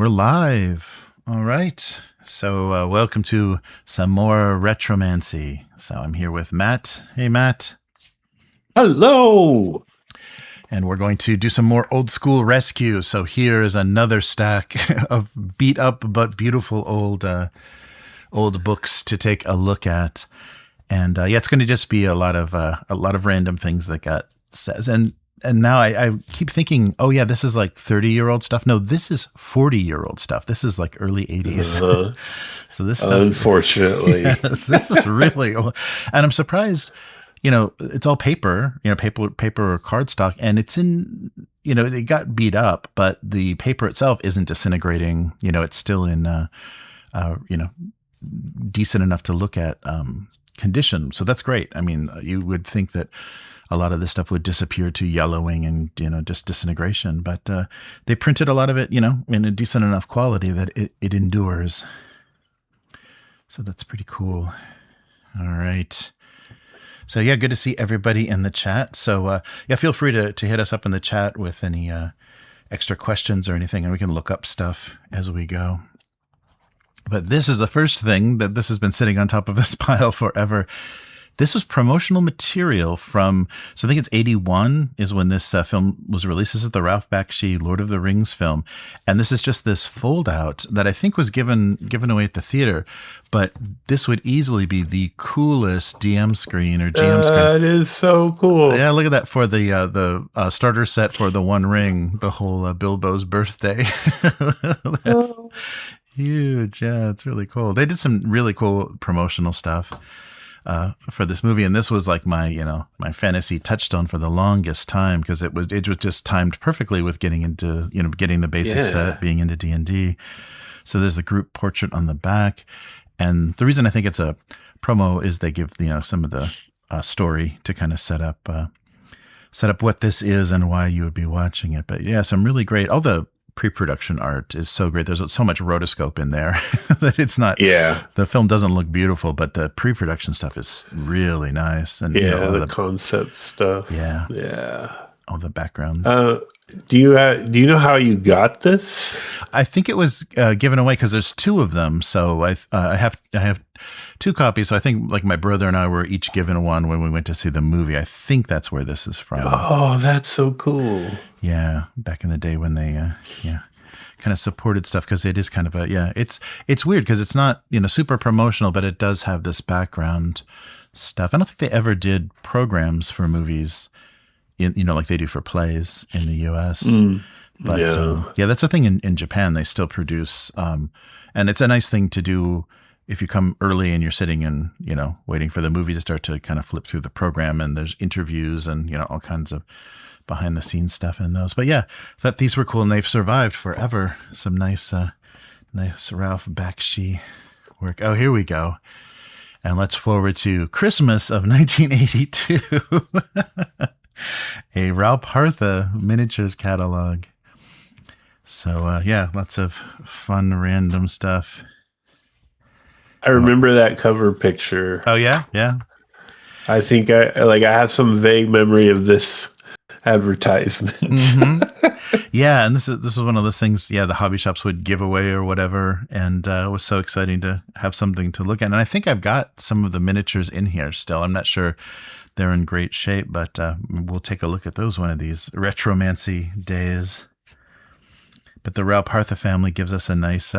we're live. All right. So welcome to some more RETROMANCY. So I'm here with Matt. Hey, Matt. Hello. And we're going to do some more old school rescue. So here is another stack of beat up but beautiful old books to take a look at. And it's going to just be a lot of random things that got says. And now I keep thinking, oh yeah, this is like 30-year-old stuff. No, this is 40-year-old stuff. This is like early 80s. So this stuff, unfortunately, yes, this is really old. And I'm surprised, it's all paper, paper or cardstock, and it's in, it got beat up, but the paper itself isn't disintegrating. It's still in, decent enough to look at condition. So that's great. I mean, you would think that a lot of this stuff would disappear to yellowing and, just disintegration. But they printed a lot of it, in a decent enough quality that it endures. So that's pretty cool. All right. So, good to see everybody in the chat. So, feel free to hit us up in the chat with any extra questions or anything, and we can look up stuff as we go. But this is the first thing that this has been sitting on top of this pile forever. This was promotional material from, so I think it's 81 is when this film was released. This is the Ralph Bakshi Lord of the Rings film. And this is just this fold out that I think was given away at the theater. But this would easily be the coolest DM screen or GM screen. That is so cool. Yeah, look at that for the starter set for the One Ring, the whole Bilbo's birthday. That's huge. Yeah, it's really cool. They did some really cool promotional stuff for this movie, and this was like my my fantasy touchstone for the longest time, because it was just timed perfectly with getting into getting the basic set, being into D&D. So there's the group portrait on the back, and the reason I think it's a promo is they give some of the story to kind of set up what this is and why you would be watching it. But yeah, some really great. All the pre-production art is so great. There's so much rotoscope in there that it's not. Yeah, the film doesn't look beautiful, but the pre-production stuff is really nice. And the concept stuff. Yeah, all the backgrounds. Do you know how you got this? I think it was given away because there's two of them. So I have two copies. So I think like my brother and I were each given one when we went to see the movie. I think that's where this is from. Oh, that's so cool. Yeah, back in the day when they kind of supported stuff, because it is kind of it's weird because it's not super promotional, but it does have this background stuff. I don't think they ever did programs for movies like they do for plays in the US. But that's the thing in Japan. They still produce, and it's a nice thing to do if you come early and you're sitting and, waiting for the movie to start to kind of flip through the program, and there's interviews and, all kinds of behind the scenes stuff in those. But yeah, I thought these were cool, and they've survived forever. Some nice Ralph Bakshi work. Oh, here we go. And let's forward to Christmas of 1982. A Ralph Partha miniatures catalog. So lots of fun random stuff. I remember that cover picture. Oh yeah. I think I have some vague memory of this advertisement. Mm-hmm. Yeah, and this is one of those things. Yeah, the hobby shops would give away or whatever, and it was so exciting to have something to look at. And I think I've got some of the miniatures in here still. I'm not sure they're in great shape, but we'll take a look at those one of these RETROMANCY days. But the Ralph Partha family gives us a nice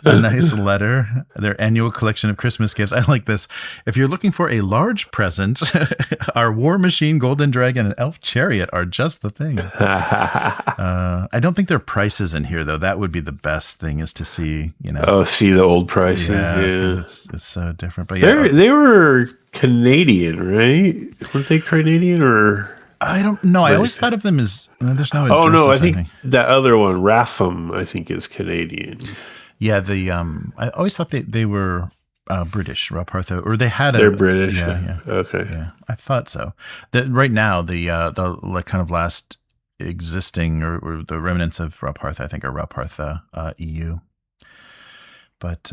letter. Their annual collection of Christmas gifts. I like this. If you're looking for a large present, our War Machine, Golden Dragon, and Elf Chariot are just the thing. I don't think there are prices in here, though. That would be the best thing, is to see, see the old prices. Yeah. It's so different. But they were Canadian, right? Weren't they Canadian or? I don't know. I always thought of them as there's no. Oh no, I think that other one, Ratham, I think is Canadian. Yeah, I always thought they were British, Ralph Partha, or they had They're British. Yeah. Okay. Yeah, I thought so. Right now, the like kind of last existing or the remnants of Ralph Partha, I think, are Ralph Partha EU. But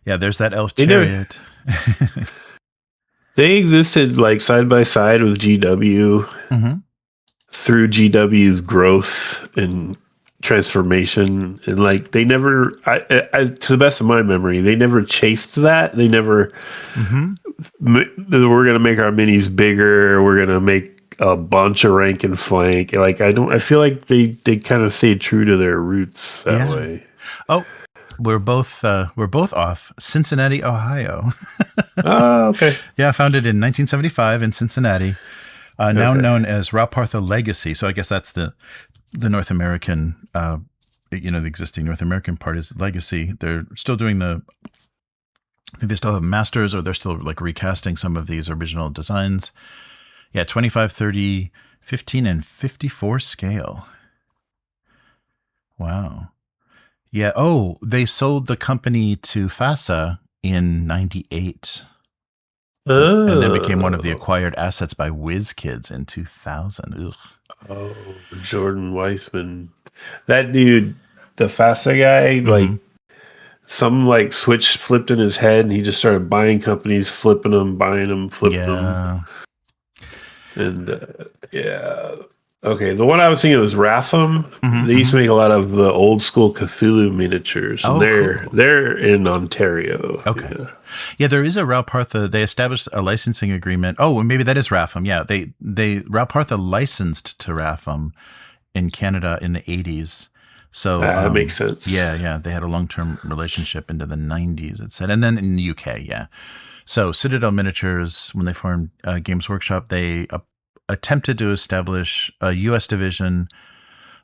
there's that Elf Chariot. They existed like side by side with GW through GW's growth and transformation, and like they never, to the best of my memory, they never chased that. They never. We're gonna make our minis bigger. We're gonna make a bunch of rank and flank. Like I feel like they kind of stayed true to their roots that way. Oh, we're both off. Cincinnati, Ohio. Oh, okay. Yeah, founded in 1975 in Cincinnati. Now known as Raupartha Legacy. So I guess that's the North American, the existing North American part is Legacy. They're still doing I think they still have masters, or they're still like recasting some of these original designs. Yeah, 25, 30, 15, and 54 scale. Wow. Yeah. Oh, they sold the company to FASA in 98. And then became one of the acquired assets by WizKids in 2000. Ugh. Oh, Jordan Weissman. That dude, the FASA guy, like some like switch flipped in his head and he just started buying companies, flipping them, buying them, flipping them. And okay, the one I was thinking was Ratham. They used to make a lot of the old school Cthulhu miniatures. And they're in Ontario. Okay. Yeah, there is a Raupartha. They established a licensing agreement. Oh, well, maybe that is Ratham. Yeah, they Raupartha licensed to Ratham in Canada in the 80s. So that makes sense. Yeah, they had a long-term relationship into the 90s, it said, and then in the UK, yeah. So Citadel Miniatures, when they formed Games Workshop, they attempted to establish a U.S. division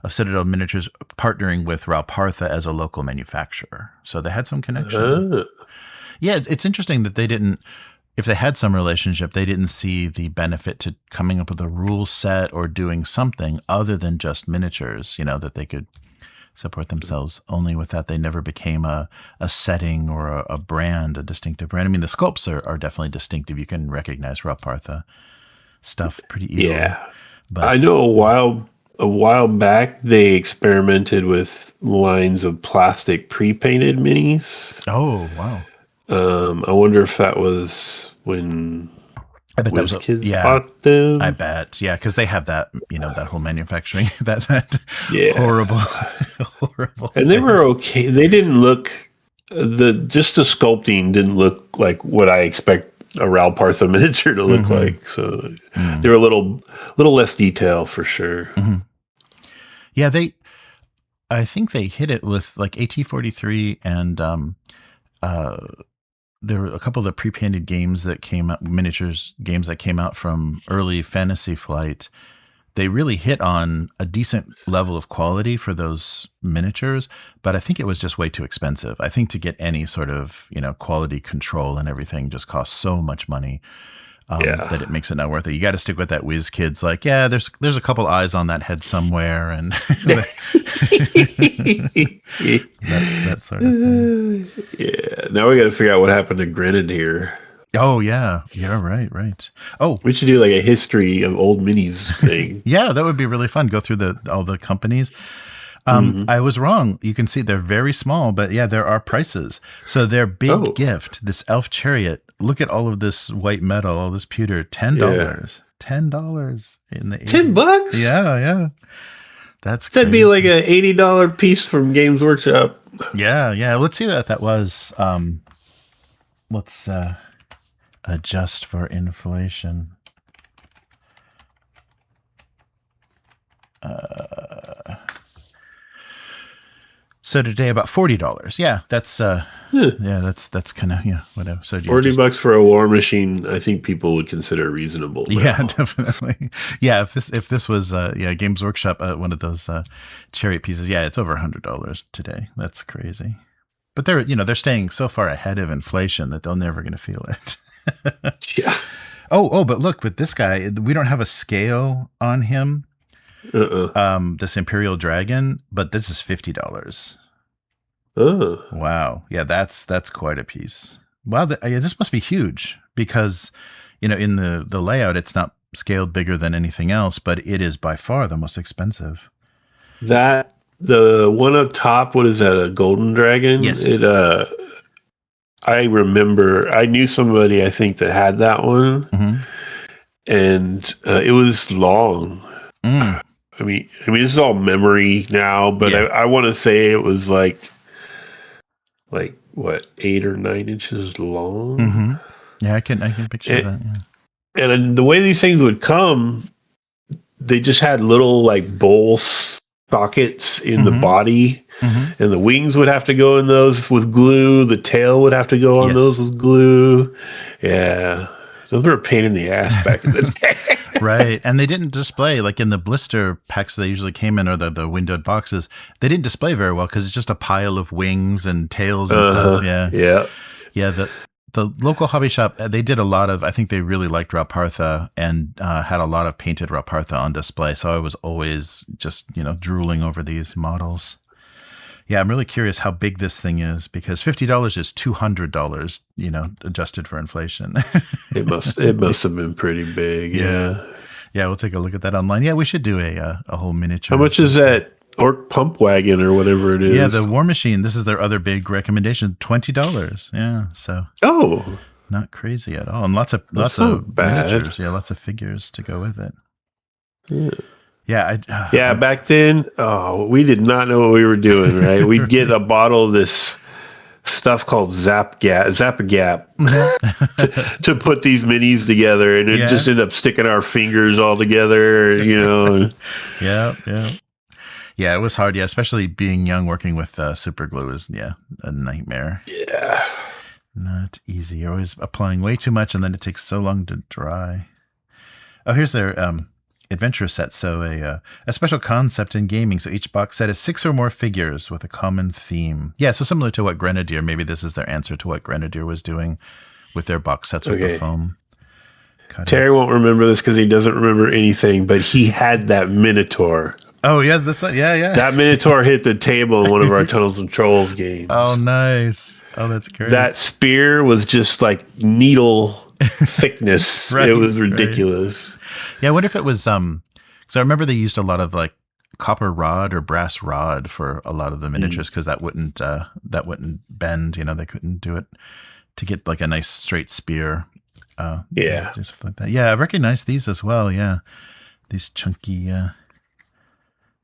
of Citadel Miniatures, partnering with Raupartha as a local manufacturer. So they had some connection. Yeah, it's interesting that they didn't, if they had some relationship, they didn't see the benefit to coming up with a rule set or doing something other than just miniatures, that they could support themselves only with that. They never became a setting or a brand, a distinctive brand. I mean, the sculpts are definitely distinctive. You can recognize Raupartha stuff pretty easily. Yeah, but I know a while back they experimented with lines of plastic pre-painted minis. Oh wow! I wonder if that was when I bet WizKids bought them. I bet, yeah, because they have that, that whole manufacturing, that horrible. And they were okay. They didn't look the sculpting didn't look like what I expect a Raupartha miniature to look like. So they were a little less detail for sure. Yeah, I think they hit it with like AT-43 and there were a couple of the pre-painted games that came out, miniatures games that came out from early Fantasy Flight. They really hit on a decent level of quality for those miniatures, but I think it was just way too expensive. I think to get any sort of, quality control and everything just costs so much money that it makes it not worth it. You got to stick with that WizKids. Like, yeah, there's a couple eyes on that head somewhere, and that sort of thing. Yeah. Now we got to figure out what happened to Grenadier. Oh yeah, right. Oh, we should do like a history of old minis thing. Yeah, that would be really fun. Go through all the companies. I was wrong. You can see they're very small, but yeah, there are prices. So their big gift, this elf chariot. Look at all of this white metal, all this pewter. $10. $10 in the $10. Yeah. That'd be like a $80 piece from Games Workshop. Yeah. Let's see what that was. Let's adjust for inflation. So today about $40. Yeah, that's that's kind of whatever. So $40 for a War Machine, I think people would consider reasonable. Yeah, definitely. Yeah, if this was Games Workshop, one of those chariot pieces, yeah, it's over $100 today. That's crazy. But they're staying so far ahead of inflation that they're never going to feel it. Yeah. Oh, but look, with this guy, we don't have a scale on him. This Imperial Dragon, but this is $50. Oh, wow! Yeah, that's quite a piece. Wow, this must be huge because in the layout it's not scaled bigger than anything else, but it is by far the most expensive. That the one up top, what is that? A golden dragon? Yes. I remember I knew somebody I think that had that one, and it was long. I mean, this is all memory now, but Yeah. I want to say it was like what, 8 or 9 inches long. Mm-hmm. Yeah, I can picture that. Yeah. And then the way these things would come, they just had little like bowl sockets in the body, and the wings would have to go in those with glue. The tail would have to go on those with glue. Yeah, those were a pain in the ass back in the day. Right, and they didn't display like in the blister packs they usually came in, or the windowed boxes. They didn't display very well because it's just a pile of wings and tails and stuff. Yeah. The local hobby shop, they did a lot of, I think they really liked Rapartha and had a lot of painted Rapartha on display. So I was always just, drooling over these models. Yeah, I'm really curious how big this thing is, because $50 is $200, adjusted for inflation. It must have been pretty big. Yeah. Yeah, we'll take a look at that online. Yeah, we should do a whole miniature. How much is that Orc Pump Wagon or whatever it is? Yeah, the War Machine. This is their other big recommendation, $20. Yeah, so not crazy at all, and lots of miniatures. Yeah, lots of figures to go with it. Yeah, back then, we did not know what we were doing. Right, we'd get a bottle of this stuff called Zap-A-Gap to put these minis together, and it just ended up sticking our fingers all together. Yeah, it was hard. Yeah, especially being young, working with super glue is a nightmare. Yeah, not easy. You're always applying way too much, and then it takes so long to dry. Oh, here's their adventure set. So a special concept in gaming. So each box set is 6 or more figures with a common theme. Yeah, so similar to what Grenadier, maybe this is their answer to what Grenadier was doing with their box sets with the foam cutouts. Terry won't remember this because he doesn't remember anything, but he had that Minotaur. Oh, yes, this one. Yeah. That Minotaur hit the table in one of our Tunnels and Trolls games. Oh, nice. Oh, that's great. That spear was just like needle thickness. It was ridiculous. Right. Yeah, I wonder if it was so I remember they used a lot of like copper rod or brass rod for a lot of the miniatures, because that wouldn't bend. They couldn't do it to get like a nice straight spear. Just like that. Yeah, I recognize these as well. Yeah, these chunky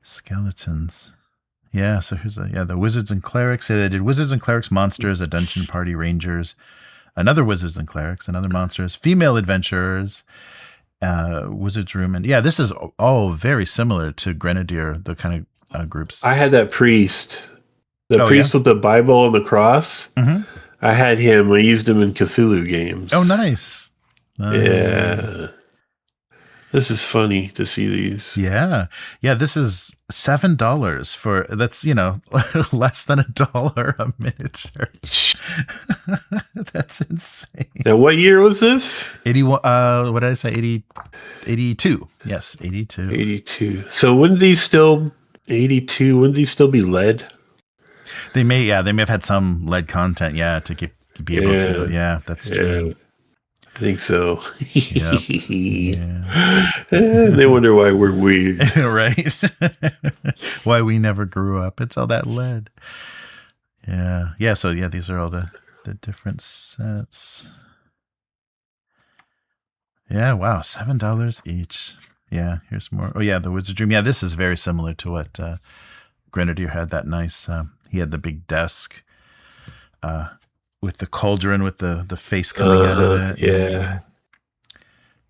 skeletons. Yeah, so here's the Wizards and Clerics. So they did Wizards and Clerics monsters, a Dungeon Party Rangers, another Wizards and Clerics, another monsters, female adventurers, Wizards Room, and this is all very similar to Grenadier, the kind of groups. I had that priest, with the Bible and the cross. I had him. I used him in Cthulhu games. Oh, nice. Yeah. This is funny to see these. Yeah. This is $7 for, that's, less than $1 a miniature. That's insane. Now, what year was this? 81. What did I say? 82. Yes, 82. 82. So wouldn't these still, 82, wouldn't these still be lead? They may have had some lead content, to be able to. Yeah, that's true. I think so. Yep. They wonder why we're weird. Right? Why we never grew up. It's all that lead. Yeah. So these are all the different sets. Yeah, wow, $7 each. Yeah, here's more. Oh yeah, the Wizard Dream. Yeah, this is very similar to what Grenadier had. That nice. He had the big desk. With the cauldron, with the face coming out of it. Yeah.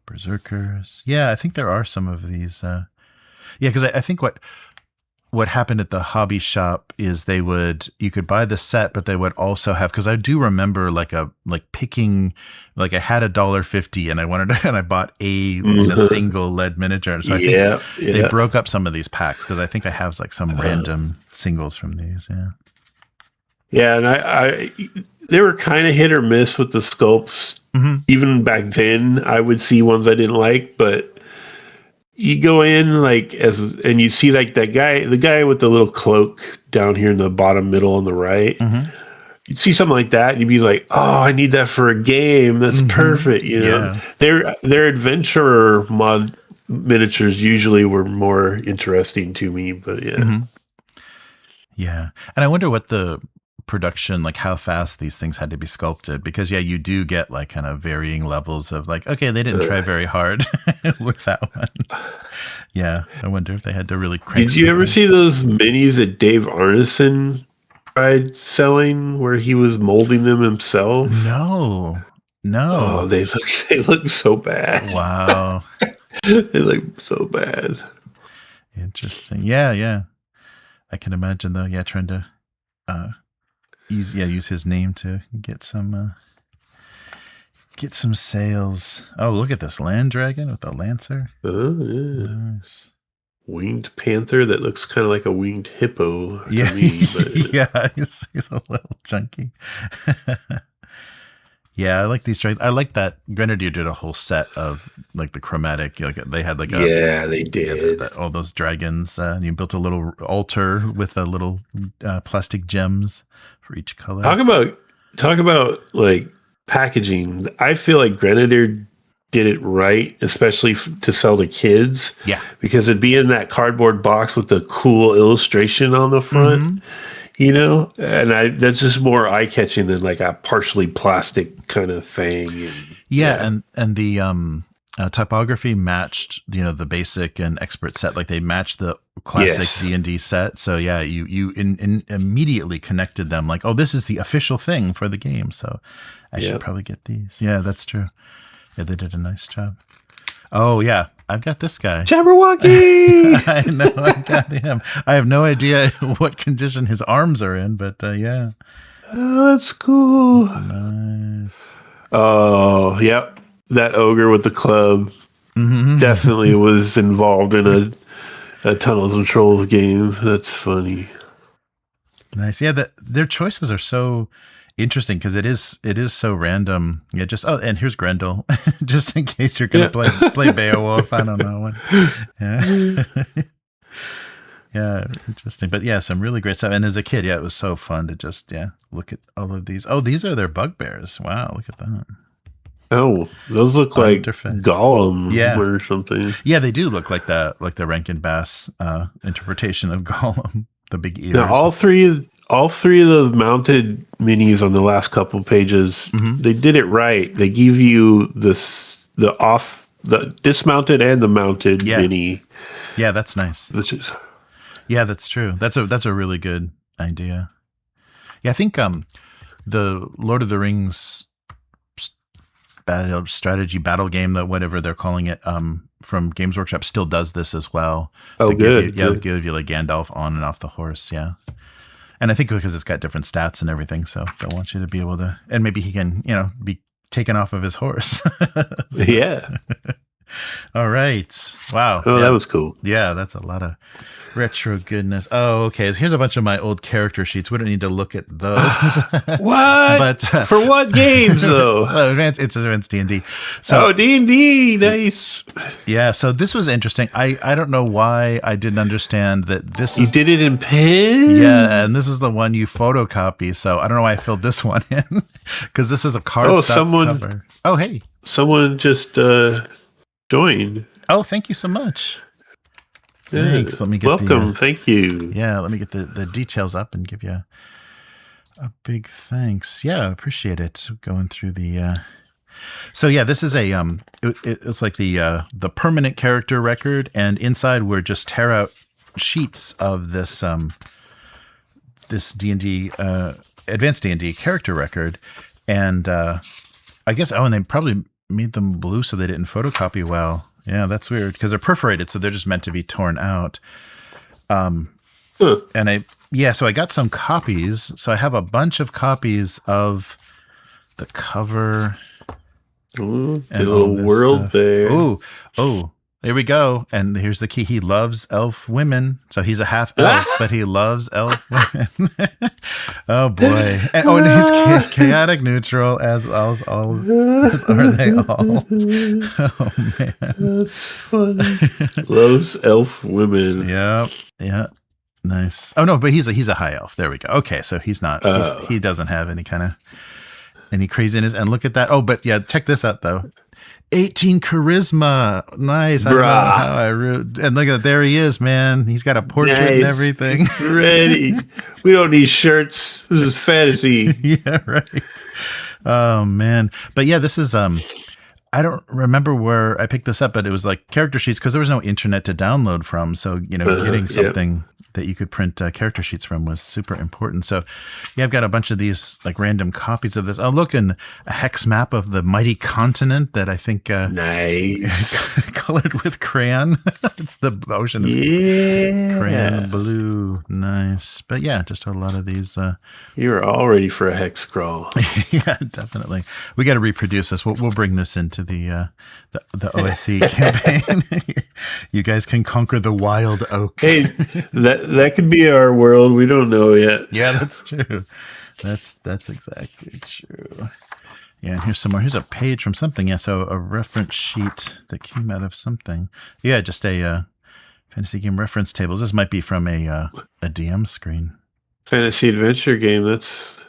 Berserkers. Yeah, I think there are some of these. Because I think what happened at the hobby shop is you could buy the set, but they would also have, because I do remember picking, I had $1.50 and I bought a single lead miniature. So I think they broke up some of these packs, because I think I have some random singles from these. Yeah. Yeah, and I they were kind of hit or miss with the sculpts. Even back then, I would see ones I didn't like, but you go in and you see the guy with the little cloak down here in the bottom middle on the right. You'd see something like that, and you'd be like, "Oh, I need that for a game. That's perfect." Their adventurer mod miniatures usually were more interesting to me, but yeah. Yeah, and I wonder what the production, like how fast these things had to be sculpted, because you do get like kind of varying levels of like, okay, they didn't try very hard with that one. Yeah, I wonder if they had to really crank. Did you ever see those minis that Dave Arneson tried selling, where he was molding them himself? No. Oh, they look so bad. Wow. They look so bad. Interesting. Yeah. I can imagine though. Yeah, trying to use his name to get some sales. Oh, look at this land dragon with a lancer. Oh yeah. Nice. Winged panther that looks kind of like a winged hippo to me. But yeah, he's a little chunky. Yeah, I like these dragons. I like that Grenadier did a whole set of like the chromatic. Like they had like they did all those dragons. And you built a little altar with a little plastic gems for each color. Talk about like packaging. I feel like Grenadier did it right, especially to sell to kids. Yeah, because it'd be in that cardboard box with the cool illustration on the front. Mm-hmm. You know, and that's just more eye catching than like a partially plastic kind of thing. And the typography matched, the basic and expert set. Like they matched the classic D&D set. So yeah, you immediately connected them. Like, oh, this is the official thing for the game. So I should probably get these. Yeah, that's true. Yeah, they did a nice job. Oh yeah, I've got this guy. Jabberwocky! I know, I've got him. I have no idea what condition his arms are in, but yeah. Oh, that's cool. Nice. Oh, yep. That ogre with the club definitely was involved in a Tunnels and Trolls game. That's funny. Nice. Yeah, their choices are so interesting because it is so random. Yeah, and here's Grendel, just in case you're gonna play Beowulf. I don't know what. Yeah, yeah, interesting. But yeah, some really great stuff. And as a kid, it was so fun to just look at all of these. Oh, these are their bugbears. Wow, look at that. Oh, those look like Gollum or something. Yeah, they do look like the Rankin Bass interpretation of Gollum, the big ears. Now, all three of the mounted minis on the last couple of pages, they did it right. They give you the dismounted and the mounted mini. Yeah, that's nice. Yeah, that's true. That's a really good idea. Yeah, I think the Lord of the Rings strategy battle game, that whatever they're calling it, from Games Workshop still does this as well. Oh, good. They give you like Gandalf on and off the horse. Yeah. And I think because it's got different stats and everything, so they'll want you to be able to, and maybe he can, be taken off of his horse. Yeah. All right. Wow. Oh, that was cool. Yeah, that's a lot of retro goodness. Oh, okay. So here's a bunch of my old character sheets. We don't need to look at those. What? But for what games though? It's advanced D&D. So D&D, nice. Yeah. So this was interesting. I don't know why I didn't understand that this. You did it in pen. Yeah, and this is the one you photocopy. So I don't know why I filled this one in because this is a cardstock cover. Oh, hey. Someone just joined. Oh, thank you so much. Thanks. Let me get welcome. Thank you. Yeah, let me get the details up and give you a big thanks. Yeah, appreciate it. Going through the. So yeah, this is it's like the permanent character record, and inside we're just tear out sheets of this this D&D advanced D&D character record, and I guess and they probably made them blue so they didn't photocopy well. Yeah, that's weird because they're perforated, so they're just meant to be torn out. And so I got some copies. So I have a bunch of copies of the cover. Ooh, and a little world stuff there. Oh, there we go. And here's the key. He loves elf women. So he's a half elf, but he loves elf women. Oh boy. And he's chaotic neutral as are they all. Oh man. That's funny. Loves elf women. Yep. Yeah. Nice. Oh no, but he's a high elf. There we go. Okay, so he's not he doesn't have any craziness. And look at that. Oh, but yeah, check this out though. 18 charisma. Nice. I don't know how I root. And look at there he is, man. He's got a portrait and everything. Ready. We don't need shirts. This is fantasy. Yeah, right. Oh man. But yeah, this is I don't remember where I picked this up, but it was like character sheets because there was no internet to download from. So, getting something that you could print character sheets from was super important. So, yeah, I've got a bunch of these like random copies of this. Oh, look, and a hex map of the mighty continent that I think nice colored with crayon. It's the ocean is crayon blue. Nice. But yeah, just a lot of these. You're all ready for a hex crawl. Yeah, definitely. We got to reproduce this. We'll bring this into the OSC campaign. You guys can conquer the wild oak. Hey, that could be our world. We don't know yet. Yeah, that's true. That's exactly true. Yeah, and here's some more. Here's a page from something. Yeah, so a reference sheet that came out of something. Yeah, just a fantasy game reference tables. This might be from a DM screen. Fantasy adventure game. That's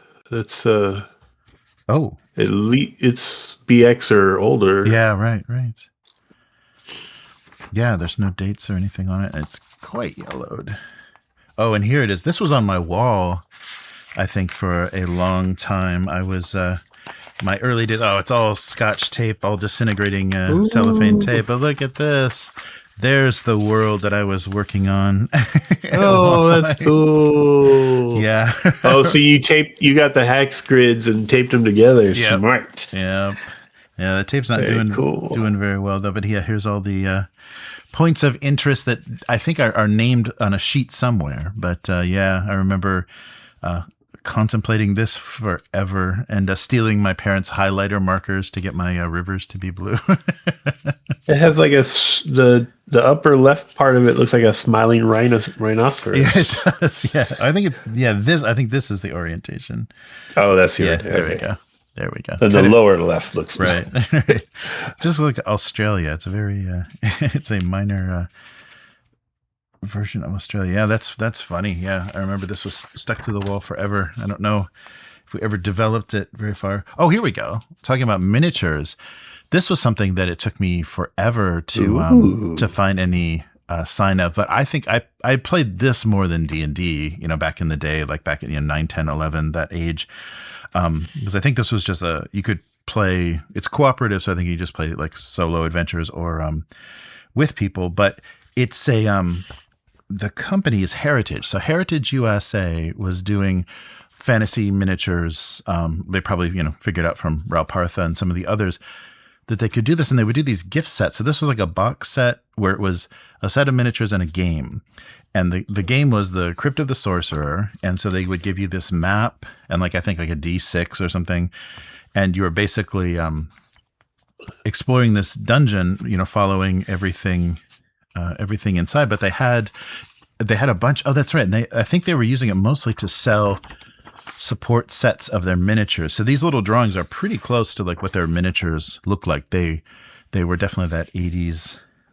oh, it's BX or older. Yeah, right. Yeah, there's no dates or anything on it. And it's quite yellowed. Oh, and here it is. This was on my wall, I think, for a long time. I was my early days. Oh, it's all Scotch tape, all disintegrating cellophane tape. But look at this. There's the world that I was working on. Oh, that's cool. Yeah. Oh, so you got the hex grids and taped them together. Yep. Smart. Yeah. Yeah, the tape's not doing very well though. But yeah, here's all the points of interest that I think are named on a sheet somewhere. But yeah, I remember contemplating this forever and stealing my parents' highlighter markers to get my rivers to be blue. It has like the upper left part of it looks like a smiling rhinoceros. Yeah, it does. Yeah, I think this is the orientation. Oh, that's the orientation. There we go. And the lower left looks right. Just like Australia. It's a very it's a minor version of Australia. Yeah, that's funny. Yeah, I remember this was stuck to the wall forever. I don't know if we ever developed it very far. Oh, here we go. Talking about miniatures. This was something that it took me forever to find any sign of, but I think I played this more than D&D, back in the day, like back in 9, 10, 11, that age. Because I think this was just you could play, it's cooperative, so I think you just play like solo adventures or with people, but it's the company is Heritage. So Heritage USA was doing fantasy miniatures. They probably, figured out from Ralpartha and some of the others that they could do this, and they would do these gift sets. So this was like a box set where it was a set of miniatures and a game. And the game was the Crypt of the Sorcerer. And so they would give you this map and I think a D6 or something. And you were basically exploring this dungeon, following everything inside. But they had a bunch. Oh, that's right. And I think they were using it mostly to sell support sets of their miniatures. So these little drawings are pretty close to what their miniatures look like. They were definitely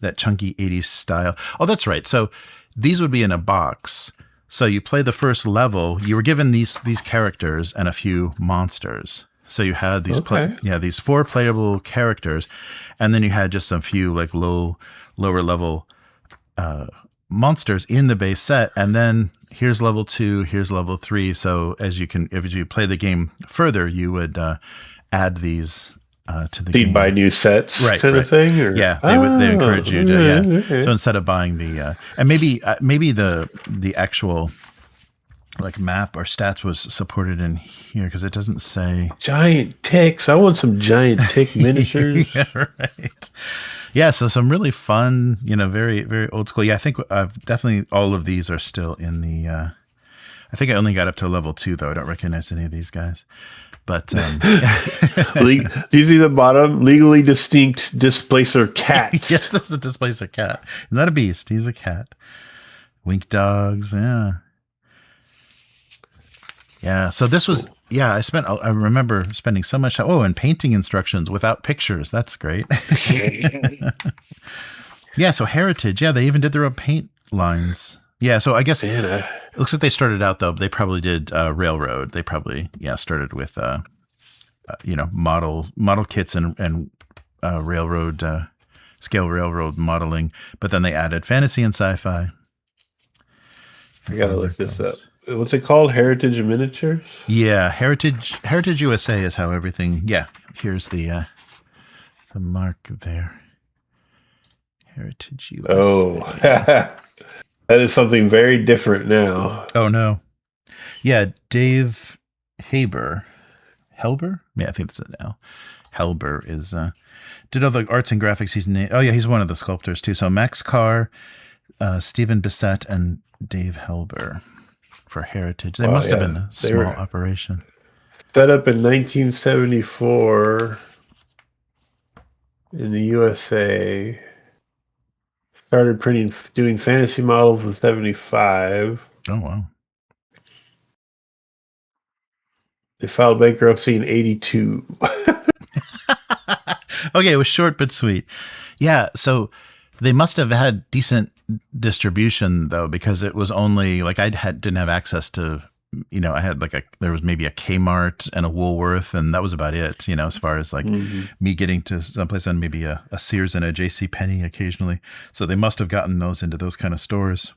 that chunky 80s style. Oh, that's right. So these would be in a box. So you play the first level, you were given these characters and a few monsters. So you had these these 4 playable characters, and then you had just a few lower level monsters in the base set, and then here's level 2, here's level 3. So if you play the game further, you would add these to the game. You'd buy new sets, kind of thing. Or? Yeah, they encourage you to. Yeah. Okay. So instead of buying the and maybe the actual map or stats was supported in here because it doesn't say giant ticks. I want some giant tick miniatures. Yeah, right. Yeah, so some really fun, very, very old school. Yeah, I think I've definitely all of these are still in the. I think I only got up to level 2 though. I don't recognize any of these guys, but do you see the bottom? Legally distinct displacer cat. Yes, this is a displacer cat. He's not a beast. He's a cat. Wink dogs. Yeah. Yeah. So this was. Yeah, I remember spending so much time. Oh, and painting instructions without pictures. That's great. Yeah, so Heritage. Yeah, they even did their own paint lines. Yeah, so I guess it looks like they started out, though. They probably did Railroad. They probably, started with, model kits and railroad, scale railroad modeling, but then they added fantasy and sci-fi. I gotta look this up. What's it called? Heritage Miniatures? Yeah, Heritage USA is how everything. Yeah, here's the mark there. Heritage USA. Oh, that is something very different now. Oh no. Yeah, Dave Helber. Yeah, I think that's it now. Helber is did all the arts and graphics. He's one of the sculptors too. So Max Carr, Stephen Bissett, and Dave Helber for Heritage. They must have been a small operation. Set up in 1974 in the USA. Started doing fantasy models in 75. Oh wow. They filed bankruptcy in 82. Okay, it was short but sweet. Yeah, so they must have had decent distribution though, because it was only like didn't have access to, I had there was maybe a Kmart and a Woolworth, and that was about it, as far as like me getting to someplace, and maybe a Sears and a JCPenney occasionally. So they must have gotten those into those kind of stores.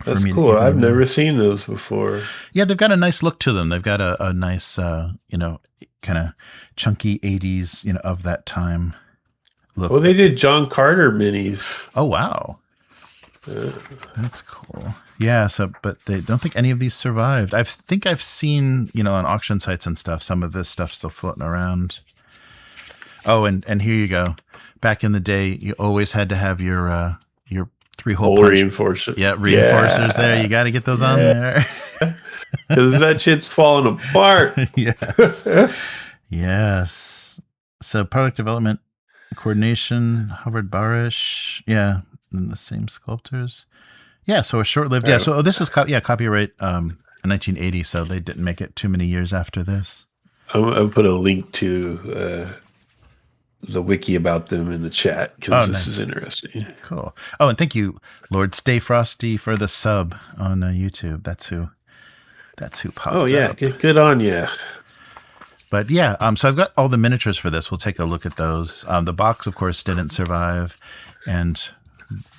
That's cool. I've never seen those before. Yeah, they've got a nice look to them. They've got a nice, kind of chunky 80s, of that time look. Well, they did John Carter minis. Oh, wow. That's cool. Yeah, but they don't think any of these survived. I think I've seen, on auction sites and stuff, some of this stuff still floating around. Oh, and here you go. Back in the day, you always had to have your 3-hole reinforcers. Yeah, reinforcers there. You got to get those on there. Because that shit's falling apart. Yes. Yes. So product development, coordination, Howard Barish. Yeah. And the same sculptors. Yeah. So a short-lived. Yeah. So this is copyright in 1980. So they didn't make it too many years after this. I'll put a link to the wiki about them in the chat, because this is interesting. Cool. Oh, and thank you, Lord Stay Frosty, for the sub on YouTube. That's who popped up. Oh yeah, good on you. But yeah, so I've got all the miniatures for this. We'll take a look at those. The box, of course, didn't survive, and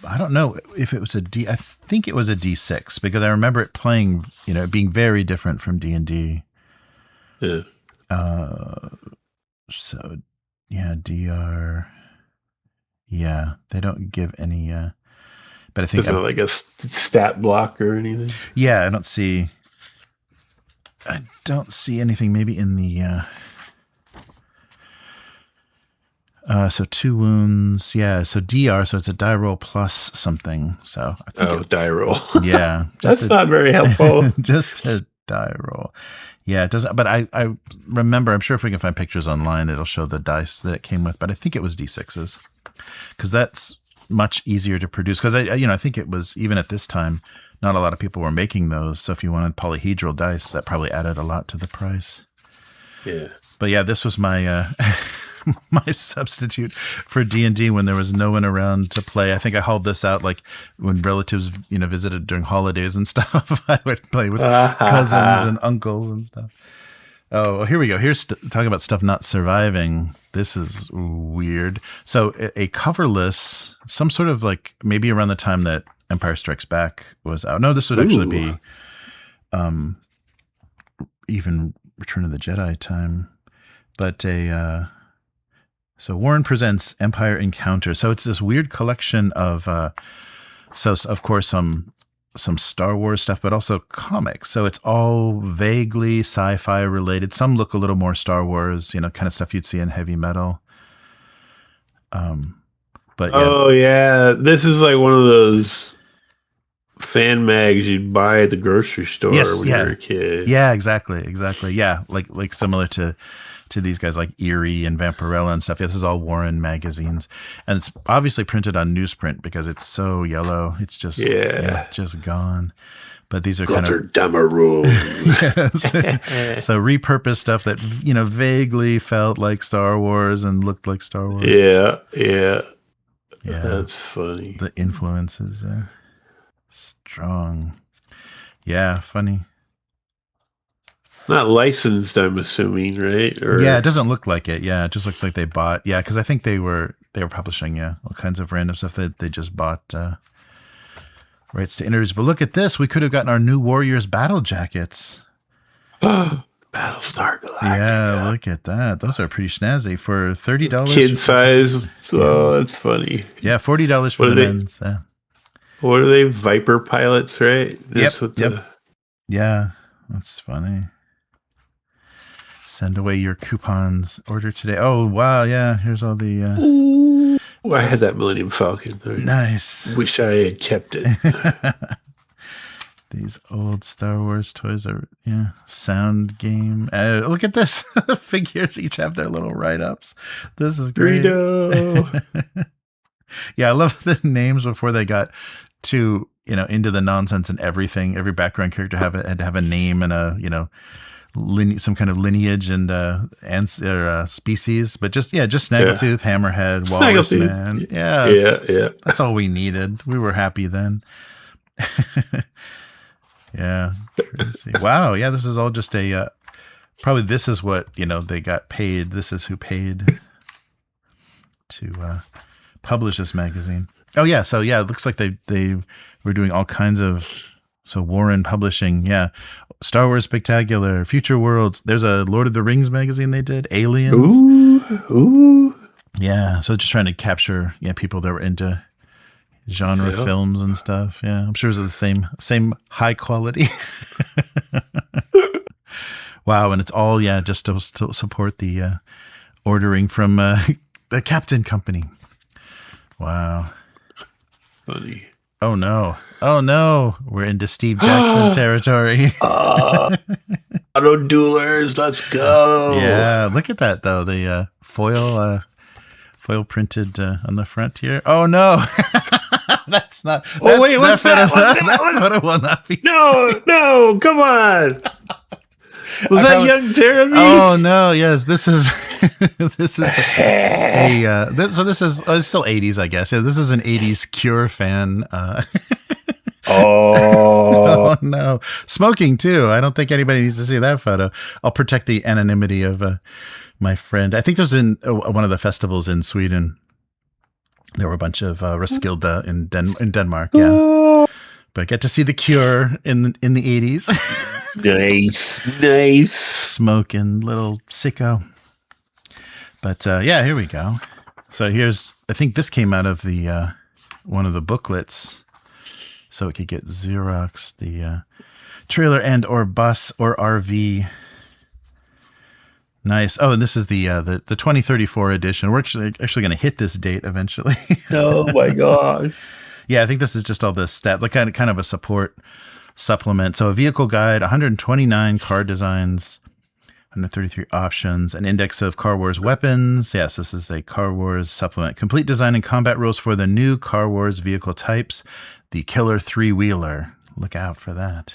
I don't know if it was I think it was a D6, because I remember it playing, being very different from D&D. Yeah. So. Yeah, DR. Yeah, they don't give any. But I think it's not like a stat block or anything. Yeah, I don't see anything. Maybe in the. So 2 wounds. Yeah, so DR. So it's a die roll plus something. So I think die roll. Yeah, that's not very helpful. Just a die roll. Yeah, it doesn't. But I remember. I'm sure if we can find pictures online, it'll show the dice that it came with. But I think it was D6s, because that's much easier to produce. Because I think it was, even at this time, not a lot of people were making those. So if you wanted polyhedral dice, that probably added a lot to the price. Yeah. But yeah, this was my my substitute for D&D when there was no one around to play. I think I hauled this out like when relatives, visited during holidays and stuff. I would play with cousins and uncles and stuff. Oh, here we go. Here's talking about stuff not surviving. This is weird. So a coverless, some sort of like maybe around the time that Empire Strikes Back was out. No, this would actually be even Return of the Jedi time. But so Warren presents Empire Encounter. So it's this weird collection of, of course, some Star Wars stuff, but also comics. So it's all vaguely sci-fi related. Some look a little more Star Wars, kind of stuff you'd see in heavy metal. But yeah. Oh yeah, this is like one of those fan mags you'd buy at the grocery store when you were a kid. Yeah, exactly. Yeah, like similar to these guys like Eerie and Vampirella and stuff. This is all Warren magazines, and it's obviously printed on newsprint because it's so yellow. It's just just gone. But these are kind of Damaroo. Yes. So repurposed stuff that vaguely felt like Star Wars and looked like Star Wars. Yeah. That's funny. The influences strong. Yeah, funny. Not licensed, I'm assuming, right? Yeah, Or it doesn't look like it. Yeah, it just looks like they bought. Yeah, because I think they were publishing all kinds of random stuff that they just bought rights to interviews. But look at this, we could have gotten our new Warriors battle jackets. Battlestar Galactica. Yeah, look at that. Those are pretty snazzy for $30. Kid size. Oh, that's funny. Yeah, $40 for the men's. Yeah. What are they? Viper pilots, right? Yep. Yeah, that's funny. Send away your coupons. Order today. Oh, wow. Yeah, here's all the... Ooh, I had that Millennium Falcon. Nice. Wish I had kept it. These old Star Wars toys are, sound game. Look at this. The figures each have their little write-ups. This is great. Yeah, I love the names before they got to, into the nonsense and everything. Every background character had to have a name and a, some kind of lineage and species. But just Snaggletooth, Hammerhead, Walrus Man. Yeah. That's all we needed. We were happy then. Yeah. Crazy. Wow. Yeah. This is all just probably this is what, they got paid. This is who paid to publish this magazine. Oh yeah. So yeah, it looks like they were doing all kinds of, so Warren Publishing. Yeah. Star Wars Spectacular, Future Worlds. There's a Lord of the Rings magazine they did. Aliens. Ooh. Yeah. So just trying to capture, people that were into genre films and stuff. Yeah, I'm sure it's the same high quality. Wow, and it's all just to support the ordering from the Captain Company. Wow. Funny. Oh no, we're into Steve Jackson territory. Auto duelers, let's go. Yeah, look at that though. The foil printed on the front here. Oh no. That's not. Oh wait, what's that? That photo will not be. No, come on. Was that young Jeremy? Oh no, yes, this is this is it's still 80s, I guess. Yeah, this is an 80s Cure fan. Oh no, smoking too. I don't think anybody needs to see that photo. I'll protect the anonymity of my friend. I think there's in one of the festivals in Sweden. There were a bunch of Roskilde in Denmark, yeah. But I get to see the Cure in the 80s. Nice. Smoking little sicko. But here we go. So I think this came out of the one of the booklets, so it could get Xerox, the trailer and or bus or RV. Nice. Oh, and this is the 2034 edition. We're actually going to hit this date eventually. Oh my god. Yeah, I think this is just all the stats, like kind of a support supplement. So a vehicle guide, 129 car designs, 133 options, an index of Car Wars weapons. Yes, this is a Car Wars supplement. Complete design and combat rules for the new Car Wars vehicle types, the Killer 3-wheeler. Look out for that.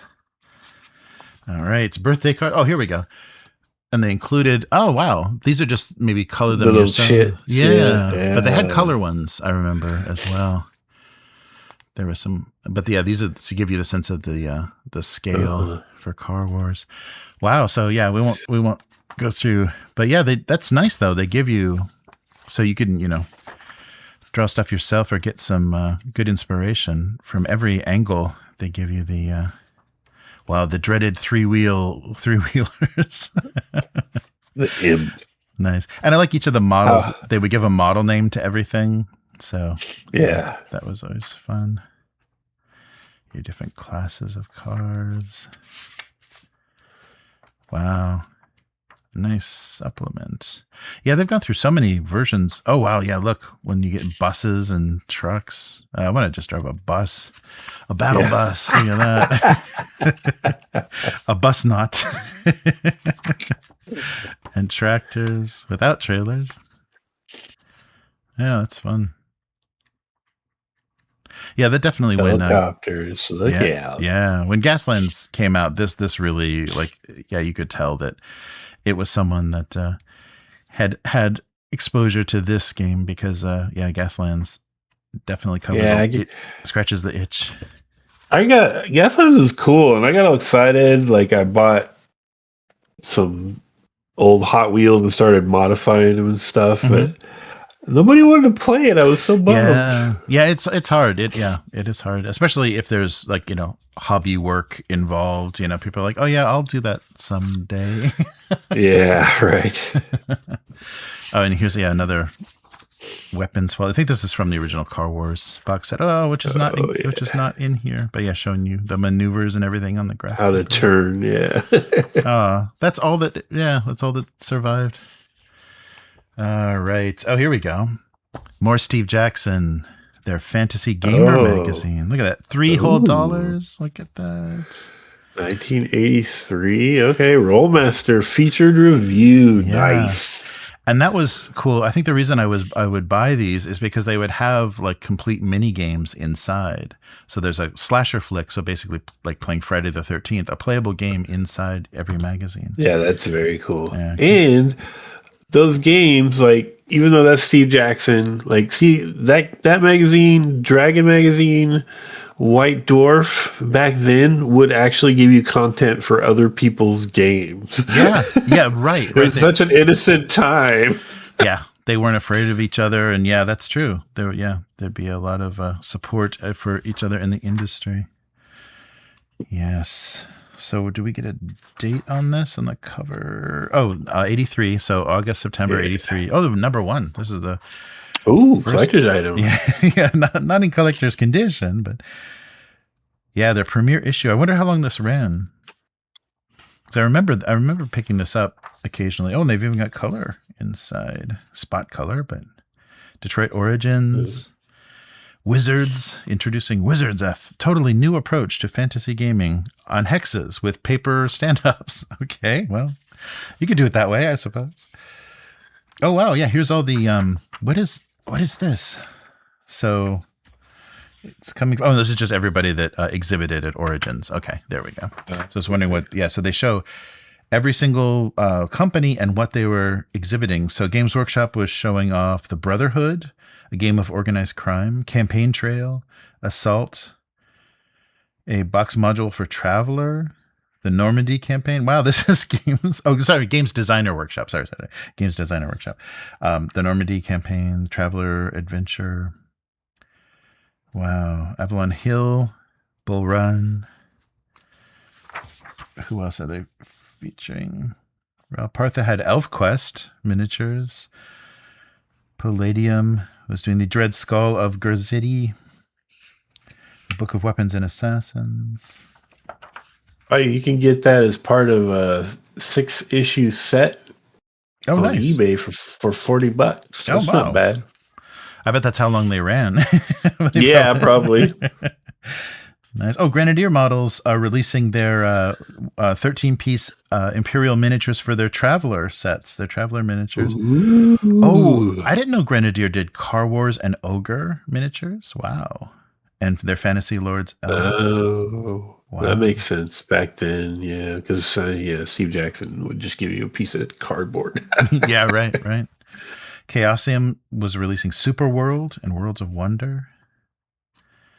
All right, birthday card. Oh, here we go. And they included, oh, wow. These are just maybe color them little yourself. shit. Yeah. But they had color ones, I remember, as well. There was some, but yeah, these are to give you the sense of the scale for Car Wars. Wow. So yeah, we won't go through, but yeah, that's nice though. They give you, so you can, draw stuff yourself or get some good inspiration from every angle. They give you the, the dreaded three-wheelers. The imp. Nice. And I like each of the models. They would give a model name to everything. So yeah, that was always fun. Your different classes of cars. Wow. Nice supplement. Yeah, they've gone through so many versions. Oh, wow. Yeah, look, when you get buses and trucks. I want to just drive a bus. A battle bus. Look at that. A bus knot. And tractors without trailers. Yeah, that's fun. Yeah, that definitely helicopters. Look out. Yeah, when Gaslands came out, this really you could tell that it was someone that had exposure to this game because Gaslands definitely covers scratches the itch. Gaslands is cool, and I got all excited. Like I bought some old Hot Wheels and started modifying them and stuff, Mm-hmm. but nobody wanted to play it. I was so bummed. Yeah, it's hard. It is hard, especially if there's like, hobby work involved. People are like, oh yeah, I'll do that someday. Yeah, right. Oh, and here's another weapons. Well, I think this is from the original Car Wars box set. Oh, which is not in here, but yeah, showing you the maneuvers and everything on the graphic. How to turn, yeah. That's all that survived. All right. Oh, here we go. More Steve Jackson, their Fantasy Gamer magazine. Look at that. $3 whole. Look at that. 1983. Okay. Rollmaster featured review. Yeah. Nice. And that was cool. I think the reason I would buy these is because they would have like complete mini games inside. So there's a slasher flick. So basically like playing Friday the 13th, a playable game inside every magazine. Yeah, that's very cool. Yeah. And those games, like, even though that's Steve Jackson, like, see that magazine, Dragon Magazine, White Dwarf, back then would actually give you content for other people's games. Yeah, right. It was such an innocent time. Yeah, they weren't afraid of each other, and yeah, that's true. There'd be a lot of support for each other in the industry. Yes. So do we get a date on this on the cover? Oh, 83. So August, September, 83. Oh, number 1. This is the collector's item. Yeah, not in collector's condition, but yeah, their premiere issue. I wonder how long this ran. Because I remember picking this up occasionally. Oh, and they've even got color inside, spot color. But Detroit Origins. Wizards, introducing Wizards, a totally new approach to fantasy gaming on hexes with paper stand-ups. Okay, well, you could do it that way, I suppose. Oh, wow, yeah, here's all the, what is this? So, it's coming, this is just everybody that exhibited at Origins. Okay, there we go. So I was wondering so they show every single company and what they were exhibiting. So Games Workshop was showing off the Brotherhood, a game of organized crime, Campaign Trail, Assault, a box module for Traveler, the Normandy campaign. Wow, this is Games Designer Workshop. Sorry. Games Designer Workshop. The Normandy campaign, Traveler Adventure. Wow. Avalon Hill, Bull Run. Who else are they featuring? Well, Partha had ElfQuest miniatures. Palladium was doing the Dread Skull of Gurzidi, the Book of Weapons and Assassins. Oh, you can get that as part of a 6-issue set on eBay for $40. That's not bad. I bet that's how long they ran. Yeah, probably. Nice. Oh, Grenadier Models are releasing their 13-piece Imperial miniatures for their Traveler sets, their Traveler miniatures. Ooh. Oh, I didn't know Grenadier did Car Wars and Ogre miniatures. Wow. And their Fantasy Lords elves. Oh, wow. That makes sense back then. Yeah, because Steve Jackson would just give you a piece of cardboard. Yeah, right. Chaosium was releasing Super World and Worlds of Wonder.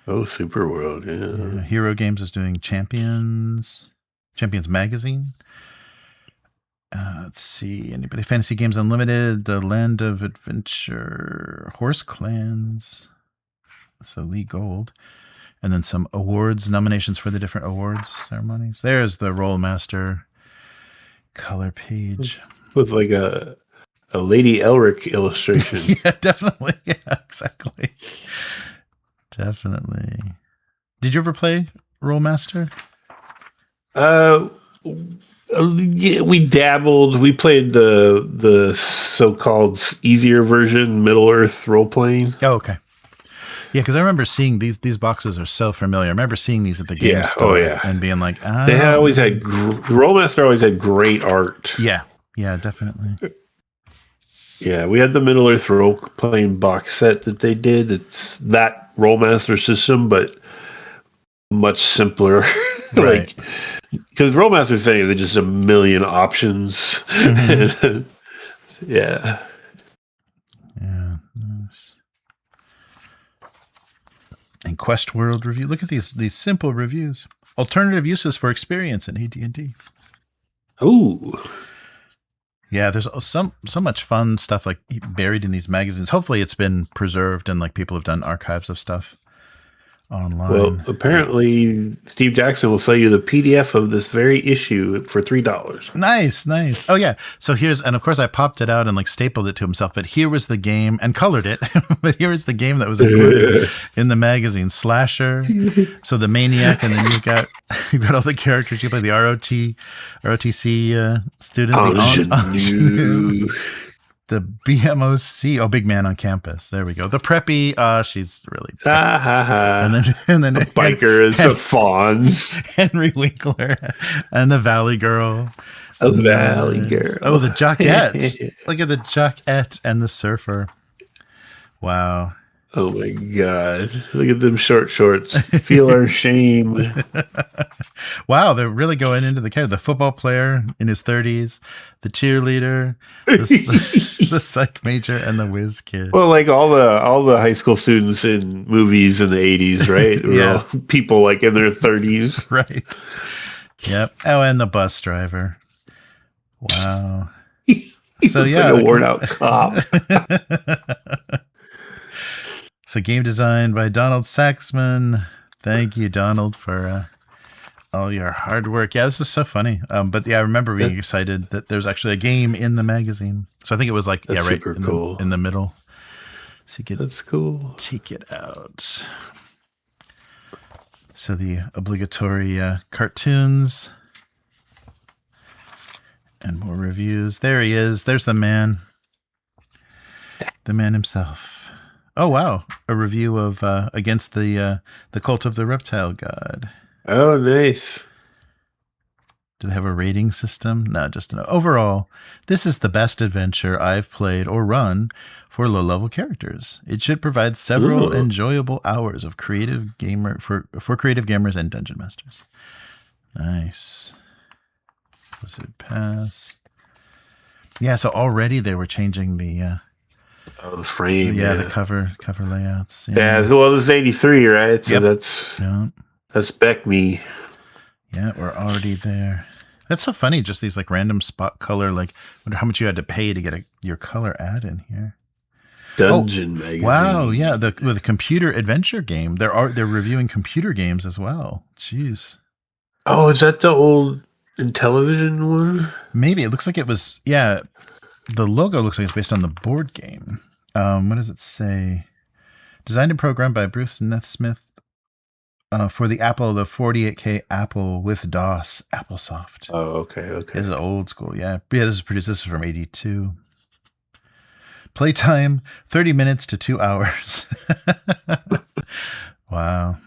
Oh, Super World, yeah. Hero Games is doing Champions Magazine. Let's see, anybody? Fantasy Games Unlimited, The Land of Adventure, Horse Clans. So Lee Gold. And then some awards, nominations for the different awards ceremonies. There's the Rollmaster color page. With like a Lady Elric illustration. Yeah, definitely. Yeah, exactly. Definitely. Did you ever play Rollmaster? Yeah, we dabbled. We played the so-called easier version, Middle Earth role playing. Oh, okay. Yeah, because I remember seeing these boxes are so familiar. I remember seeing these at the game store and being like, they always had Rollmaster always had great art. Yeah, definitely. Yeah, we had the Middle Earth role playing box set that they did. It's that Rollmaster system, but much simpler. Right. Because Rollmaster's saying there's just a million options. Mm-hmm. Yeah. Yeah. Nice. And Quest World review. Look at these simple reviews. Alternative uses for experience in AD&D. Ooh. Yeah, there's so much fun stuff like buried in these magazines. Hopefully it's been preserved and like people have done archives of stuff Well, online. apparently Steve Jackson will sell you the PDF of this very issue for $3. Nice. Oh yeah. So and of course I popped it out and like stapled it to himself, but here was the game and colored it. But here is the game that was included in the magazine. Slasher. So the Maniac, and then you've got all the characters. You play the ROTC student, Ingenue. the BMOC, Big Man on Campus. There we go. The preppy, she's really and then the biker is the Fonz. Henry Winkler and the Valley Girl. A Valley Girl. Oh, the Jockette. Look at the Jockette and the Surfer. Wow. Oh my God. Look at them short shorts. Feel our shame. Wow, they're really going into the character. The football player in his 30s, the cheerleader, the psych major, and the whiz kid. Well, like all the high school students in movies in the 80s, right? Yeah. People like in their 30s. Right. Yep. Oh, and the bus driver. Wow. So yeah, like a worn out cop. So game designed by Donald Saxman. Thank you, Donald, for all your hard work. Yeah, this is so funny. But yeah, I remember being excited that there's actually a game in the magazine. So I think it was like, That's right super cool. in the middle. So you could That's cool. Take it out. So the obligatory cartoons and more reviews. There he is. There's the man. The man himself. Oh wow! A review of Against the Cult of the Reptile God. Oh, nice. Do they have a rating system? No, just overall. This is the best adventure I've played or run for low-level characters. It should provide several enjoyable hours of creative for creative gamers and dungeon masters. Nice. Blizzard Pass. Yeah, so already they were changing the. The frame. Yeah, the cover layouts. Yeah, well, this is 83, right? So that's Beck me. Yeah, we're already there. That's so funny, just these like random spot color, like wonder how much you had to pay to get your color ad in here. Dungeon magazine. Wow, yeah, the computer adventure game. They're reviewing computer games as well. Jeez. Oh, is that the old Intellivision one? Maybe. It looks like it was, yeah. The logo looks like it's based on the board game. What does it say? Designed and programmed by Bruce Nesmith for the Apple, the 48K Apple with DOS, AppleSoft. Oh, okay. This is old school, yeah. Yeah, this is from 82. Playtime, 30 minutes to 2 hours. Wow.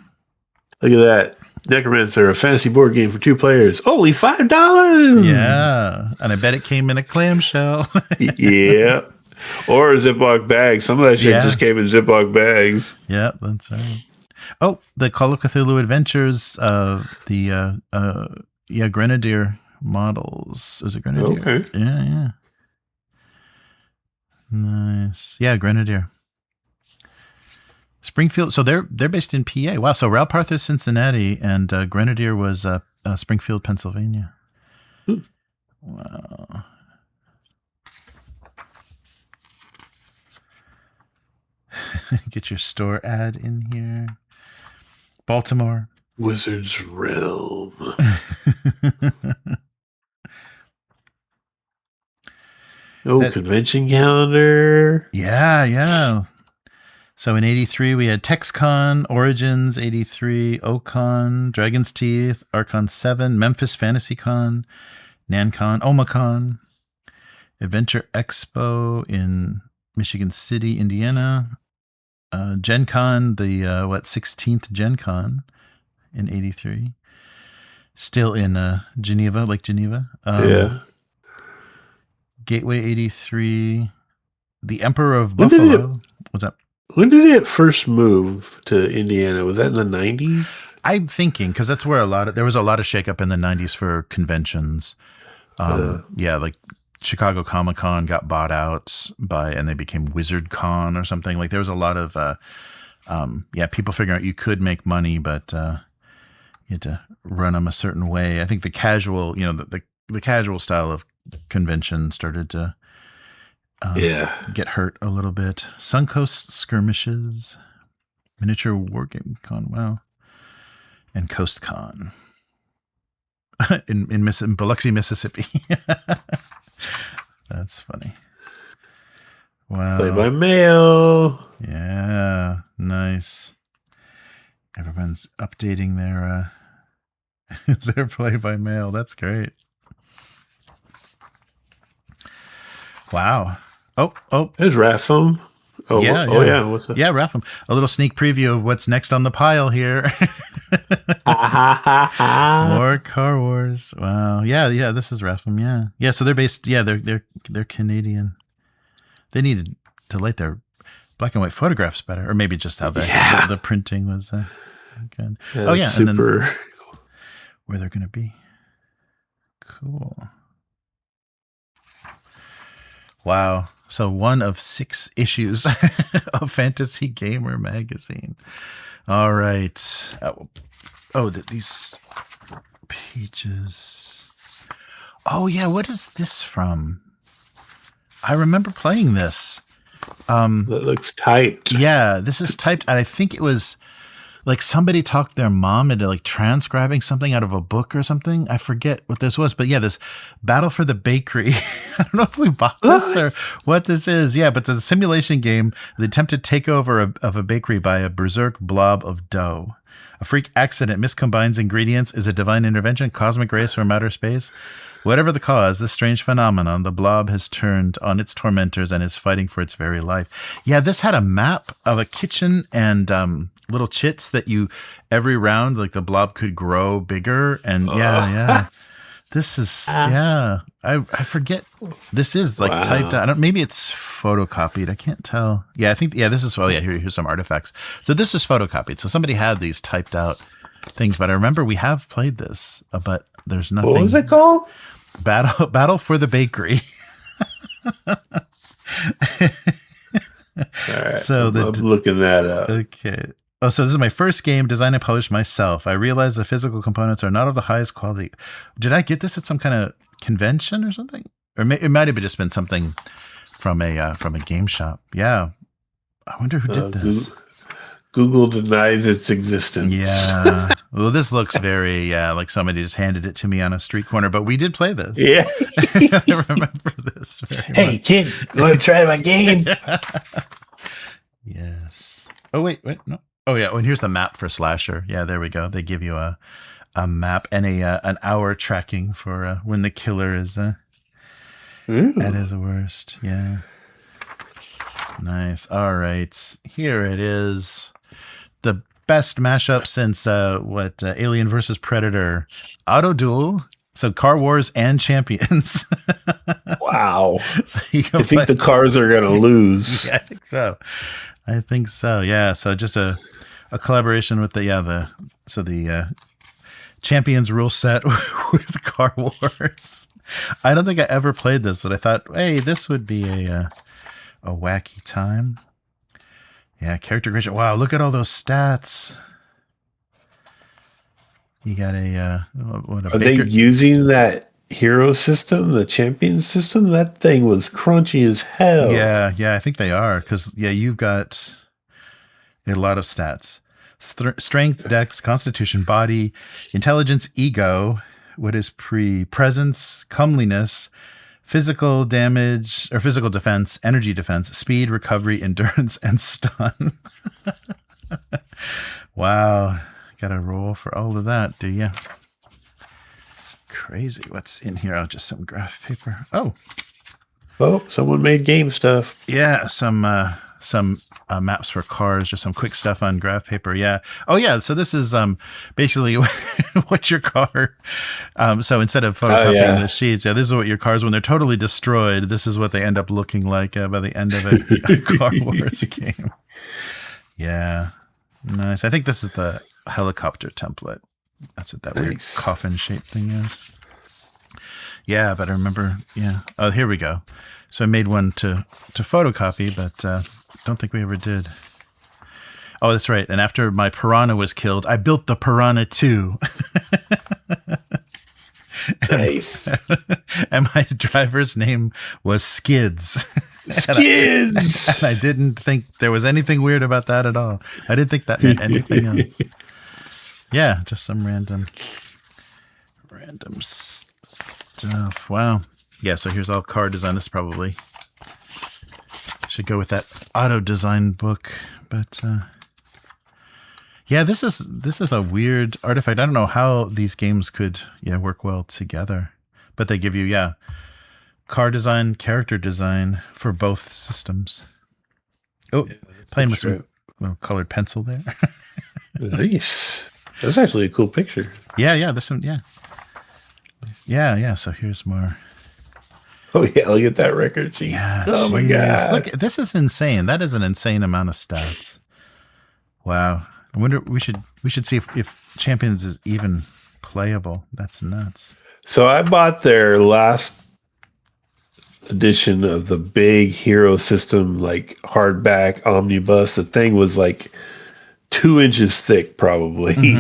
Look at that. Necromancer, a fantasy board game for 2 players. Only $5. Yeah. And I bet it came in a clamshell. Yeah. Or a Ziploc bag. Some of that shit just came in Ziploc bags. Yeah, that's right. Oh, the Call of Cthulhu Adventures, Grenadier models. Is it Grenadier? Okay. Yeah. Nice. Yeah, Grenadier. Springfield. So they're based in PA. Wow. So Ralparth is Cincinnati, and Grenadier was Springfield, Pennsylvania. Wow. Get your store ad in here. Baltimore. Wizard's Realm. Convention calendar. Yeah. So in 83, we had TexCon, Origins, 83, OCon, Dragon's Teeth, Archon 7, Memphis FantasyCon, NanCon, OmaCon, Adventure Expo in Michigan City, Indiana, Gen Con, the 16th Gen Con in 83. Still in Geneva, Lake Geneva. Gateway 83. The Emperor of Buffalo. What's up? When did it first move to Indiana? Was that in the 90s? I'm thinking, because that's where there was a lot of shakeup in the 90s for conventions. Like Chicago Comic-Con got bought out and they became Wizard Con or something. Like there was a lot of, people figuring out you could make money, but you had to run them a certain way. I think the casual, the the casual style of convention started to get hurt a little bit. Suncoast Skirmishes, Miniature Wargame Con, wow, and Coast Con in Biloxi, Mississippi. That's funny. Wow. Play by mail. Yeah, nice. Everyone's updating their their play by mail. That's great. Wow. Oh. There's Ratham. Oh, yeah. What's that? Yeah, Ratham. A little sneak preview of what's next on the pile here. More Car Wars. Wow. Yeah. This is Ratham. Yeah. So they're based. Yeah, they're Canadian. They needed to light their black and white photographs better, or maybe just how the printing was good. Yeah, super. And then where they're going to be. Cool. Wow. So one of 6 issues of Fantasy Gamer magazine. All right. These pages. Oh, yeah. What is this from? I remember playing this. That looks typed. Yeah, this is typed. And I think it was like somebody talked their mom into like transcribing something out of a book or something. I forget what this was, but yeah, this Battle for the Bakery. I don't know if we bought this or what this is. Yeah, but it's a simulation game. The attempted takeover of a bakery by a berserk blob of dough. A freak accident miscombines ingredients. Is a divine intervention, cosmic grace, or matter space? Whatever the cause, this strange phenomenon, the blob has turned on its tormentors and is fighting for its very life. Yeah, this had a map of a kitchen and little chits that every round, like the blob could grow bigger. And yeah. This is, I forget. This is like typed out. Maybe it's photocopied. I can't tell. Yeah, I think, this is, here's some artifacts. So this is photocopied. So somebody had these typed out things, but I remember we have played this, but there's nothing. What was it called? Battle for the Bakery. All right. So I'm looking that up. Okay. Oh, so this is my first game designed and published myself. I realized the physical components are not of the highest quality. Did I get this at some kind of convention or something? Or it might have just been something from a game shop. Yeah. I wonder who did this. Google denies its existence. Yeah. Well, this looks very like somebody just handed it to me on a street corner, but we did play this. Yeah. I remember this very much. Kid, you want to try my game? Yes. Oh, wait, no. Oh, yeah. Oh, and here's the map for Slasher. Yeah, there we go. They give you a map and an hour tracking for when the killer is at his worst. Yeah. Nice. All right. Here it is. The best mashup since Alien versus Predator. Auto Duel. So Car Wars and Champions. Wow. So you I think the cars are going to lose. Yeah, I think so. Yeah. So just a collaboration with the Champions rule set with Car Wars. I don't think I ever played this, but I thought, hey, this would be a wacky time. Yeah, character creation. Wow, look at all those stats. You got Are they using that hero system, the champion system? That thing was crunchy as hell. Yeah, I think they are, because you've got a lot of stats. Strength, dex, constitution, body, intelligence, ego, what is presence, comeliness, physical damage or physical defense, energy defense, speed, recovery, endurance, and stun. Wow. Got to roll for all of that, do you? Crazy. What's in here? Oh, just some graph paper. Oh, someone made game stuff. Yeah, some maps for cars, just some quick stuff on graph paper. Yeah. Oh, yeah. So this is basically what your car. So instead of photocopying the sheets, this is what your cars, when they're totally destroyed, this is what they end up looking like by the end of a Car Wars game. Yeah. Nice. I think this is the helicopter template. That's what that weird coffin shaped thing is. Yeah, but I remember. Yeah. Oh, here we go. So I made one to photocopy, but don't think we ever did. Oh, that's right. And after my piranha was killed, I built the piranha 2. Nice. And my driver's name was Skids. Skids. And I didn't think there was anything weird about that at all. I didn't think that meant anything else. Yeah, just some random stuff. Wow. Yeah, so here's all car design. This probably should go with that auto design book, but yeah, this is a weird artifact. I don't know how these games could work well together, but they give you car design, character design for both systems. Oh, playing with some colored pencil there. Nice. That's actually a cool picture. Yeah. This one, yeah. So here's more. Oh yeah, look at that record sheet. Yeah, oh my god. Look, this is insane. That is an insane amount of stats. Wow. I wonder we should see if Champions is even playable. That's nuts. So I bought their last edition of the big Hero System, like hardback omnibus. The thing was like 2 inches thick, probably.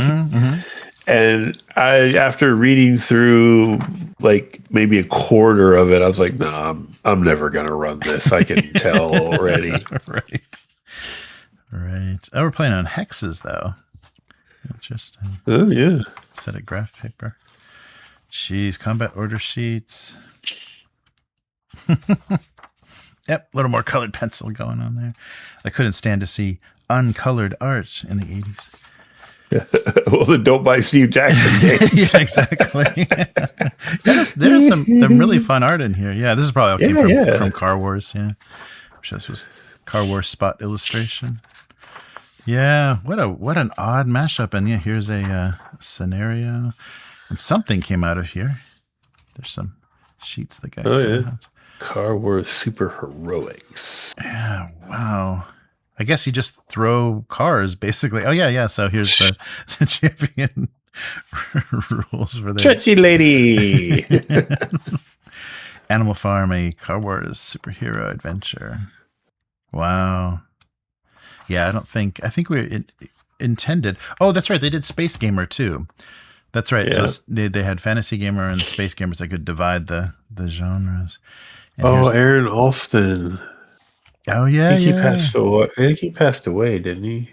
And after reading through like maybe a quarter of it, I was like, "No, I'm never gonna run this. I can tell already." Right. Oh, we're playing on hexes though. Interesting. Oh yeah. Set of graph paper. Jeez, combat order sheets. Yep, a little more colored pencil going on there. I couldn't stand to see uncolored art in the 80s. Well, then don't buy Steve Jackson games. Yeah, exactly. There's some really fun art in here. Yeah, this is probably all came from Car Wars. Yeah, I'm sure this was Car Wars spot illustration. Yeah, what an odd mashup. And yeah, here's a scenario, and something came out of here. There's some sheets that got out. Car Wars Super Heroics. Yeah, wow. I guess you just throw cars, basically. Oh, yeah. So here's the champion rules for the Stretchy lady. Animal Farm, a Car Wars superhero adventure. Wow. Yeah, I think we intended. Oh, that's right. They did Space Gamer too. That's right. Yeah. So they had Fantasy Gamer and Space Gamers that could divide the genres. And Aaron Alston. Oh yeah, I think he passed away, didn't he?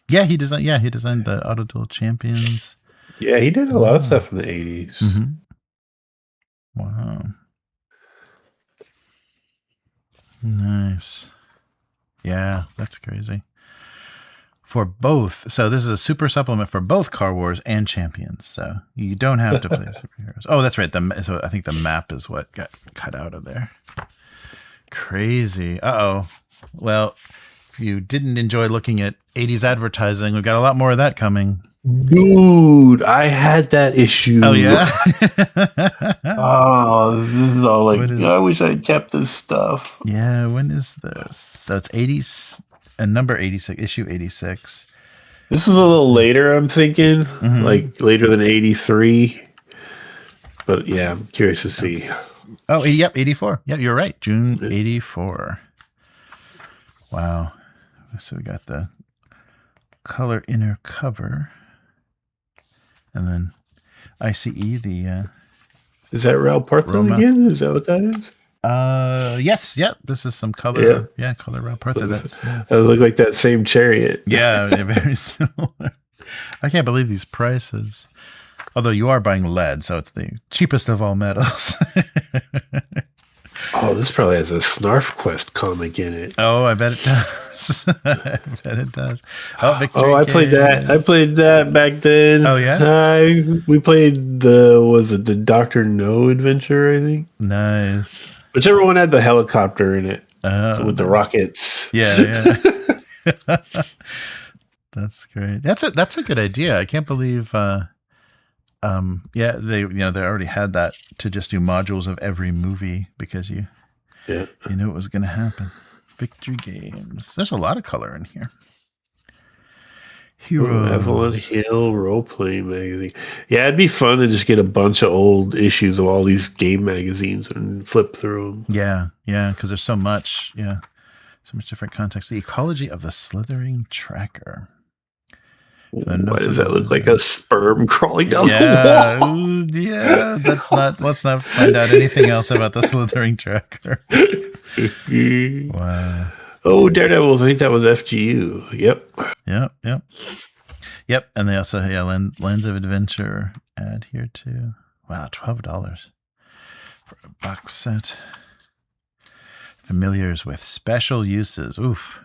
Yeah, he designed the Auto Duel Champions. Yeah, he did a lot of stuff in the 80s. Mm-hmm. Wow. Nice. Yeah, that's crazy. For both, so this is a super supplement for both Car Wars and Champions. So you don't have to play superheroes. Oh, that's right. So I think the map is what got cut out of there. Crazy. Well, if you didn't enjoy looking at 80s advertising, we've got a lot more of that coming. Dude, I had that issue. Oh, yeah? Oh, this is all like, I wish I'd kept this stuff. Yeah, when is this? So it's 80s, number 86, issue 86. This is a little later, I'm thinking. Like later than 83. But yeah, I'm curious to see. Oh, yep, 84. Yeah, you're right. June 84. Wow. So we got the color inner cover. And then ICE, the... is that Raul Partha again? Is that what that is? Yes. Yep. This is some color. Yeah, color Raul Partha. That look like that same chariot. Yeah, very similar. I can't believe these prices. Although you are buying lead, so it's the cheapest of all metals. Oh, this probably has a Snarf Quest comic in it. Oh, I bet it does. I bet it does. Oh, Victory I played that. I played that back then. Oh, yeah? We played the Dr. No adventure, I think. Nice. Whichever one had the helicopter in it. With the rockets. Yeah. That's great. That's a good idea. I can't believe they already had that to just do modules of every movie because you knew it was going to happen. Victory Games. There's a lot of color in here. Hero Evelyn Hill role-playing magazine. Yeah, it'd be fun to just get a bunch of old issues of all these game magazines and flip through them. Yeah, because there's so much. Yeah, so much different context. The ecology of the slithering tracker. Why does that look like a sperm crawling down the Yeah, wall? ooh, yeah. Let's not find out anything else about the slithering tracker. Wow. Oh, Daredevils. I think that was FGU. Yep. And they also Lands of Adventure add here too. Wow, $12 for a box set. Familiars with special uses. Oof.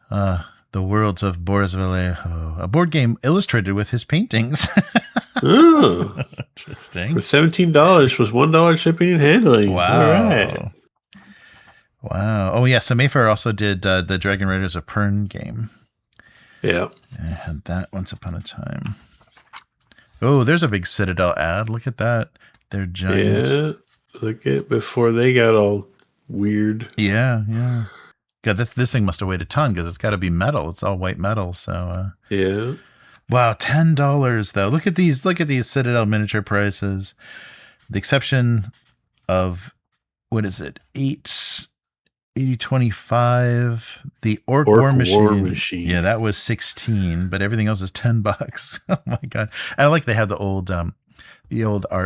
The Worlds of Boris Vallejo, a board game illustrated with his paintings. Oh, interesting. For $17 was $1 shipping and handling. Wow. All right. Wow. Oh yeah. So Mayfair also did the Dragon Raiders of Pern game. Yeah. I had that once upon a time. Oh, there's a big Citadel ad. Look at that. They're giant. Yeah. Look at before they got all weird. Yeah. God, this thing must have weighed a ton because it's got to be metal. It's all white metal. So Yeah. wow, $10 though. Look at these Citadel miniature prices. The exception of what is it? 8025. The Orc War Machine. Yeah, that was 16, but everything else is $10. Oh my god. I like they have the old art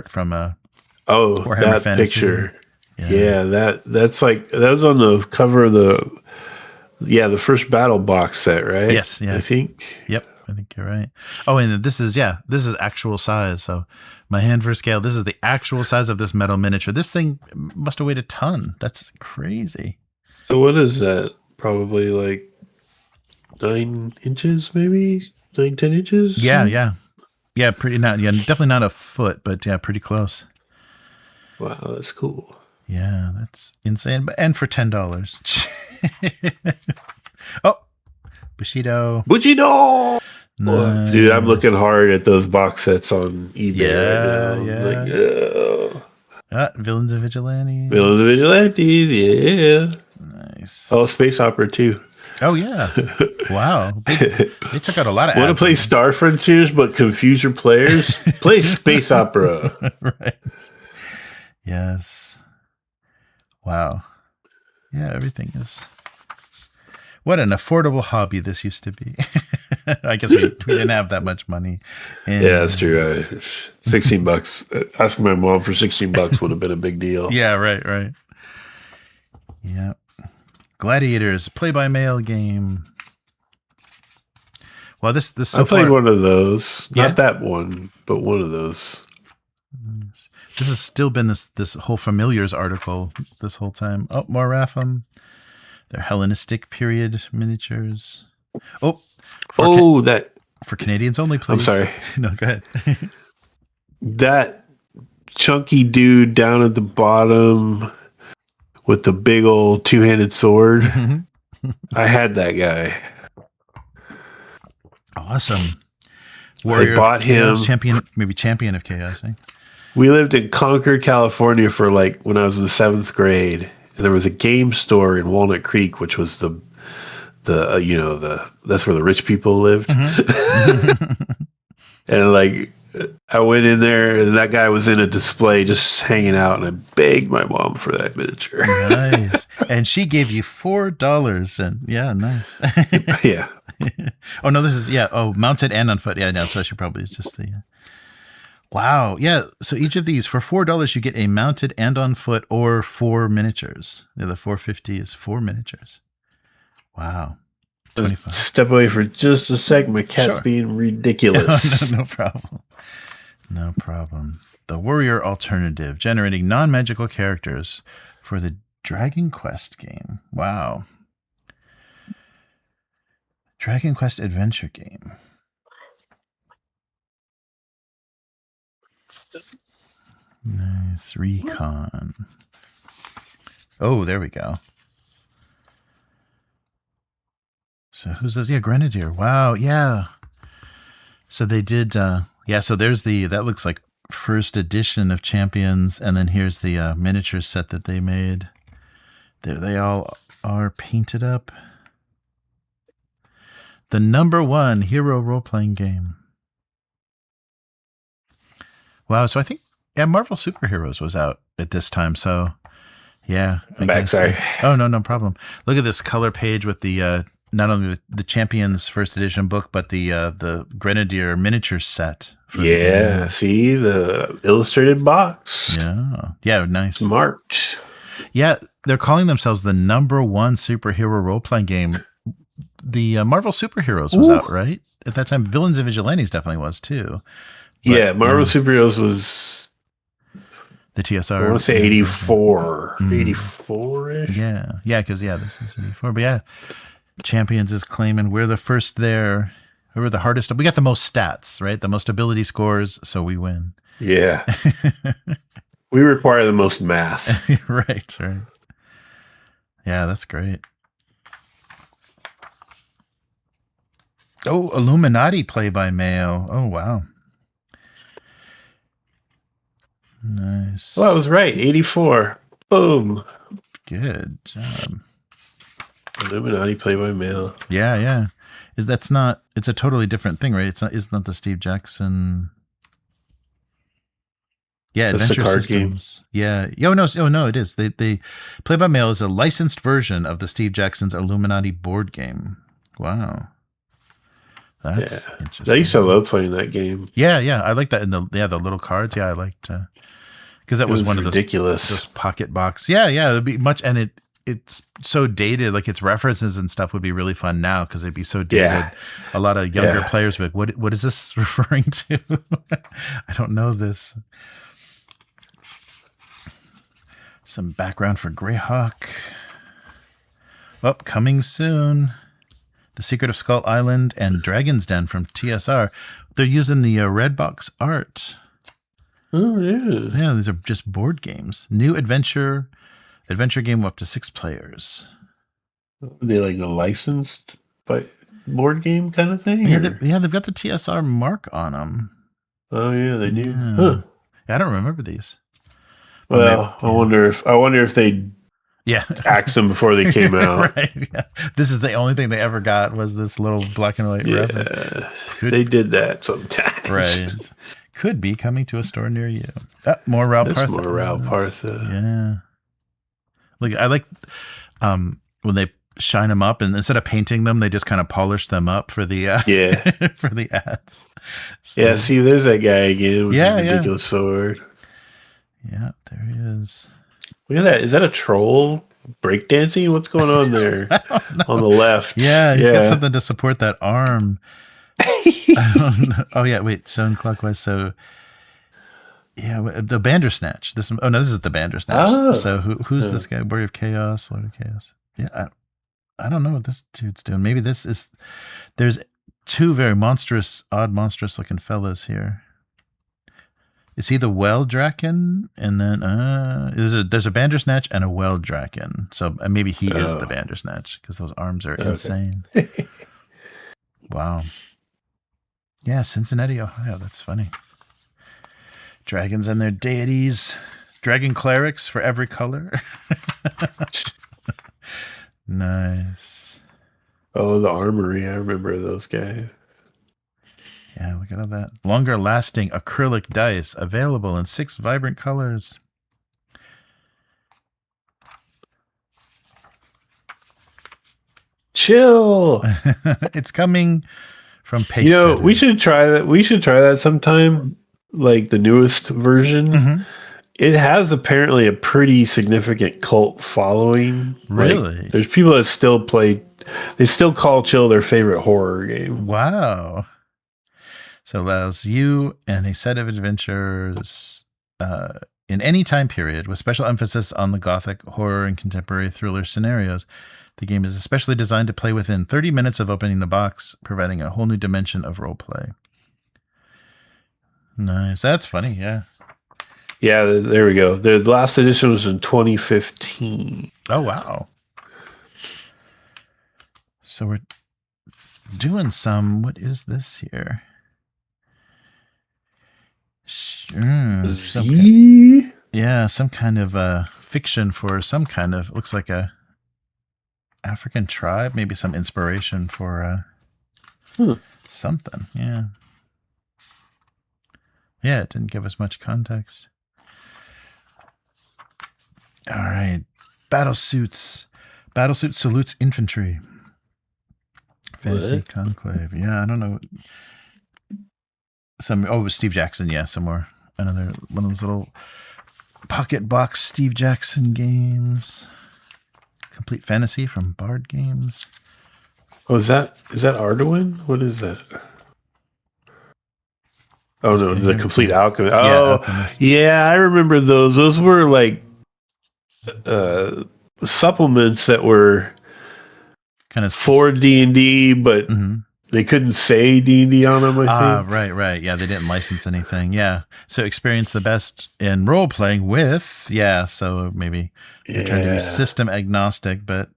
from Warhammer that Fantasy. picture. Yeah, that's like that was on the cover of the first battle box set, right? Yes, yeah. I think. Yep, I think you're right. Oh, and this is actual size. So my hand for scale, this is the actual size of this metal miniature. This thing must have weighed a ton. That's crazy. So what is that? Probably like 9 inches, maybe 9-10 inches. Yeah. Pretty not. Yeah, definitely not a foot, but yeah, pretty close. Wow, that's cool. Yeah, that's insane. And for $10. Oh, Bushido. Nice. Dude, I'm looking hard at those box sets on eBay right now. Villains and Vigilantes. Yeah. Nice. Oh, Space Opera too. Oh yeah. Wow. They took out a lot of Want to play Star Frontiers but confuse your players? Play Space Opera. Right. Yes. Wow. Yeah, everything is. What an affordable hobby this used to be. I guess we didn't have that much money. Yeah, that's true. $16. Asking my mom for $16 would have been a big deal. Yeah, right. Yeah. Gladiators, play-by-mail game. Well, this so I played far, one of those. Yeah? Not that one, but one of those. This has still been this whole Familiars article this whole time. Oh, more Rapham. They're Hellenistic period miniatures. Oh, for Canadians only, please. I'm sorry. No, go ahead. That chunky dude down at the bottom with the big old two-handed sword. I had that guy. Awesome. Warrior I bought him. Champion of Chaos. Eh? We lived in Concord, California for when I was in the 7th grade, and there was a game store in Walnut Creek, which was that's where the rich people lived. And I went in there, and that guy was in a display just hanging out, and I begged my mom for that miniature. Nice. And she gave you $4, and yeah, nice. Yeah. Oh no, this is mounted and on foot. Yeah, no, so she probably is just the. Wow. Yeah. So each of these for $4, you get a mounted and on foot or 4 miniatures. The other $4.50 is 4 miniatures. Wow. 25. Step away for just a sec. My cat's being ridiculous. No problem. No problem. The Warrior Alternative, generating non-magical characters for the Dragon Quest game. Wow. Dragon Quest adventure game. Nice. Recon. Oh, there we go. So who's this? Yeah, Grenadier. Wow. Yeah. So they did. So there's that looks like first edition of Champions. And then here's the miniature set that they made. There they all are painted up. The #1 hero role-playing game. Wow. So I think, Marvel Superheroes was out at this time. So yeah. I'm back, sorry. Oh, no problem. Look at this color page with the not only the Champions first edition book, but the Grenadier miniature set for the Yeah, game. see the illustrated box. Yeah, nice. Smart. Yeah, they're calling themselves the #1 superhero role-playing game. The Marvel Superheroes was out, right? At that time, Villains and Vigilantes definitely was too. But, Marvel Superheroes was the TSR. I want to say 84. 84-ish? Yeah, because this is 84. But yeah, Champions is claiming we're the first there. We're the hardest. We got the most stats, right? The most ability scores, so we win. Yeah. We require the most math. Right. Yeah, that's great. Oh, Illuminati play-by-mail. Oh, wow. Nice. Well, I was right. 84. Boom. Good job. Illuminati play-by-mail. Yeah. It's a totally different thing, right? It's not the Steve Jackson. Yeah, That's Adventure the card Systems. Game. Yeah. No, it is. They play-by-mail is a licensed version of the Steve Jackson's Illuminati board game. Wow. That's interesting. I used to love playing that game. Yeah. I like that. And the little cards. Yeah, I liked because that was one of those pocket box. Yeah. It'd be much, and it's so dated. Like its references and stuff would be really fun now because it'd be so dated. Yeah. A lot of younger players would be like, what is this referring to? I don't know this. Some background for Greyhawk. Coming soon. The Secret of Skull Island and Dragon's Den from TSR. They're using the Redbox art. Oh, yeah. Yeah, these are just board games. New adventure game up to 6 players. Are they like a licensed board game kind of thing? Yeah, they've got the TSR mark on them. Oh, yeah, they do. Yeah. Huh. I don't remember these. Well, I wonder if they axed them before they came out. Right. Yeah. This is the only thing they ever got was this little black and white reference. They did that sometimes. Right. Could be coming to a store near you. More Raul Partha. More Raul Partha. Yeah. I like when they shine them up, and instead of painting them, they just kind of polish them up for the for the ads. So, yeah. See, there's that guy again with the ridiculous sword. Yeah, there he is. Look at that. Is that a troll breakdancing? What's going on there on the left? Yeah, he's got something to support that arm. I don't know. Oh, yeah, wait. Sewn clockwise. So, yeah, the Bandersnatch. This is the Bandersnatch. Oh. So who's this guy? Warrior of Chaos, Lord of Chaos. Yeah, I don't know what this dude's doing. Maybe there's 2 very odd monstrous looking fellas here. Is he the Well-Draken? And then there's a Bandersnatch and a Well-Draken. So maybe he is the Bandersnatch because those arms are insane. Wow. Yeah, Cincinnati, Ohio. That's funny. Dragons and their deities. Dragon clerics for every color. Nice. Oh, the armory. I remember those guys. Yeah, look at all that. Longer lasting acrylic dice available in 6 vibrant colors. Chill. It's coming from Pace. We should try that. We should try that sometime. Like the newest version. Mm-hmm. It has apparently a pretty significant cult following. Really? Like, there's people that still play. They still call Chill their favorite horror game. Wow. So it allows you and a set of adventures in any time period with special emphasis on the gothic, horror, and contemporary thriller scenarios. The game is especially designed to play within 30 minutes of opening the box, providing a whole new dimension of roleplay. Nice. That's funny, yeah. Yeah, there we go. The last edition was in 2015. Oh, wow. So we're doing some... What is this here? Some kind of fiction for some kind of, looks like a African tribe, maybe some inspiration for something. Yeah, it didn't give us much context. All right, Battlesuit salutes infantry. Fantasy Conclave. Yeah, I don't know. It was Steve Jackson. Yeah, somewhere. Another one of those little pocket box Steve Jackson games. Complete Fantasy from Bard Games. Oh, is that Arduin? What is that? Oh, no, the Complete Alchemist. Oh, yeah, I remember those. Those were like supplements that were kind of for D&D, but they couldn't say D&D on them, I think. Right. Yeah, they didn't license anything. Yeah. So experience the best in role-playing with, so maybe they're trying to be system agnostic, but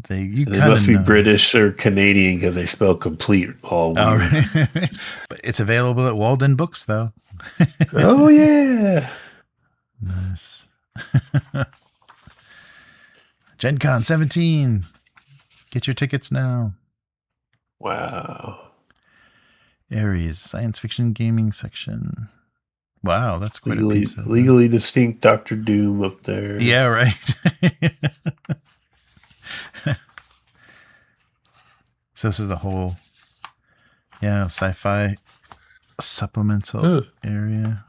they must be British or Canadian because they spell complete all weird. Right. But it's available at Walden Books, though. Oh, yeah. Nice. Gen Con 17. Get your tickets now. Wow. Aries, science fiction gaming section. Wow, that's quite legally, a piece of legally distinct Dr. Doom up there. Yeah, right. So this is the whole, sci-fi supplemental area.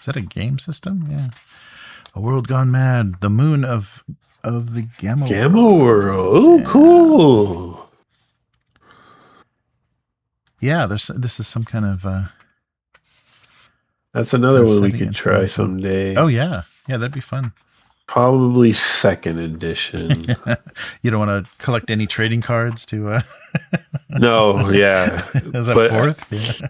Is that a game system? Yeah. A World Gone Mad. The moon of the Gamma World. Oh, cool. Yeah, this is some kind of that's another one we could try someday. Oh yeah, that'd be fun. Probably 2nd edition. You don't want to collect any trading cards to. No, yeah. Is that 4th? Yeah.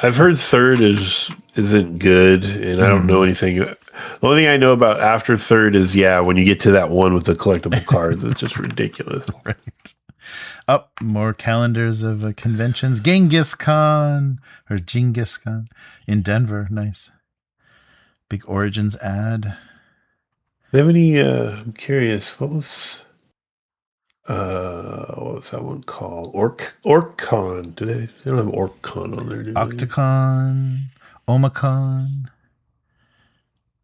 I've heard 3rd isn't good, and I don't know anything. The only thing I know about after 3rd is when you get to that one with the collectible cards, it's just ridiculous. Right. More calendars of conventions. Genghis Khan in Denver. Nice. Big Origins ad. Do you have any? I'm curious. What was that one called? OrcCon. They don't have OrcCon on there, do they? Octocon, Omicon.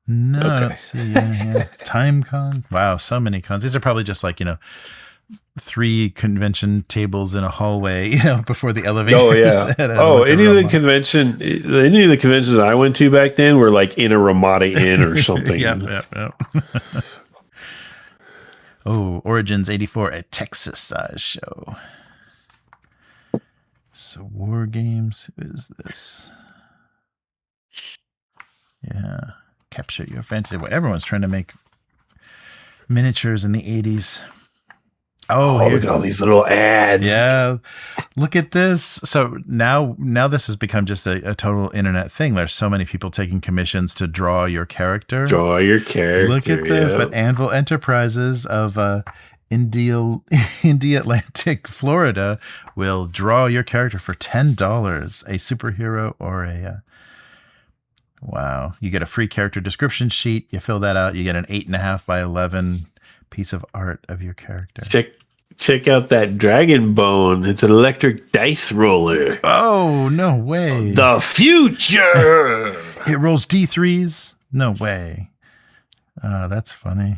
No, I don't see. Yeah. TimeCon. Wow, so many cons. These are probably just like 3 convention tables in a hallway, before the elevator. Oh yeah. Any of the conventions I went to back then were like in a Ramada Inn or something. Yep. Oh, Origins 84, a Texas size show. So War Games, who is this? Yeah. Capture Your Fantasy. Well, everyone's trying to make miniatures in the 80s. Oh, look at all these little ads. Yeah. Look at this. So now this has become just a total internet thing. There's so many people taking commissions to draw your character. Look at this. But Anvil Enterprises of India Atlantic, Florida will draw your character for $10. A superhero or a... wow. You get a free character description sheet. You fill that out. You get an 8.5 by 11 piece of art of your character. Check out that dragon bone. It's an electric dice roller. Oh, no way. The future. It rolls D3s. No way. That's funny.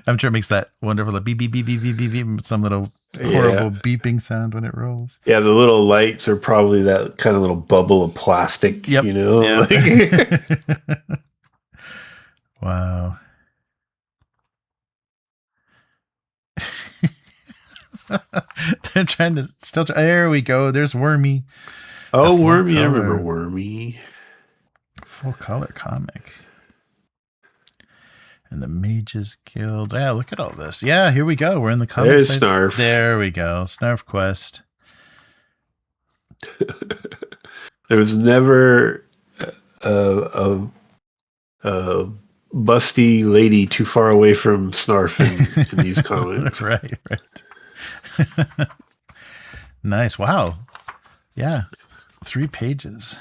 I'm sure it makes that wonderful beep, beep, beep, beep, beep, beep, beep, some little horrible beeping sound when it rolls. Yeah, the little lights are probably that kind of little bubble of plastic, Yep. Like... Wow. They're trying to there we go. There's Wormy. Oh, Wormy. I remember Wormy. Full color comic. And the Mages Guild. Yeah, look at all this. Yeah, here we go. We're in the comic. There's Snarf. There we go. Snarf Quest. There was never a busty lady too far away from Snarf in these comics. Right. Nice. Wow. Yeah. 3 pages.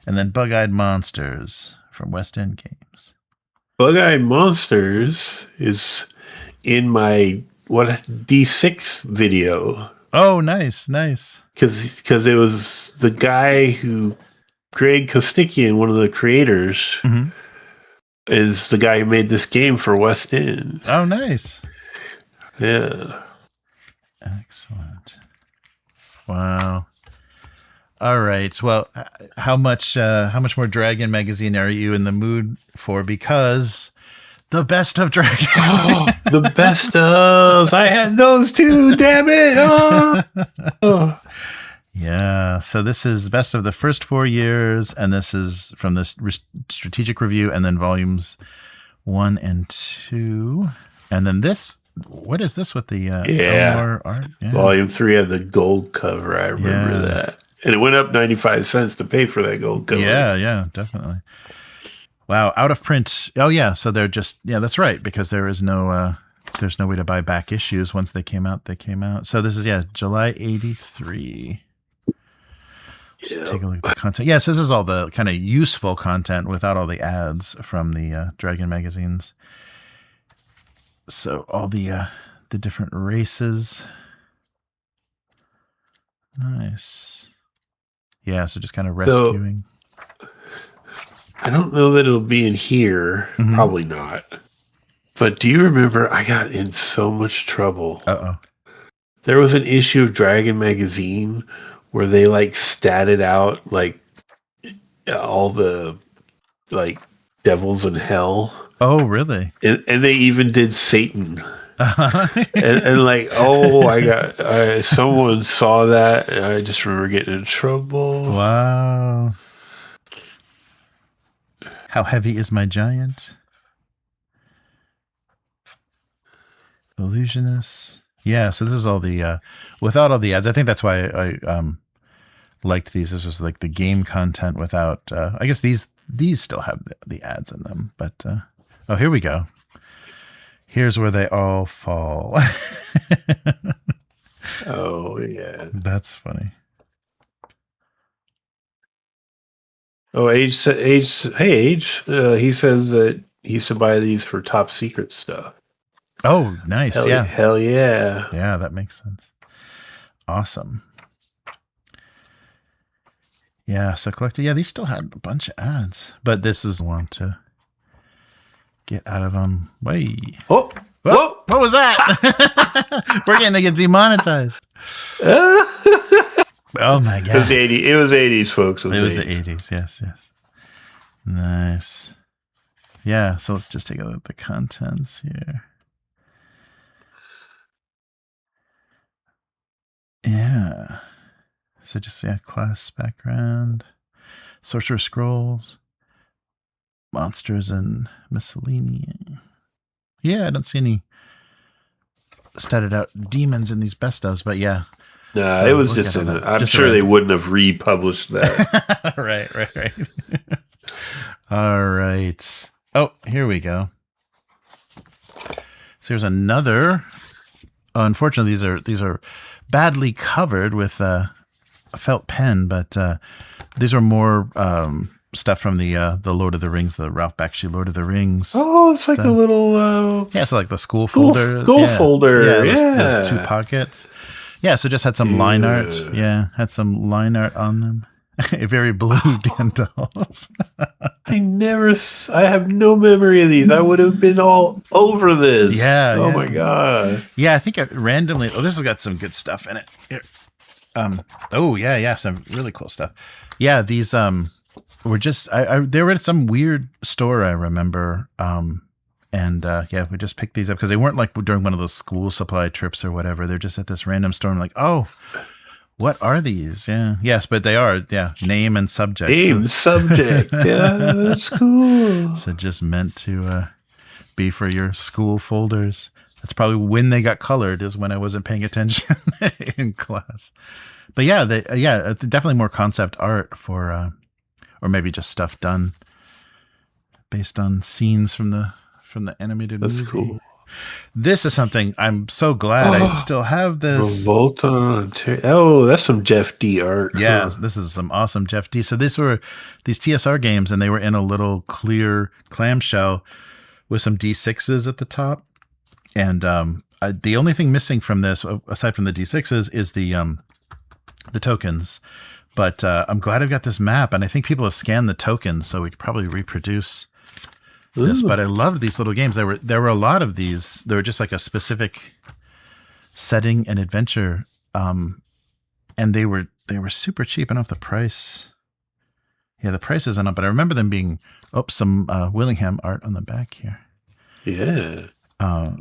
And then Bug-Eyed Monsters from West End Games. Bug-Eyed Monsters is in my D6 video. Oh, nice. Because it was the guy who, Greg Kostickian, one of the creators, is the guy who made this game for West End. Oh, nice. Yeah. Excellent. Wow. All right. Well, how much more Dragon magazine are you in the mood for? Because the best of Dragon. Oh, the best of. I had those too. Damn it. Oh. Yeah. So this is best of the first 4 years, and this is from the strategic review, and then volumes 1 and 2, and then this. What is this with the Elmore art? Yeah. Volume 3 had the gold cover. I remember that. And it went up 95 cents to pay for that gold cover. Yeah, definitely. Wow, out of print. Oh yeah, so they're just that's right, because there is no there's no way to buy back issues. Once they came out, they came out. So this is July 83. Take a look at the content. Yeah, so this is all the kind of useful content without all the ads from the Dragon magazines. So all the different races. Nice. Yeah, so just kind of rescuing. So, I don't know that it'll be in here. Mm-hmm. Probably not. But do you remember I got in so much trouble? Uh-oh. There was an issue of Dragon magazine where they statted out all the devils in hell. Oh, really? And they even did Satan. and I got someone saw that, and I just remember getting in trouble. Wow. How heavy is my giant? Illusionist. Yeah, so this is all the without all the ads. I think that's why I liked these. This was like the game content without I guess these still have the ads in them, but oh, here we go. Here's where they all fall. Oh, yeah. That's funny. Oh, Age. Hey, Age. He says that he used to buy these for top secret stuff. Oh, nice. Hell yeah. Yeah, that makes sense. Awesome. Yeah, so collected. Yeah, these still had a bunch of ads, but this was one to get out of them. Wait. Oh, whoa. What was that? We're getting to get demonetized. Oh my god. It was 80s, folks. It was the 80s. Yes. Nice. Yeah, so let's just take a look at the contents here. Yeah. So just class background, Sorcerer Scrolls, monsters and miscellaneous. Yeah, I don't see any started out demons in these best ofs, but yeah. No, so it was just I'm sure they wouldn't have republished that. Right. All right. Oh, here we go. So here's another. Unfortunately, these are badly covered with a felt pen, but these are more stuff from the Lord of the Rings, the Ralph Bakshi Lord of the Rings. Oh, it's stuff. Like a little so like the school folder. School folder. Yeah. Those 2 pockets. Yeah, so just had some line art. Yeah, had some line art on them. A very blue Gandalf. I have no memory of these. I would have been all over this. Yeah. Oh my god. Yeah, I think I randomly. Oh, this has got some good stuff in it. Here. Oh yeah, some really cool stuff. Yeah, these were just they were at some weird store I remember. And we just picked these up because they weren't like during one of those school supply trips or whatever. They're just at this random store. And like, oh, what are these? Yeah. Yes, but they are. Yeah. Name and subject. Subject. Yeah, that's cool. So just meant to be for your school folders. That's probably when they got colored, is when I wasn't paying attention in class. But yeah, definitely more concept art for, or maybe just stuff done based on scenes from the animated movie. That's cool. This is something I'm so glad I still have this. Revolt on Oh, that's some Jeff D art. Yeah, This is some awesome Jeff D. So these were these TSR games, and they were in a little clear clamshell with some D6s at the top. And the only thing missing from this, aside from the D6s, is the tokens. But I'm glad I've got this map, and I think people have scanned the tokens, so we could probably reproduce this. But I loved these little games. There were a lot of these. They were just like a specific setting and adventure, and they were super cheap. I don't know if the price. Yeah, the price isn't up, but I remember them being some Willingham art on the back here. Yeah.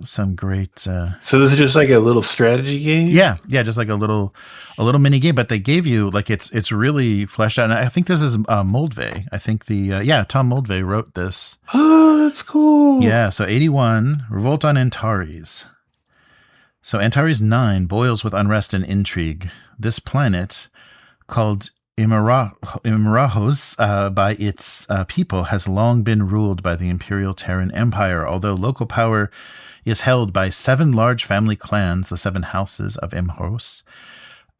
Some great. So this is just like a little strategy game. Yeah, just like a little mini game. But they gave you like it's really fleshed out. And I think this is Moldvay. I think Tom Moldvay wrote this. Oh, that's cool. Yeah. So 81 Revolt on Antares. So Antares 9 boils with unrest and intrigue. This planet, called Imarahos by its people, has long been ruled by the Imperial Terran Empire, although local power is held by 7 large family clans, the 7 houses of Imhos.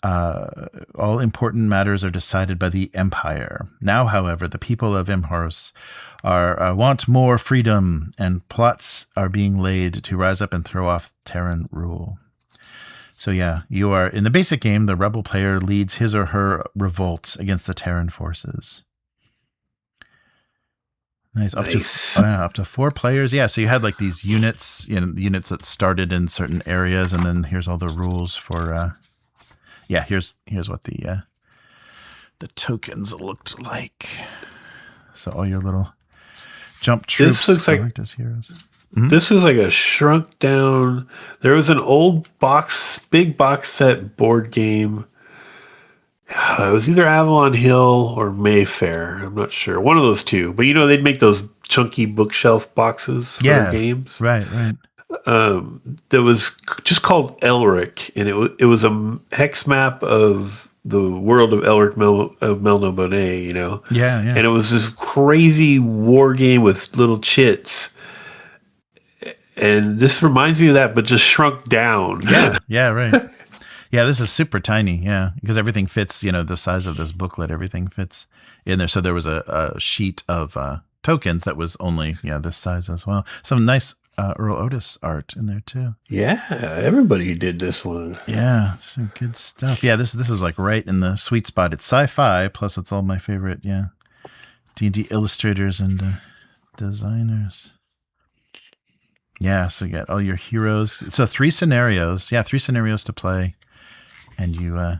All important matters are decided by the Empire. Now, however, the people of Imhos want more freedom, and plots are being laid to rise up and throw off Terran rule. So yeah, you are in the basic game. The rebel player leads his or her revolt against the Terran forces. Nice. Up to 4 players. Yeah. So you had like these units, units that started in certain areas, and then here's all the rules for. Here's what the tokens looked like. So all your little jump troops. This looks like as heroes. Mm-hmm. This is like a shrunk down. There was an old big box set board game. It was either Avalon Hill or Mayfair. I'm not sure. One of those two. But they'd make those chunky bookshelf boxes for their games. Right. That was just called Elric, and it was a hex map of the world of Elric of Melno Bonet, Yeah. And it was this crazy war game with little chits. And this reminds me of that, but just shrunk down. Yeah, right. Yeah, this is super tiny, because everything fits, the size of this booklet, everything fits in there. So there was a sheet of tokens that was only, this size as well. Some nice Earl Otis art in there too. Yeah, everybody did this one. Yeah, some good stuff. Yeah, this was like right in the sweet spot. It's sci-fi, plus it's all my favorite, D&D illustrators and designers. Yeah, so you got all your heroes. So 3 scenarios. Yeah, 3 scenarios to play. And you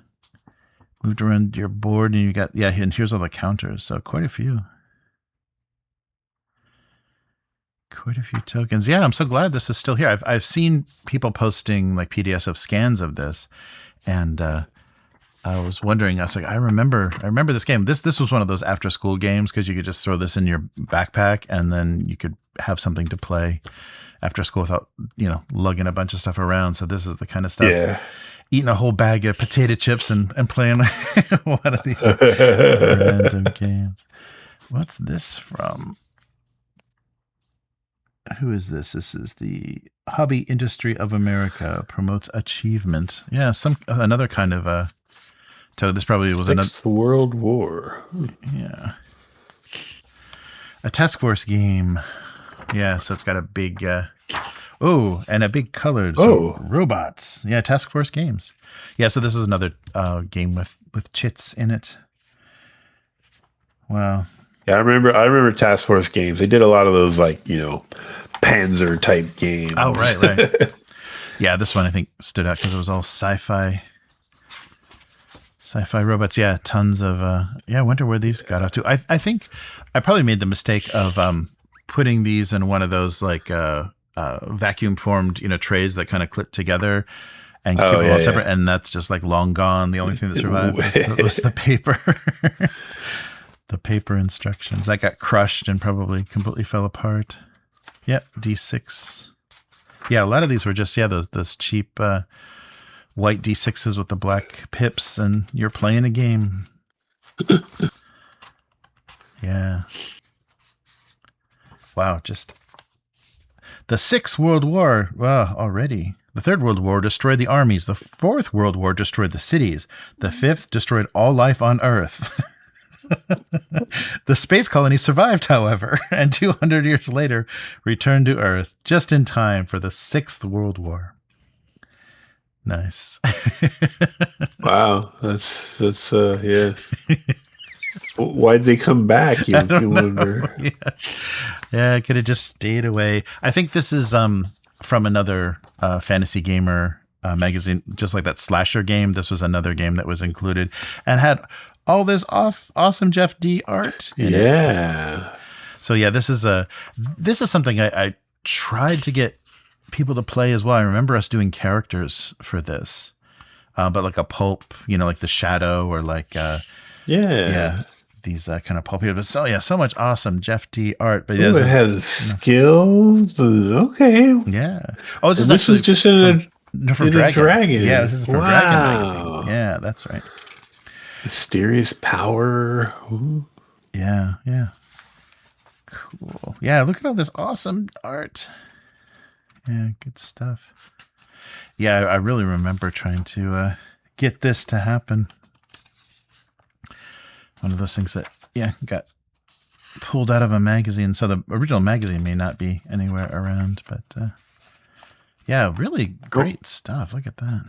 moved around your board, and you got, and here's all the counters. So quite a few. Quite a few tokens. Yeah, I'm so glad this is still here. I've seen people posting like PDFs of scans of this, and I was wondering. I was like, I remember this game. This was one of those after school games, because you could just throw this in your backpack, and then you could have something to play after school without lugging a bunch of stuff around. So this is the kind of stuff. Yeah. Eating a whole bag of potato chips and playing one of these random games. What's this from? Who is this? This is the Hobby Industry of America promotes achievement. Yeah, another kind of so this probably was another World War. Yeah, a task force game. Yeah, so it's got a big and a big colored robots. Yeah, task force games. Yeah, so this is another game with chits in it. Wow. Yeah, I remember task force games. They did a lot of those, like, Panzer type games. Oh, right. Yeah, this one I think stood out because it was all sci-fi robots. Yeah, tons of I wonder where these got up to. I think I probably made the mistake of putting these in one of those like vacuum formed trays that kind of clip together and keep them all separate, and that's just like long gone. The only thing that survived was the paper. The paper instructions that got crushed and probably completely fell apart. Yep, D6. Yeah, a lot of these were just those cheap white D6s with the black pips, and you're playing a game. Yeah. Wow, just the 6th World War. Wow, already. The 3rd World War destroyed the armies. The 4th World War destroyed the cities. The 5th destroyed all life on Earth. The space colony survived, however, and 200 years later returned to Earth just in time for the 6th World War. Nice. Wow, that's yeah. Why'd they come back? You wonder. Yeah, it could have just stayed away. I think this is from another fantasy gamer magazine, just like that slasher game. This was another game that was included and had all this awesome Jeff D art in it. So yeah, this is something I tried to get people to play as well. I remember us doing characters for this, but like a pulp, like the Shadow or like these kind of pulpy. But so much awesome Jeff D art. But it has skills. Okay, yeah. Oh, this is just in from Dragon. Yeah, this is from Dragon magazine. Yeah, that's right. Mysterious power. Ooh. Yeah. Cool. Yeah, look at all this awesome art. Yeah, good stuff. Yeah, I really remember trying to get this to happen. One of those things that, got pulled out of a magazine. So the original magazine may not be anywhere around, but really great stuff. Look at that.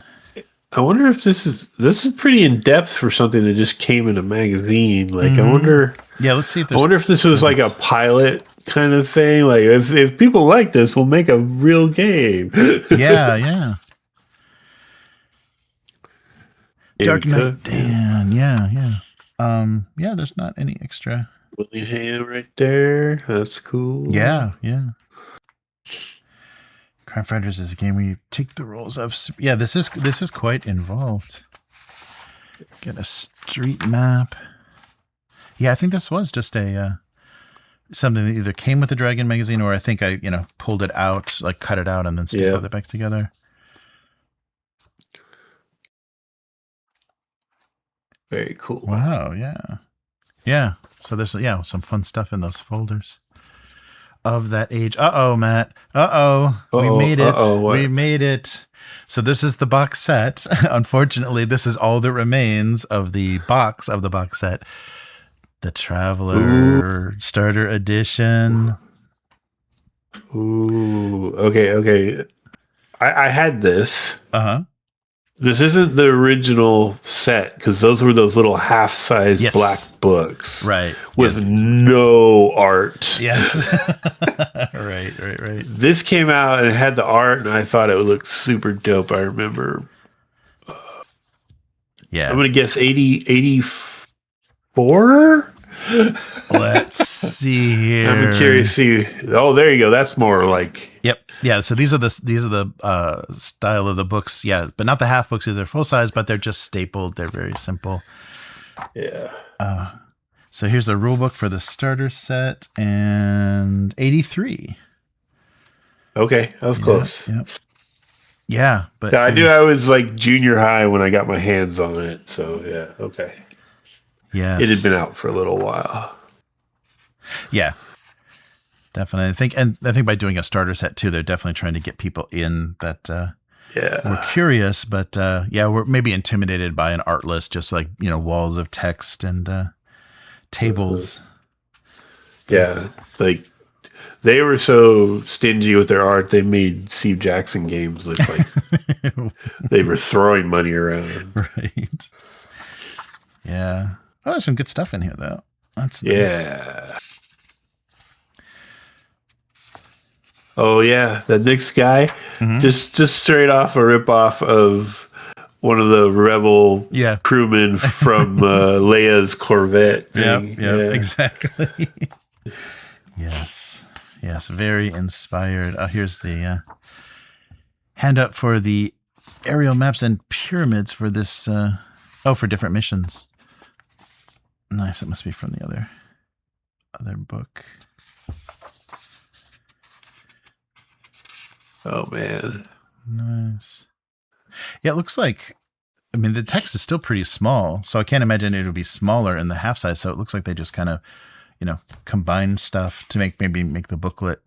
I wonder if this is pretty in depth for something that just came in a magazine. Like, I wonder. Yeah, let's see if I wonder if this was like a pilot kind of thing. Like, if people like this, we'll make a real game. Yeah. Dark Knight Dan. Yeah. There's not any extra. Willingham right there. That's cool. Yeah. Crime Fighters is a game where you take the roles of. Yeah, this is quite involved. Get a street map. Yeah, I think this was just a something that either came with the Dragon magazine, or I think I pulled it out, like cut it out, and then stapled it back together. Very cool. Wow. Yeah. So there's some fun stuff in those folders of that age. Matt. We made it. We made it. So this is the box set. Unfortunately, this is all that remains of the box set. The Traveler Starter Edition. Ooh. Okay. I had this. This isn't the original set, because those were those little half-size black books. Right. With no art. Yes. Right. This came out and it had the art, and I thought it would look super dope. I remember. I'm going to guess 84? Let's see here. I'm curious to see. Oh, there you go. That's more like. Yep. Yeah. So these are the style of the books. Yeah, but not the half books. They're full size, but they're just stapled. They're very simple. Yeah. So here's the rule book for the starter set, and 83. Okay, that was close. Yep. Yeah, but I knew I was like junior high when I got my hands on it. So yeah. Okay. Yes. It had been out for a little while. Yeah, definitely. I think by doing a starter set too, they're definitely trying to get people in that we're curious, but we're maybe intimidated by an art list, just like walls of text and tables. Yeah, like they were so stingy with their art, they made Steve Jackson games look like they were throwing money around. Right. Yeah. Oh, there's some good stuff in here, though. That's nice. Yeah. Oh, yeah. That next guy, just straight off a ripoff of one of the rebel crewmen from Leia's Corvette thing. Yeah, exactly. Yes. Very inspired. Here's the handout for the aerial maps and pyramids for this. For different missions. Nice. It must be from the other book. Oh man. Nice. Yeah, it looks like, the text is still pretty small, so I can't imagine it'll be smaller in the half size. So it looks like they just kind of, combine stuff to make the booklet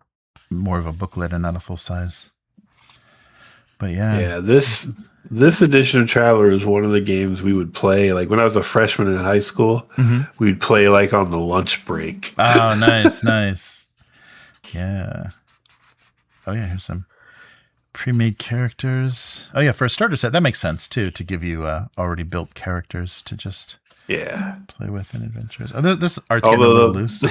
more of a booklet and not a full size. But yeah, this edition of Traveler is one of the games we would play. Like when I was a freshman in high school, we'd play like on the lunch break. Oh, nice. Yeah. Oh yeah, here's some pre-made characters. Oh yeah, for a starter set, that makes sense too, to give you already built characters to just play with in adventures. This art's getting a little loose.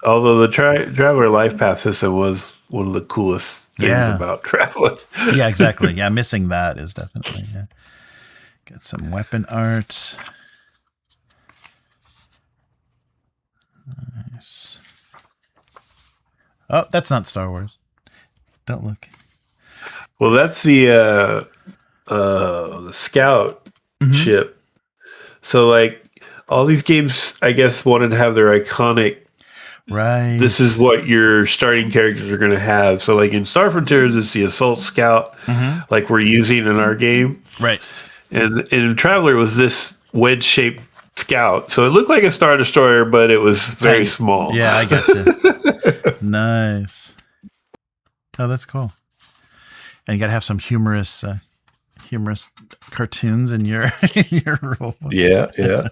Although the Traveler Life Path system was one of the coolest things Yeah. about traveling. Yeah, exactly. Yeah, missing that is definitely, yeah. Get some weapon art. Nice. Oh, that's not Star Wars. Don't look. Well, that's the scout ship. So like all these games, I guess, wanted to have their iconic. Right. This is what your starting characters are going to have. So like in Star Frontiers, it's the Assault Scout, like we're using in our game. Right. And in Traveler, it was this wedge-shaped scout. So it looked like a Star Destroyer, but it was very small. Yeah, I got you. Nice. Oh, that's cool. And you got to have some humorous cartoons in your role book. Yeah, yeah.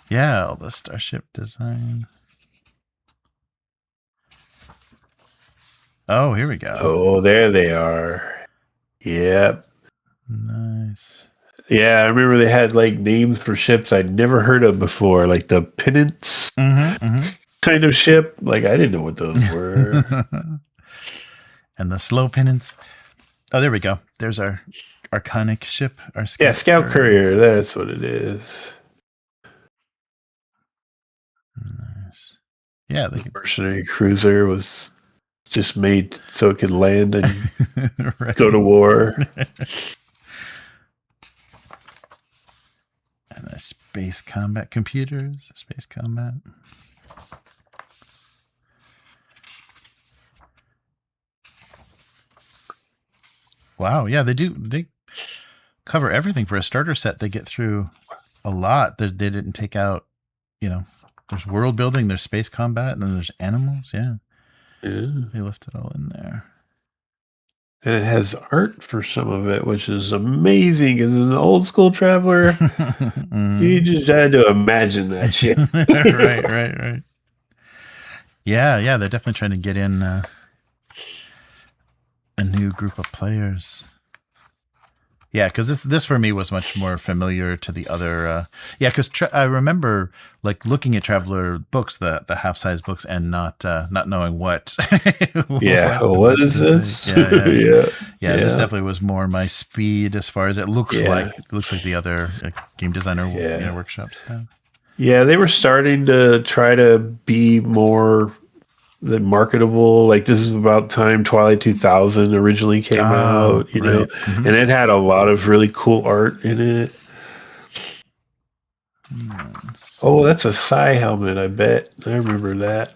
Yeah, all the starship design. Oh, here we go. Oh, there they are. Yep. Nice. Yeah, I remember they had like names for ships I'd never heard of before, like the Penance kind of ship. Like I didn't know what those were. And the slow penance. Oh, there we go. There's our iconic ship. Our Scout Courier. That's what it is. Nice. Yeah, the mercenary cruiser was just made so it could land and go to war. And a space combat computers. Space combat. Wow, yeah, they do. They cover everything for a starter set. They get through a lot. They didn't take out, there's world building, there's space combat, and then there's animals. Yeah. They left it all in there. And it has art for some of it, which is amazing. As an old school traveler, you just had to imagine that shit. Right. Yeah, they're definitely trying to get in a new group of players. Yeah, because this for me was much more familiar to the other. Because I remember like looking at Traveler books, the half-size books, and not knowing what. What is this? Yeah. This definitely was more my speed as far as it looks like. It looks like the other game designer workshop stuff. Yeah, they were starting to try to be more marketable. Like this is about time Twilight 2000 originally came out, know, and it had a lot of really cool art in it. Oh, that's a Psi helmet, I bet. I remember that.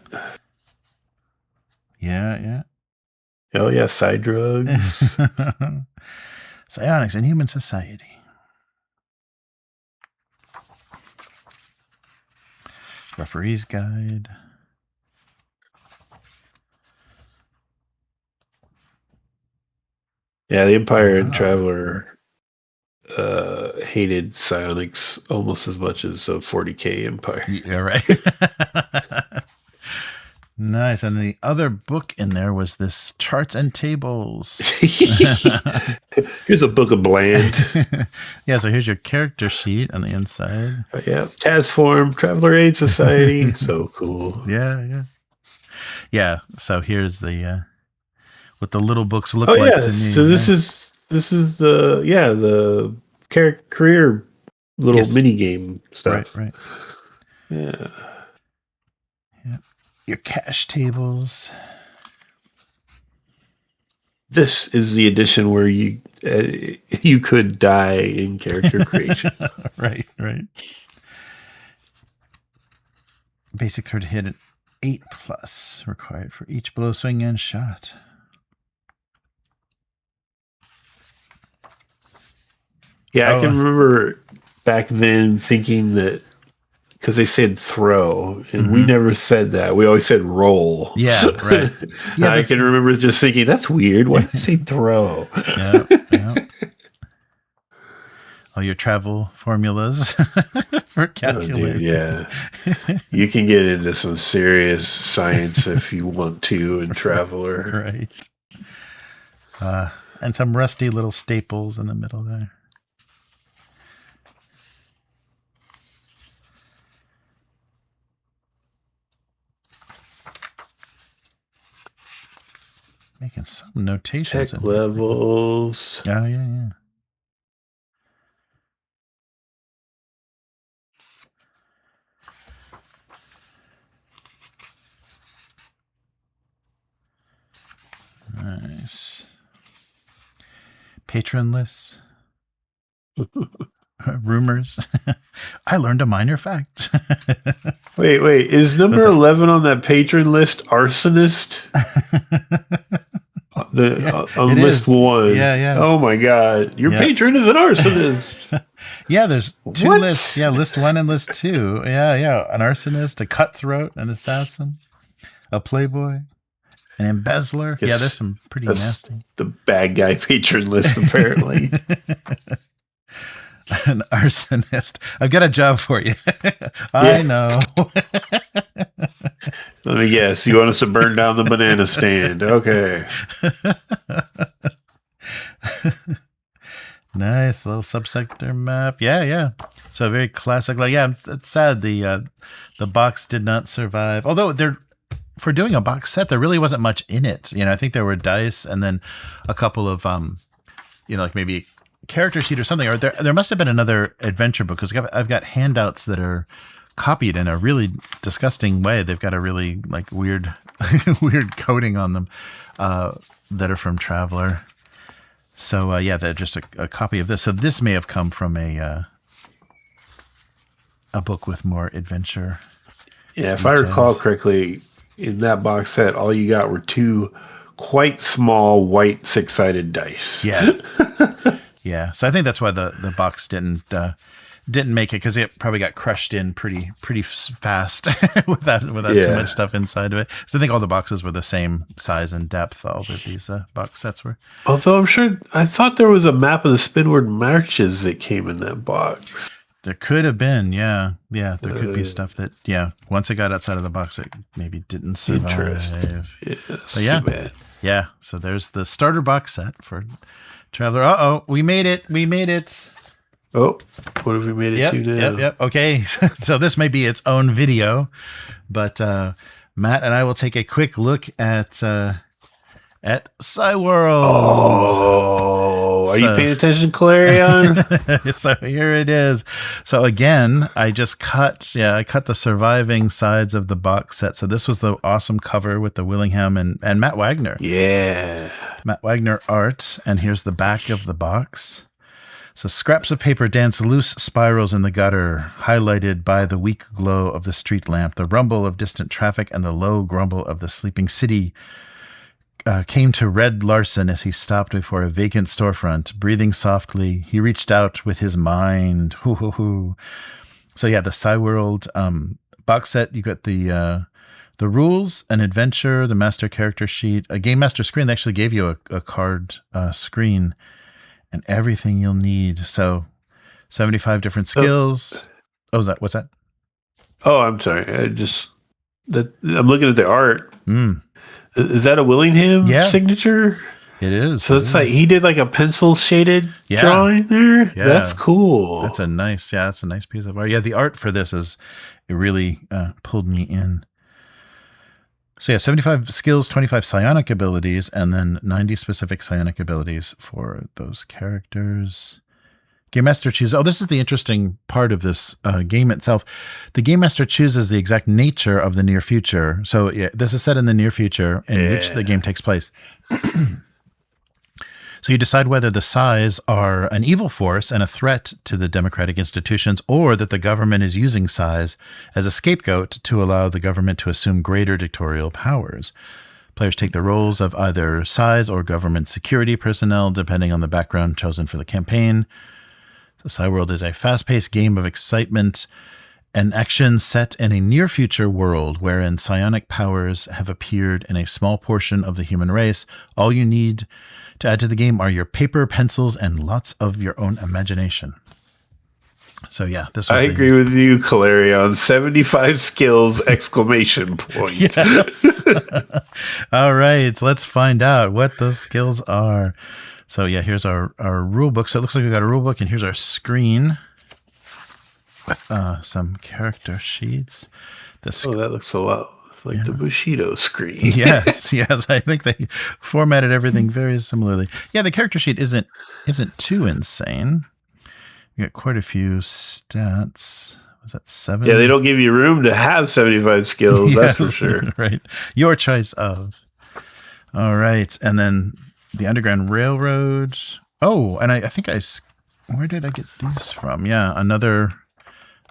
Yeah. Oh yeah, Psi drugs. Psionics in Human Society. Referee's Guide. Yeah, the Empire and Traveler hated psionics almost as much as a 40K Empire. Yeah, right. Nice. And the other book in there was this Charts and Tables. Here's a book of bland. Yeah, so here's your character sheet on the inside. Yeah, Task Form, Traveler Aid Society. So cool. Yeah, so here's the what the little books look like to me. So this is the career little mini game stuff. Right. Yeah. Your cash tables. This is the edition where you could die in character creation. Right. Basic throw to hit an 8+ required for each blow, swing, and shot. Yeah, I can remember back then thinking that because they said throw, and we never said that. We always said roll. Yeah, right. Yeah, I can remember just thinking, that's weird. Why do you say throw? Yeah. All your travel formulas for calculating. You can get into some serious science if you want to in Traveler. Right. And some rusty little staples in the middle there. Making some notations. Tech levels. Oh, yeah. Nice. Patron lists. Rumors. I learned a minor fact. Wait. Is number 11 on that patron list arsonist? On list 1. Yeah. Oh my god. Your patron is an arsonist. Yeah, there's 2 lists. Yeah, list 1 and list 2. Yeah. An arsonist, a cutthroat, an assassin, a playboy, an embezzler. Yeah, there's some pretty nasty. The bad guy patron list, apparently. An arsonist. I've got a job for you. I know. Let me guess. You want us to burn down the banana stand? Okay. Nice little subsector map. Yeah. So very classic. Like, yeah, it's sad the box did not survive. Although for doing a box set, there really wasn't much in it. I think there were dice and then a couple of like maybe character sheet or something, or there must have been another adventure book, because I've got handouts that are copied in a really disgusting way. They've got a really like weird coating on them that are from Traveller. So they're just a copy of this. So this may have come from a book with more adventure. Yeah, if I recall correctly, in that box set, all you got were 2 quite small white 6-sided dice. Yeah. Yeah, so I think that's why the box didn't make it, because it probably got crushed in pretty fast without too much stuff inside of it. So I think all the boxes were the same size and depth. All of these box sets were. Although I thought there was a map of the Spinward Marches that came in that box. There could have been, yeah. There could be stuff that, once it got outside of the box, it maybe didn't survive. Interesting. Too bad. Yeah. So there's the starter box set for Traveller. We made it. Oh, what have we made it to now? Yep. Okay. So this may be its own video, but Matt and I will take a quick look at Psi-World. Oh, are you paying attention, Clarion? So here it is. So again, I cut the surviving sides of the box set. So this was the awesome cover with the Willingham and Matt Wagner. Yeah. Matt Wagner art. And here's the back of the box. So scraps of paper dance loose spirals in the gutter, highlighted by the weak glow of the street lamp, the rumble of distant traffic, and the low grumble of the sleeping city. Came to Red Larson as he stopped before a vacant storefront. Breathing softly, he reached out with his mind. Hoo, hoo, hoo. So yeah, the Psi-World box set. You got the rules, an adventure, the master character sheet, a game master screen. They actually gave you a card screen and everything you'll need. So 75 different skills. What's that? Oh, I'm sorry. I'm looking at the art. Is that a Willingham signature? It is. So it's like he did like a pencil shaded drawing there. Yeah. That's cool. That's a nice piece of art. Yeah, the art for this it really pulled me in. So yeah, 75 skills, 25 psionic abilities, and then 90 specific psionic abilities for those characters. Game Master chooses. Oh, this is the interesting part of this game itself. The Game Master chooses the exact nature of the near future. So yeah, this is set in the near future in which the game takes place. So you decide whether the Psis are an evil force and a threat to the democratic institutions, or that the government is using Psis as a scapegoat to allow the government to assume greater dictatorial powers. Players take the roles of either Psis or government security personnel, depending on the background chosen for the campaign. So Psi-World is a fast-paced game of excitement and action set in a near-future world wherein psionic powers have appeared in a small portion of the human race. All you need to add to the game are your paper, pencils, and lots of your own imagination. So yeah, I agree with you, Calarion. 75 skills, exclamation point. Yes. All right, let's find out what those skills are. So yeah, here's our rule book. So it looks like we've got a rule book, and here's our screen with some character sheets. That looks a lot. like the Bushido screen. Yes. I think they formatted everything very similarly. Yeah, the character sheet isn't too insane. You got quite a few stats. Was that 7? Yeah, they don't give you room to have 75 skills. That's for sure. Right. Your choice of. All right. And then the Underground Railroad. Oh, and I think where did I get these from? Yeah, another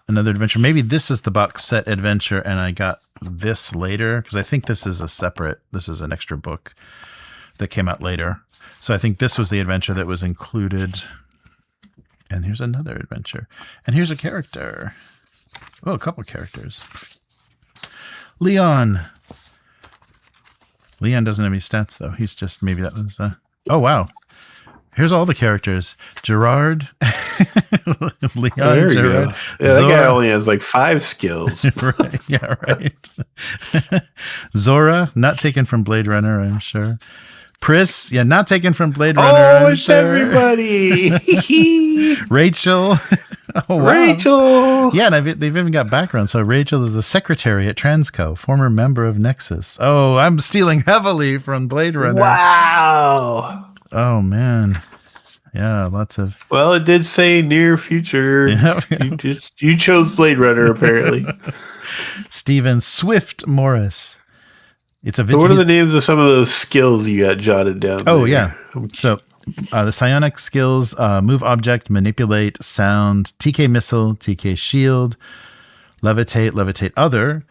adventure. Maybe this is the box set adventure, and I got this later because I think this is an extra book that came out later. So I think this was the adventure that was included. And here's another adventure. And here's a character. Oh, a couple characters. Leon. Leon doesn't have any stats, though. He's just, maybe that was... oh, wow. Here's all the characters. Gerard. Leon, there you Gerard. go. Yeah, that guy only has like 5 skills. Right. Yeah, right. Zora, not taken from Blade Runner, I'm sure. Pris, yeah, not taken from Blade Runner. Oh, I'm it's sure. everybody. Rachel. Oh, wow. Rachel. Yeah, and they've even got background. So Rachel is the secretary at Transco, former member of Nexus. Oh, I'm stealing heavily from Blade Runner. Wow. Oh, man. Yeah, lots of... Well, it did say near future. Yeah. You chose Blade Runner, apparently. Stephen Swift Morris. It's a So what are the names of some of those skills you got jotted down? Oh, there? yeah. So the psionic skills, move object, manipulate, sound, TK missile, TK shield, levitate other,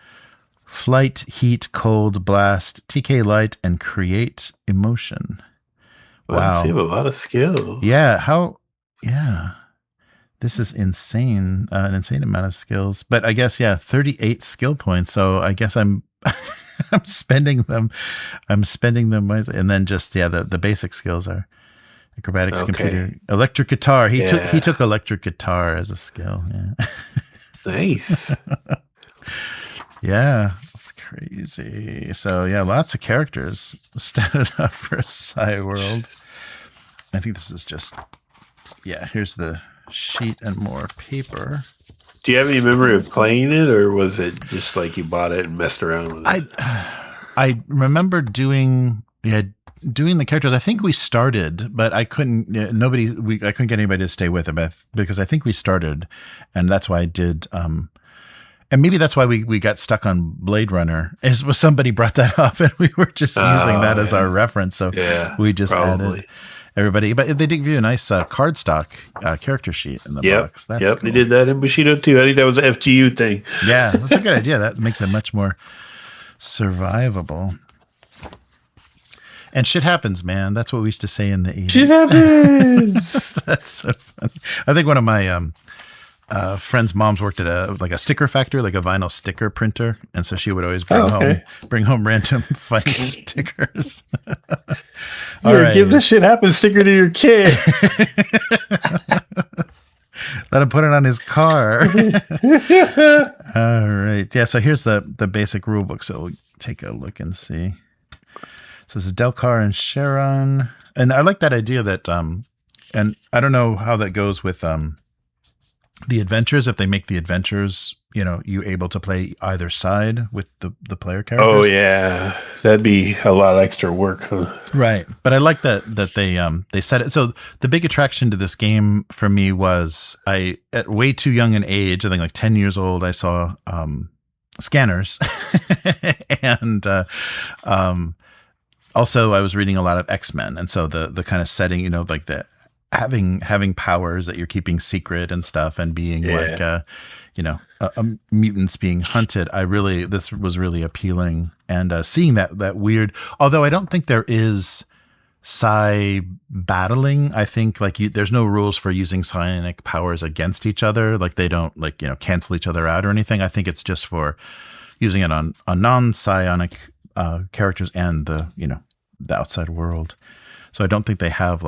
flight, heat, cold, blast, TK light, and create emotion. Wow. You have a lot of skills. Yeah. Yeah. This is insane. An insane amount of skills. But I guess, 38 skill points. So I guess I'm spending them. I'm spending them wisely. And then just, the basic skills are acrobatics, computer, electric guitar. He took electric guitar as a skill. Yeah. Nice. Yeah, it's crazy. So lots of characters started up for Psi-World. I think this is just, here's the sheet and more paper. Do you have any memory of playing it, or was it just like you bought it and messed around with it? I remember doing the characters. I think we started, but I couldn't. I couldn't get anybody to stay with it, because I think we started, and that's why I did. And maybe that's why we got stuck on Blade Runner. Was somebody brought that up, and we were just using that as our reference. So we just added everybody. But they did give you a nice cardstock character sheet in the box. That's cool. They did that in Bushido too. I think that was an FGU thing. Yeah, that's a good idea. That makes it much more survivable. And shit happens, man. That's what we used to say in the 80s. Shit happens. That's so funny. I think one of my friend's moms worked at a sticker factory, like a vinyl sticker printer, and so she would always bring home random fight stickers. Give the shit happens sticker to your kid. Let him put it on his car. All right. Yeah, so here's the basic rule book. So we'll take a look and see. So this is Delcar and Sharon. And I like that idea that, and I don't know how that goes with the adventures, if they make the adventures, you able to play either side with the player characters. Oh, yeah. That'd be a lot of extra work, huh? Right. But I like that they set it. So the big attraction to this game for me was at way too young an age, I think like 10 years old, I saw scanners. And also I was reading a lot of X-Men. And so the kind of setting, like the having powers that you're keeping secret and stuff, and being mutants being hunted. This was really appealing, and seeing that weird, although I don't think there is psi battling. I think there's no rules for using psionic powers against each other. Like they don't cancel each other out or anything. I think it's just for using it on non-psionic characters and the outside world. So I don't think they have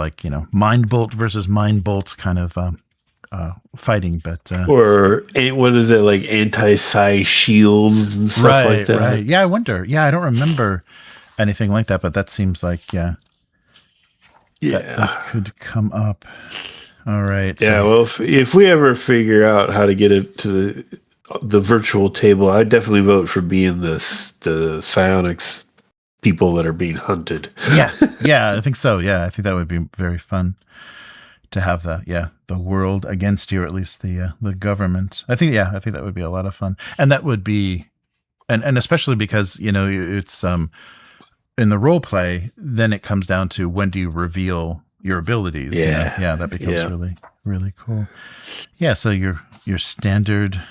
mind bolt versus mind bolts kind of fighting, but or what is it, like anti-psi shields and stuff like that? Right. Yeah, I wonder. Yeah, I don't remember anything like that, but that seems like that could come up. All right. Yeah. So, well, if we ever figure out how to get it to the virtual table, I'd definitely vote for being the psionics people that are being hunted. Yeah, I think so. Yeah, I think that would be very fun to have the world against you, or at least the government. I think that would be a lot of fun, and that would be, and especially because it's in the role play, then it comes down to when do you reveal your abilities. Yeah, that becomes really, really cool. Yeah, so your standard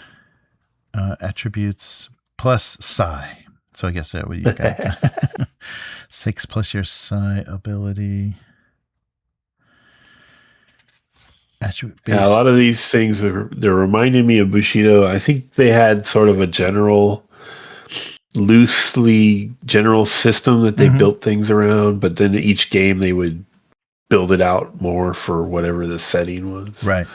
attributes plus Psi. So I guess you got 6 plus your Psi ability. Attribute based. Yeah, a lot of these things they're reminding me of Bushido. I think they had sort of a loosely general system that they built things around, but then each game they would build it out more for whatever the setting was. Right.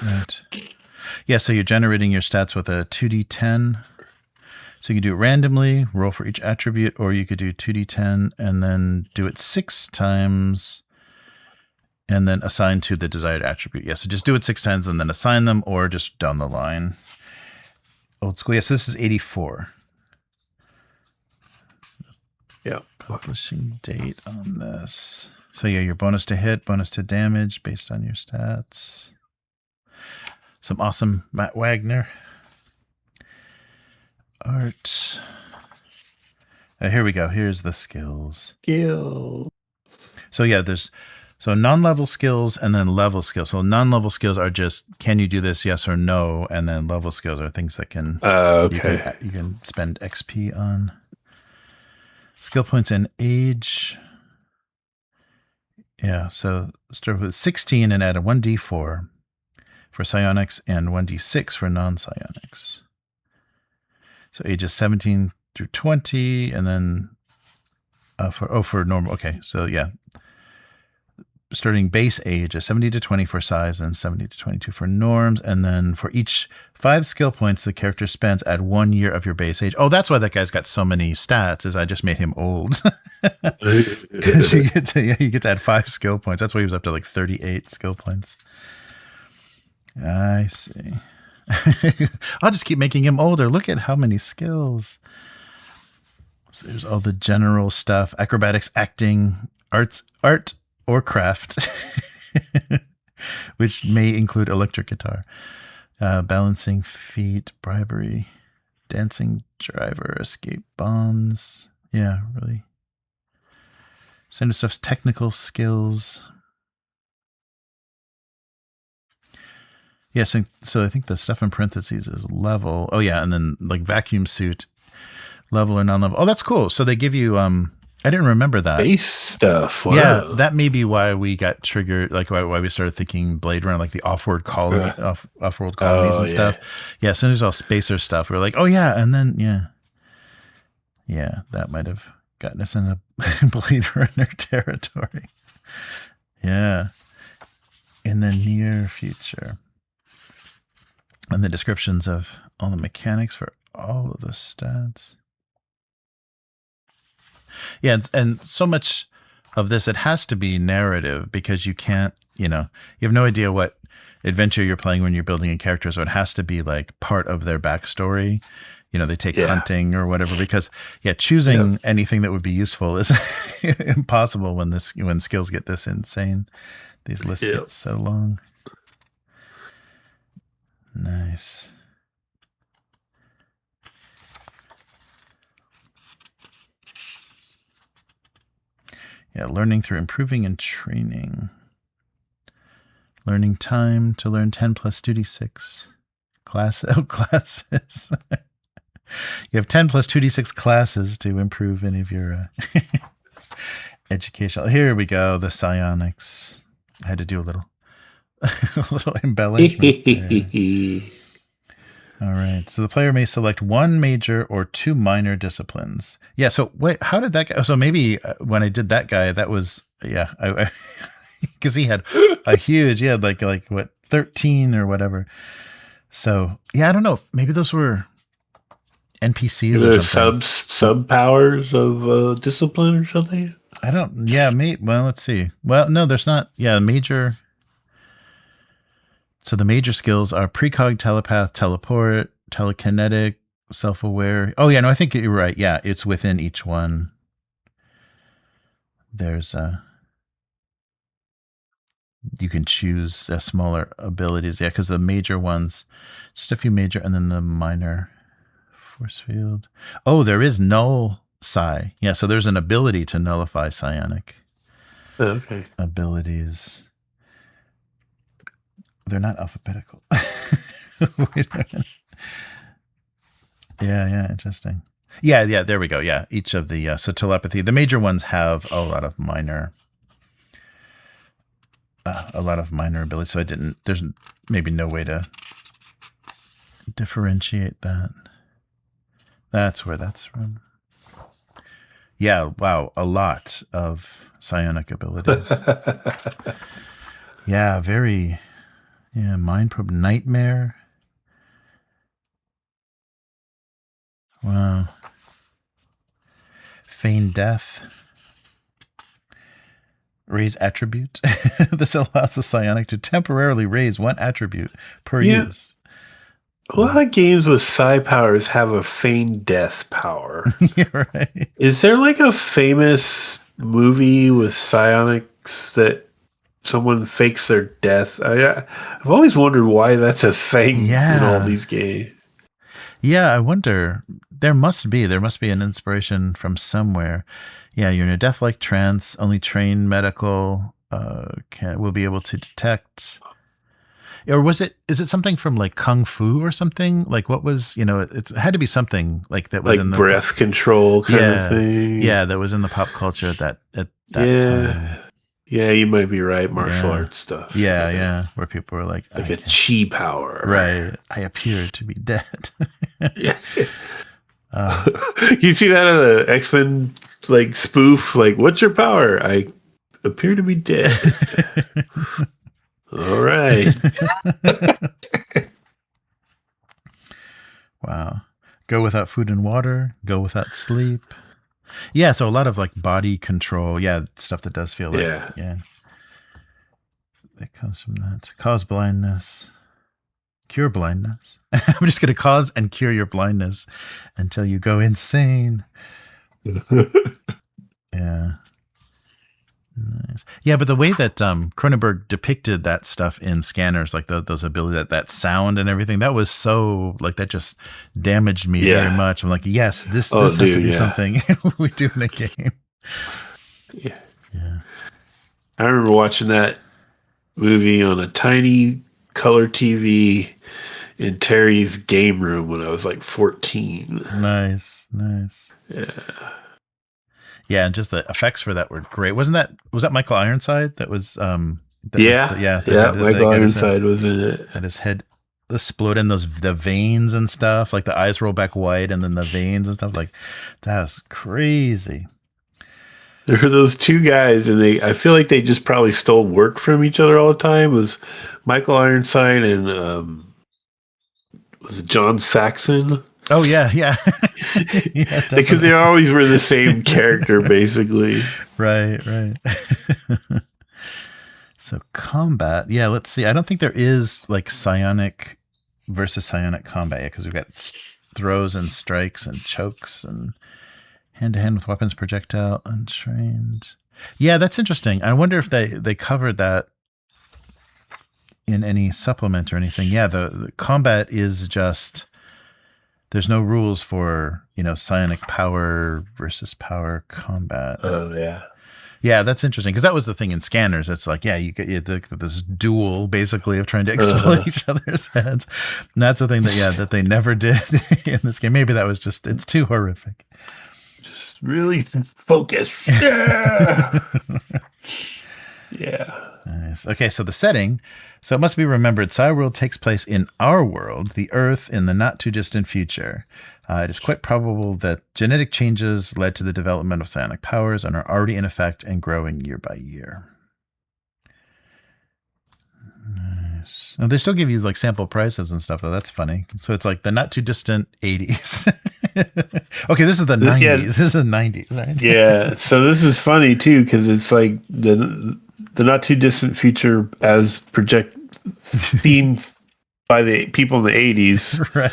Yeah, so you're generating your stats with a 2d10. So you can do it randomly, roll for each attribute, or you could do 2d10 and then do it 6 times and then assign to the desired attribute. Yeah, so just do it 6 times and then assign them, or just down the line. Old school. Yes, this is 84. Yeah. Publishing date on this. So yeah, your bonus to hit, bonus to damage based on your stats. Some awesome Matt Wagner art. Here we go. Here's the skills. So yeah, there's non-level skills and then level skills. So non-level skills are just, can you do this, yes or no? And then level skills are things that can you can spend XP on. Skill points and age. Yeah, so start with 16 and add a 1d4 for psionics and 1d6 for non-psionics. So ages 17 through 20, and then for normal. Okay, so yeah, starting base age is 70 to 20 for size and 70 to 22 for norms, and then for each 5 skill points the character spends, add 1 year of your base age. Oh, that's why that guy's got so many stats, is I just made him old. Because you get to add 5 skill points. That's why he was up to like 38 skill points. I see. I'll just keep making him older. Look at how many skills. So there's all the general stuff: acrobatics, acting, art or craft, which may include electric guitar, balancing feat, bribery, dancing driver, escape bonds. Yeah, really. Standard stuff's technical skills. Yeah, so I think the stuff in parentheses is level. Oh yeah, and then like vacuum suit, level or non-level. Oh, that's cool. So they give you I didn't remember that. Base stuff. Wow. Yeah, that may be why we got triggered, like why we started thinking Blade Runner, like the off-world colonies and stuff. Yeah, as soon as all spacer stuff, we were like, oh yeah, and then yeah, that might have gotten us into Blade Runner territory. Yeah, in the near future. And the descriptions of all the mechanics for all of the stats. Yeah, and so much of this, it has to be narrative, because you can't, you have no idea what adventure you're playing when you're building a character, so it has to be like part of their backstory. They take hunting or whatever, because choosing anything that would be useful is impossible when skills get this insane. These lists get so long. Nice. Yeah, learning through improving and training. Learning time to learn 10 plus 2d6 classes. You have 10 plus 2d6 classes to improve any of your educational. Here we go, the psionics. I had to do a little embellishment there. All right. So the player may select 1 major or 2 minor disciplines. Yeah. So wait, how did that go? So maybe when I did that guy, that was, because he had a huge, like what, 13 or whatever. So yeah, I don't know. Maybe those were NPCs or something. Sub powers of discipline or something. I don't. Yeah. Well, let's see. Well, no, there's not. Yeah, major. So the major skills are precog, telepath, teleport, telekinetic, self-aware. Oh yeah, no, I think you're right. Yeah, it's within each one. There's you can choose smaller abilities. Yeah, because the major ones, just a few major, and then the minor force field. Oh, there is null psi. Yeah, so there's an ability to nullify psionic abilities. They're not alphabetical. Wait a minute. Yeah, interesting. Yeah, there we go. Yeah, each of the so telepathy. The major ones have a lot of minor abilities. So there's maybe no way to differentiate that. That's where that's from. Yeah, wow, a lot of psionic abilities. Yeah, very. Yeah, mind probe, nightmare. Wow. Feign death. Raise attribute. This allows the psionic to temporarily raise one attribute per use. A lot of games with psi powers have a feign death power. Yeah, right. Is there like a famous movie with psionics that someone fakes their death? I've always wondered why that's a thing in all these games. Yeah, I wonder. There must be an inspiration from somewhere. Yeah, you're in a death-like trance. Only trained medical will be able to detect. Or is it something from like Kung Fu or something? Like what was, it had to be something like that was like in the breath control kind of thing. Yeah, that was in the pop culture at that time. Yeah, you might be right. Martial arts stuff. Yeah. Where people were like a chi power. Right. I appear to be dead. Yeah. You see that in the X-Men like spoof? Like, what's your power? I appear to be dead. All right. Wow. Go without food and water. Go without sleep. Yeah, so a lot of like body control. Yeah, stuff that does feel like yeah. That comes from that. Cause blindness. Cure blindness. I'm just going to cause and cure your blindness until you go insane. Yeah. Nice. Yeah, but the way that Cronenberg depicted that stuff in Scanners, like those abilities, that sound and everything, that was so like that just damaged me very much. I'm like, yes, this has to be something we do in a game. Yeah. I remember watching that movie on a tiny color TV in Terry's game room when I was like 14. Nice. Yeah, and just the effects for that were great. Was that Michael Ironside? That was Michael Ironside was in it. Had his head explode in the veins and stuff, like the eyes roll back white and then the veins and stuff. Like that was crazy. There were those two guys, and I feel like they just probably stole work from each other all the time. It was Michael Ironside and was it John Saxon? Oh yeah. Because they always were the same character, basically. Right. So combat, yeah. Let's see. I don't think there is like psionic versus psionic combat yet, because we've got throws and strikes and chokes and hand-to-hand with weapons, projectile, untrained. Yeah, that's interesting. I wonder if they covered that in any supplement or anything. Yeah, the combat is just. There's no rules for, psionic power versus power combat. Oh, yeah. Yeah, that's interesting, because that was the thing in Scanners. It's like, you get this duel, basically, of trying to explode each other's heads. And that's the thing that they never did in this game. Maybe that was just, it's too horrific. Just really focus. Yeah. Nice. Okay, so the setting. So it must be remembered, Psi-World takes place in our world, the Earth, in the not-too-distant future. It is quite probable that genetic changes led to the development of psionic powers and are already in effect and growing year by year. Nice. Oh, they still give you like sample prices and stuff, though. That's funny. So it's like the not-too-distant 80s. Okay, this is the 90s. Yeah. This is the 90s, right? Yeah, so this is funny, too, because it's like the not-too-distant future as seen by the people in the 80s. Right.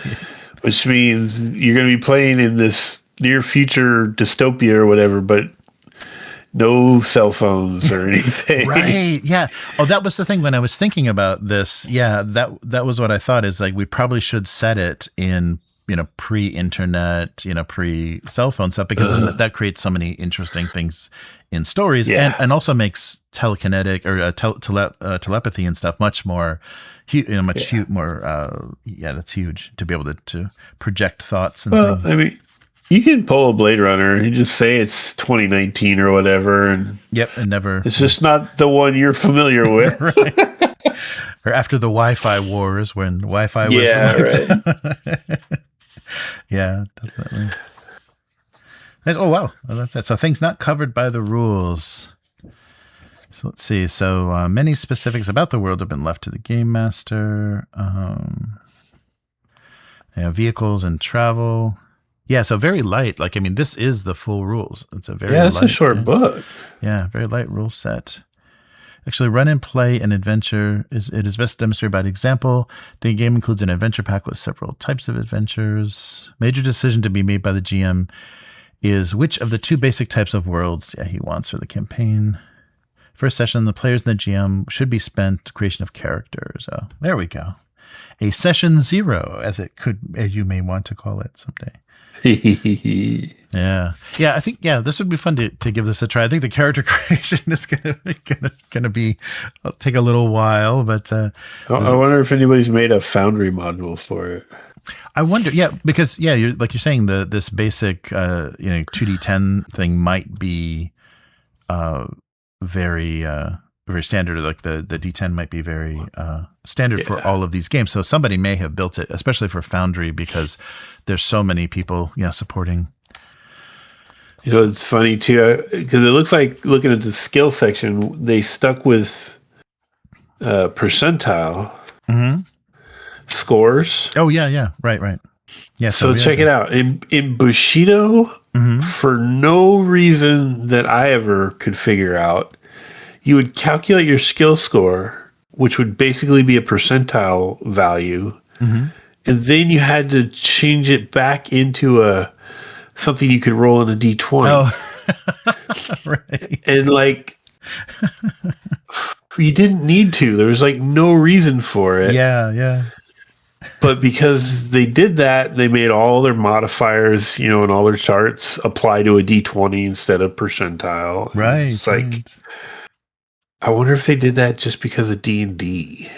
which means you're going to be playing in this near future dystopia or whatever, but no cell phones or anything. Right. Yeah. Oh, that was the thing when I was thinking about this. Yeah, that was what I thought is like we probably should set it in, pre-internet, pre-cell phone stuff, because then that creates so many interesting things in stories, and also makes telekinetic or telepathy and stuff much more, more. That's huge to be able to project thoughts and things. I mean, you can pull a Blade Runner and just say it's 2019 or whatever, and and never. It's just not the one you're familiar with. Right. Or after the Wi-Fi wars, when Wi-Fi was right. Yeah, definitely. Oh wow, that's it. So things not covered by the rules. So let's see. So many specifics about the world have been left to the game master. Vehicles and travel. Yeah, so very light. Like, I mean, this is the full rules. It's a very it's a short book. Yeah, very light rule set. Actually, run and play an adventure it is best demonstrated by an example. The game includes an adventure pack with several types of adventures. Major decision to be made by the GM is which of the two basic types of worlds he wants for the campaign. First session, the players and the GM should be spent creation of characters. Oh, there we go. A session 0, as you may want to call it someday. Yeah. I think this would be fun to give this a try. I think the character creation is gonna be take a little while, but I wonder if anybody's made a Foundry module for it. I wonder, because you're saying this basic 2D10 thing might be very very standard. Like the D10 might be very standard for all of these games. So somebody may have built it, especially for Foundry, because there's so many people supporting. It's funny too, because it looks like, looking at the skill section, they stuck with percentile scores. Oh yeah, right. Yeah. So check it out. In Bushido, for no reason that I ever could figure out, you would calculate your skill score, which would basically be a percentile value, and then you had to change it back into something you could roll in a D20. Oh, right. And you didn't need to. There was no reason for it. Yeah. But because they did that, they made all their modifiers, and all their charts apply to a D20 instead of percentile. Right. It's I wonder if they did that just because of D&D.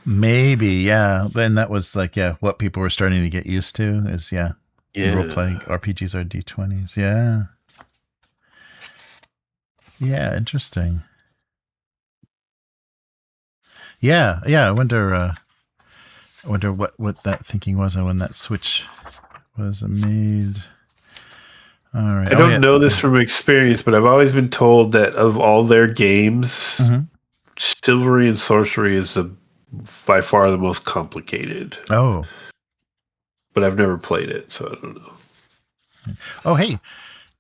Maybe, yeah. And that was what people were starting to get used to is role-playing RPGs are D20s. Yeah, interesting. Yeah. I wonder what that thinking was and when that switch was made. All right. I don't know this from experience, but I've always been told that of all their games, Chivalry and Sorcery is by far the most complicated. Oh. But I've never played it, so I don't know. Oh, hey.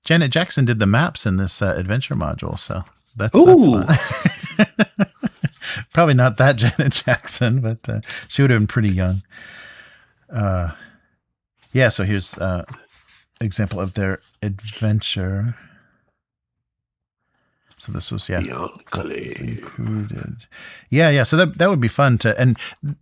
Janet Jackson did the maps in this adventure module, so that's fun. Probably not that Janet Jackson, but she would have been pretty young. So here's example of their adventure. So this was included. Yeah. So that would be fun and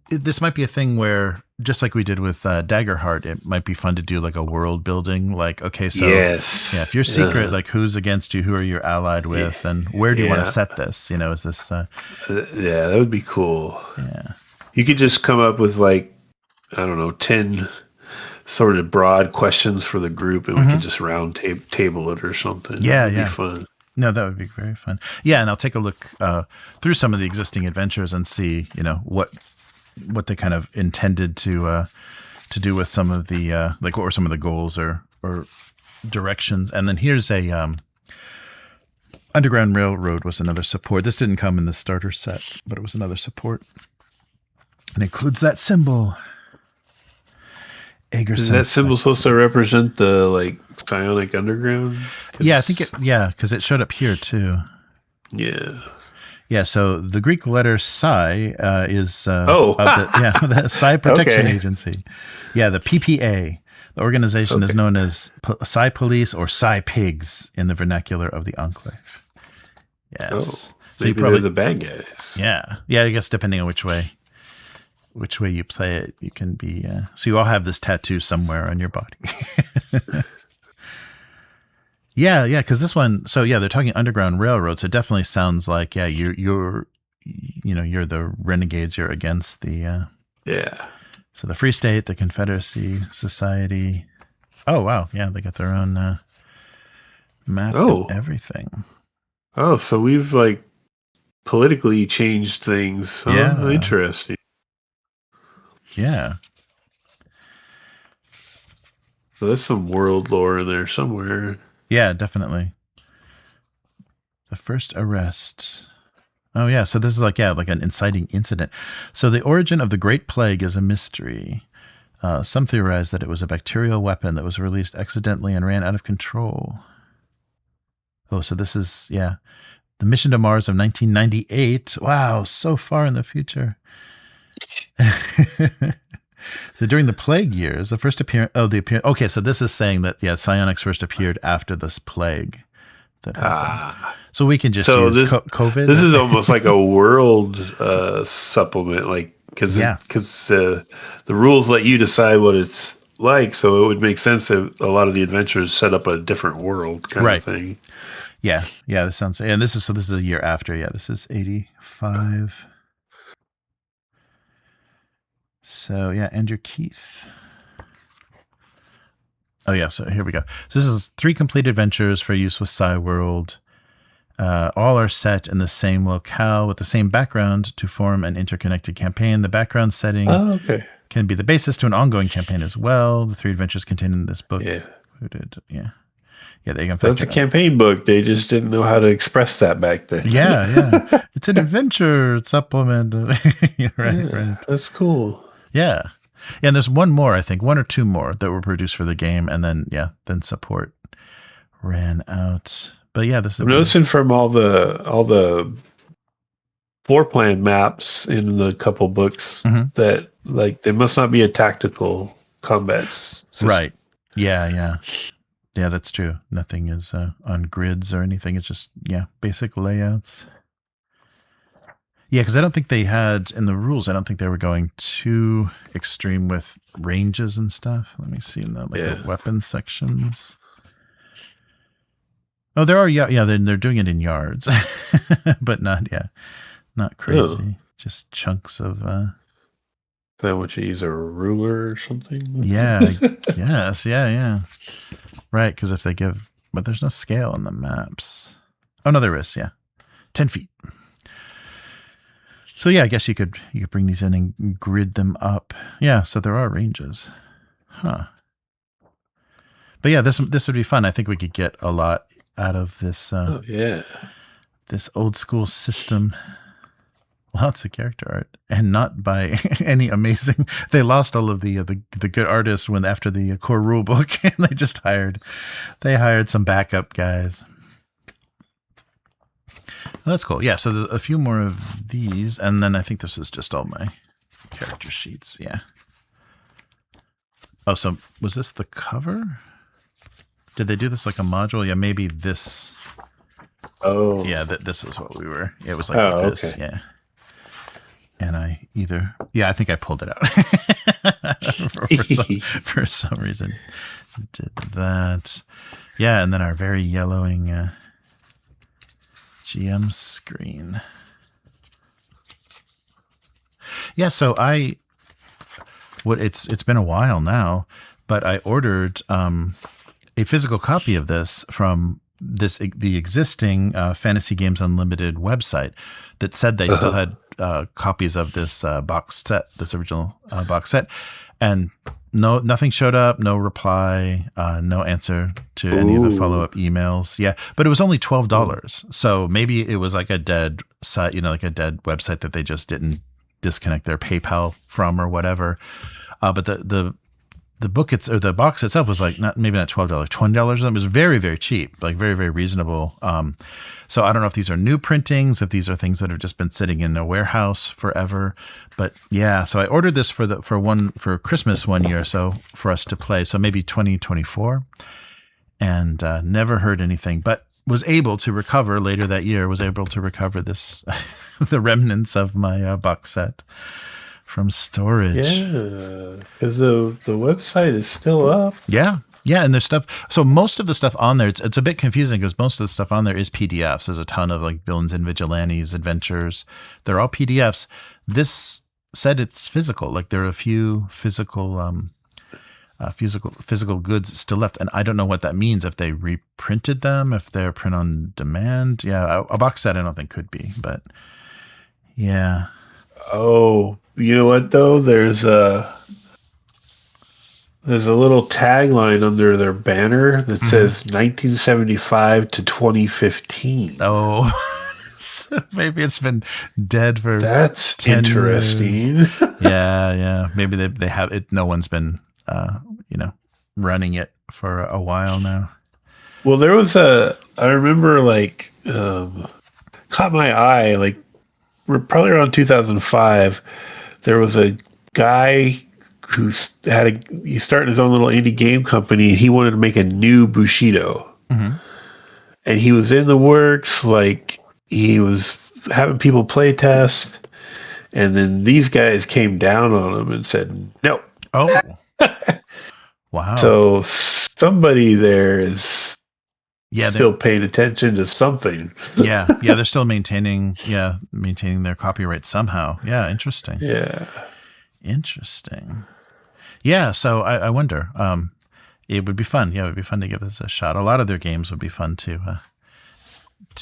this might be a thing where, just like we did with Daggerheart, it might be fun to do a world building. If you're secret, who's against you, who are you allied with, and where do you want to set this? Is this? That would be cool. Yeah, you could just come up with 10 sort of broad questions for the group, and we could just round table it or something. That'd be fun. No, that would be very fun. Yeah, and I'll take a look through some of the existing adventures and see, what they kind of intended to do with some of the what were some of the goals or directions. And then here's a Underground Railroad was another support. This didn't come in the starter set, but it was another support. And includes that symbol. Is that symbol supposed to represent the Psionic Underground? Yeah, I think because it showed up here too. Yeah. Yeah, so the Greek letter Psi is Oh. of the Psi Protection Okay. Agency. Yeah, the PPA. The organization is known as Psi Police or Psi Pigs in the vernacular of the Enclave. Yes. Oh, So maybe they're the bad guys. Yeah. Yeah, I guess depending on which way you play it, you can be... so you all have this tattoo somewhere on your body. Yeah, because this one... So yeah, they're talking Underground Railroad, so it definitely sounds like, yeah, you're the renegades, you're against the... Yeah. So the Free State, the Confederacy Society. Oh, wow. Yeah, they got their own map and everything. Oh, so we've like politically changed things. Yeah. Interesting. Yeah. So there's some world lore in there somewhere. Yeah, definitely. The first arrest. Oh, yeah. So this is like an inciting incident. So the origin of the Great Plague is a mystery. Some theorize that it was a bacterial weapon that was released accidentally and ran out of control. Oh, so this is, the mission to Mars of 1998. Wow, so far in the future. So during the plague years, the first appearance... Okay, so this is saying that, psionics first appeared after this plague that happened. So we can just use COVID. This is almost like a world supplement, like because the rules let you decide what it's like, so it would make sense that a lot of the adventures set up a different world kind of thing. Yeah, this sounds... And this is a year after. Yeah, this is 85. So, Andrew Keith. Oh, yeah, so here we go. So this is 3 complete adventures for use with Psi-World. All are set in the same locale with the same background to form an interconnected campaign. The background setting can be the basis to an ongoing campaign as well. The 3 adventures contained in this book included, there you go. That's a campaign book. They just didn't know how to express that back then. Yeah. It's an adventure supplement. Right. That's cool. Yeah, and there's one more, I think, 1 or 2 more that were produced for the game, and then support ran out. But this is... I'm noticing from all the floor plan maps in the couple books that like there must not be a tactical combat system. Right. Yeah, that's true. Nothing is on grids or anything. It's just basic layouts. Yeah, because I don't think they had, in the rules, I don't think they were going too extreme with ranges and stuff. Let me see in the weapons sections. Oh, there are, they're doing it in yards, but not crazy. Oh. Just chunks of... Is that what you use, a ruler or something? Yeah, yes, yeah. Right, because if they give... But there's no scale on the maps. Oh, no, there is, 10 feet. So I guess you could bring these in and grid them up. Yeah, so there are ranges. Huh. But this would be fun. I think we could get a lot out of this this old school system. Lots of character art, and not by any amazing... They lost all of the good artists after the core rule book, and they just hired some backup guys. Well, that's cool. Yeah, so there's a few more of these, and then I think this is just all my character sheets. Yeah. Oh, so was this the cover? Did they do this like a module? Yeah, maybe this. Oh. Yeah, this is what we were. It was like this. Okay. Yeah. And I think I pulled it out for some reason. Did that. Yeah, and then our very yellowing GM screen. Yeah, so it's been a while now, but I ordered a physical copy of this from the existing Fantasy Games Unlimited website that said they still had copies of this box set, this original box set, and nothing showed up, no reply, no answer to any of the follow-up emails. Yeah, but it was only $12, so maybe it was like a dead site, like a dead website that they just didn't disconnect their PayPal from or whatever. But the the book or the box itself was like maybe not $12, $20. It was very, very cheap, like very, very reasonable. So I don't know if these are new printings, if these are things that have just been sitting in a warehouse forever. But yeah, so I ordered this for Christmas one year, so for us to play. So maybe 2024, and never heard anything, but was able to recover later that year. Was able to recover this the remnants of my box set from storage. Yeah, because the website is still up. Yeah, and there's stuff. So most of the stuff on there, it's a bit confusing because most of the stuff on there is PDFs. There's a ton of like Villains and Vigilantes adventures. They're all PDFs. This said it's physical. Like there are a few physical goods still left, and I don't know what that means. If they reprinted them, if they're print on demand. Yeah, a box set I don't think could be, but yeah. Oh, you know what though? There's a little tagline under their banner that says 1975 to 2015. Oh, so maybe it's been dead for. That's 10 interesting. years. Yeah. Maybe they have it. No one's been, running it for a while now. Well, there was I remember like caught my eye like probably around 2005. There was a guy who he started his own little indie game company, and he wanted to make a new Bushido. Mm-hmm. And he was in the works, like he was having people play test, and then these guys came down on him and said, no. Oh. Wow. So somebody there is still paying attention to something. Yeah, they're still maintaining their copyright somehow. Yeah, interesting. Yeah. Interesting. Yeah, so I wonder. It would be fun. Yeah, it would be fun to give this a shot. A lot of their games would be fun to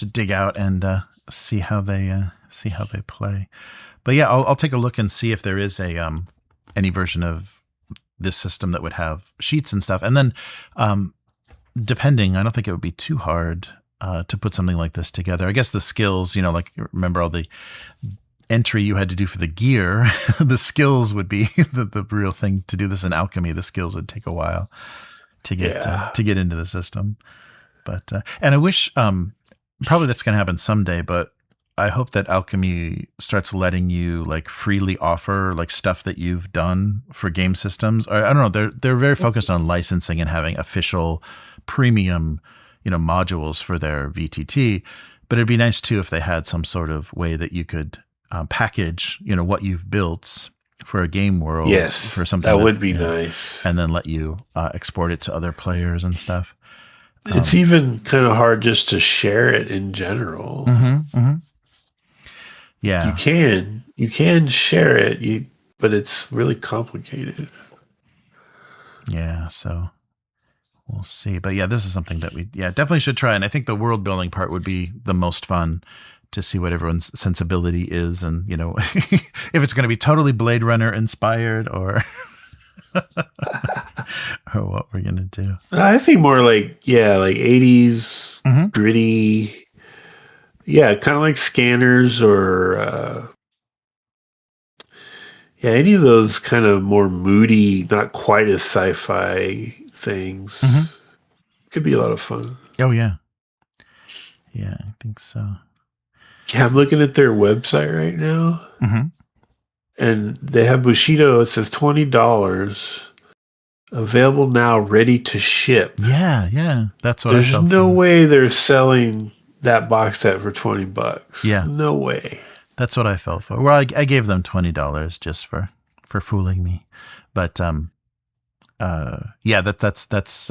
dig out and see how they play. But yeah, I'll take a look and see if there is any version of this system that would have sheets and stuff. And then depending, I don't think it would be too hard to put something like this together. I guess the skills, like remember all the entry you had to do for the gear, the skills would be the real thing to do this in alchemy. The skills would take a while to get into the system. But and I wish probably that's going to happen someday, but I hope that alchemy starts letting you like freely offer like stuff that you've done for game systems. Or, I don't know. They're very focused on licensing and having official premium, modules for their VTT. But it'd be nice too if they had some sort of way that you could package, what you've built for a game world. Yes, for something that would be nice, and then let you export it to other players and stuff. It's even kind of hard just to share it in general. Mm-hmm, mm-hmm. Yeah, you can share it, but it's really complicated. Yeah, so we'll see. But yeah, this is something that we definitely should try. And I think the world building part would be the most fun to see what everyone's sensibility is, and if it's going to be totally Blade Runner inspired or or what we're going to do. I think more like 80s gritty. Yeah, kind of like Scanners or any of those kind of more moody, not quite as sci-fi things. Mm-hmm. Could be a lot of fun. Oh yeah. Yeah, I think so. Yeah, I'm looking at their website right now. Mm-hmm. And they have Bushido. It says $20. Available now, ready to ship. Yeah. That's what There's no way they're selling that box set for $20. Yeah. No way. That's what I fell for. Well, I gave them $20 just for fooling me. But that's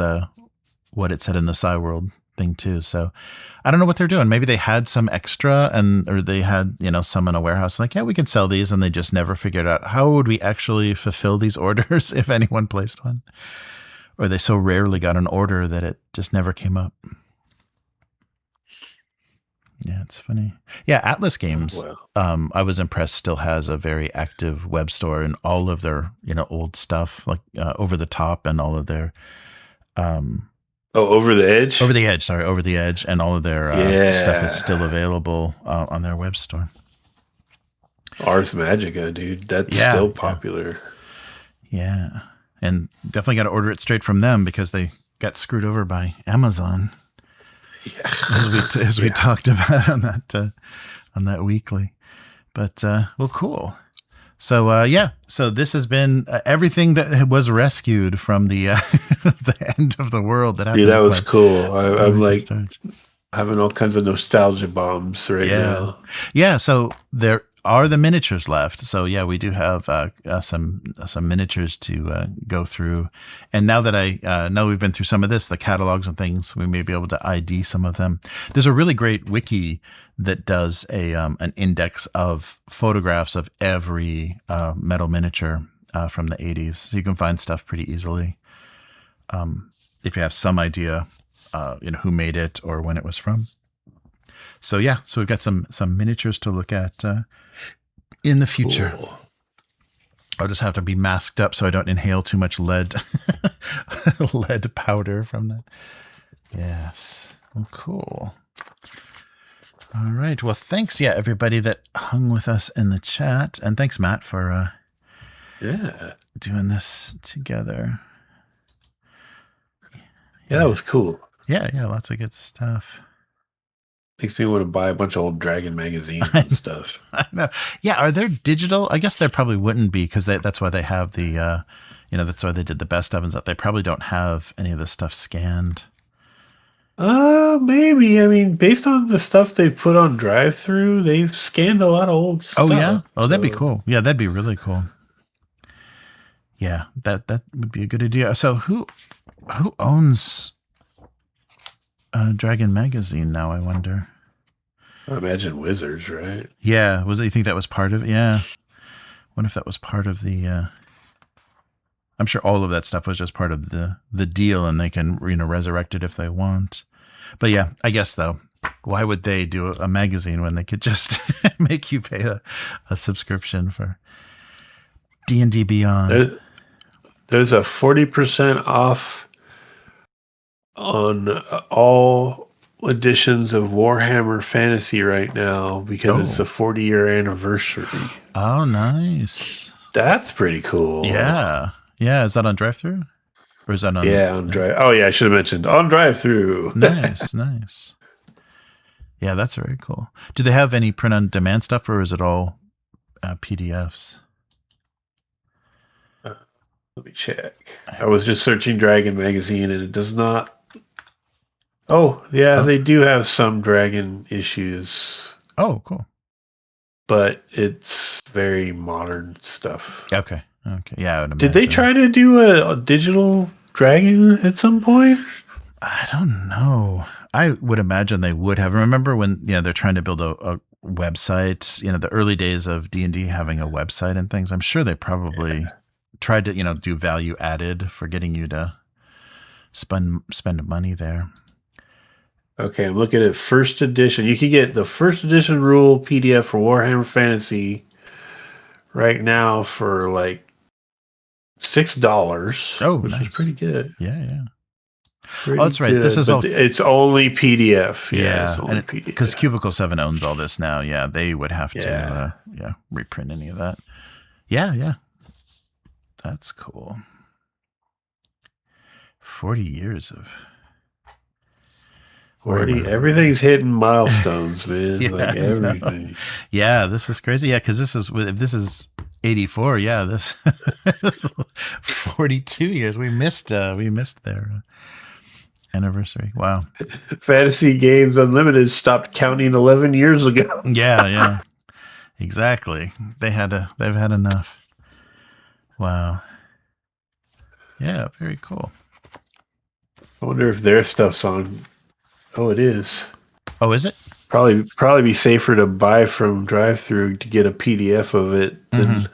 what it said in the Psi-World thing too. So I don't know what they're doing. Maybe they had some extra or they had, some in a warehouse like, yeah, we can sell these, and they just never figured out how would we actually fulfill these orders if anyone placed one. Or they so rarely got an order that it just never came up. Yeah, it's funny. Yeah, Atlas Games, I was impressed, still has a very active web store, and all of their, old stuff, like Over the Top and all of their... Over the Edge? Over the Edge, and all of their stuff is still available on their web store. Ars Magica, dude. That's still popular. Yeah. and definitely got to order it straight from them because they got screwed over by Amazon, as we talked about on that weekly. But well, cool. So so this has been everything that was rescued from the the end of the world that happened. Yeah, that was cool. I'm like having all kinds of nostalgia bombs right now. Yeah, so there are the miniatures left. So yeah, we do have some miniatures to go through. And now that I know we've been through some of this, the catalogs and things, we may be able to ID some of them. There's a really great wiki that does an index of photographs of every metal miniature from the 80s. So you can find stuff pretty easily if you have some idea who made it or when it was from. So yeah, so we've got some miniatures to look at in the future. Cool. I'll just have to be masked up so I don't inhale too much lead powder from that. Yes. Well, cool. All right. Well, thanks, everybody that hung with us in the chat, and thanks, Matt, for doing this together. Yeah, that was cool. Yeah, lots of good stuff. Makes me want to buy a bunch of old Dragon magazines and stuff. I know. Yeah, are there digital? I guess there probably wouldn't be because that's why they have the, that's why they did the best of and stuff. They probably don't have any of the stuff scanned. Maybe. I mean, based on the stuff they put on Drive-thru, they've scanned a lot of old stuff. Oh yeah. Oh, that'd be cool. Yeah, that'd be really cool. Yeah, that would be a good idea. So who owns Dragon magazine now, I wonder? I imagine Wizards, right? Yeah. You think that was part of it? Yeah. Wonder if that was part of the I'm sure all of that stuff was just part of the deal, and they can resurrect it if they want. But yeah, I guess though, why would they do a magazine when they could just make you pay a subscription for D&D Beyond? There's a 40% off on all editions of Warhammer Fantasy right now because it's a 40-year anniversary. Oh, nice. That's pretty cool. Yeah. Yeah. Is that on Drive-thru? Or is that on? Yeah, on Drive. Oh, yeah. I should have mentioned on Drive-thru. Nice. Yeah, that's very cool. Do they have any print-on-demand stuff, or is it all PDFs? Let me check. I was just searching Dragon magazine, and it does not. Oh, yeah, they do have some Dragon issues. Oh, cool. But it's very modern stuff. Okay. Yeah, I would imagine. Did they try to do a digital Dragon at some point? I don't know. I would imagine they would have. Remember when they're trying to build a website? The early days of D&D having a website and things. I'm sure they probably tried to do value added for getting you to spend money there. Okay, I'm looking at first edition. You can get the first edition rule PDF for Warhammer Fantasy right now for like $6. Which is pretty good. Yeah. That's right. Good, this is all. It's only PDF. Yeah, it's only PDF. Because Cubicle 7 owns all this now. Yeah, they would have to reprint any of that. Yeah. That's cool. 40 years of 40. Everything's hitting milestones, man. Like everything. Yeah, this is crazy. Yeah, because this is 84. Yeah, this is 42 years. We missed their anniversary. Wow. Fantasy Games Unlimited stopped counting 11 years ago. Yeah. Exactly. They've had enough. Wow. Yeah, very cool. I wonder if their stuff's on. Oh, it is. Oh, is it? Probably be safer to buy from Drive-thru to get a PDF of it than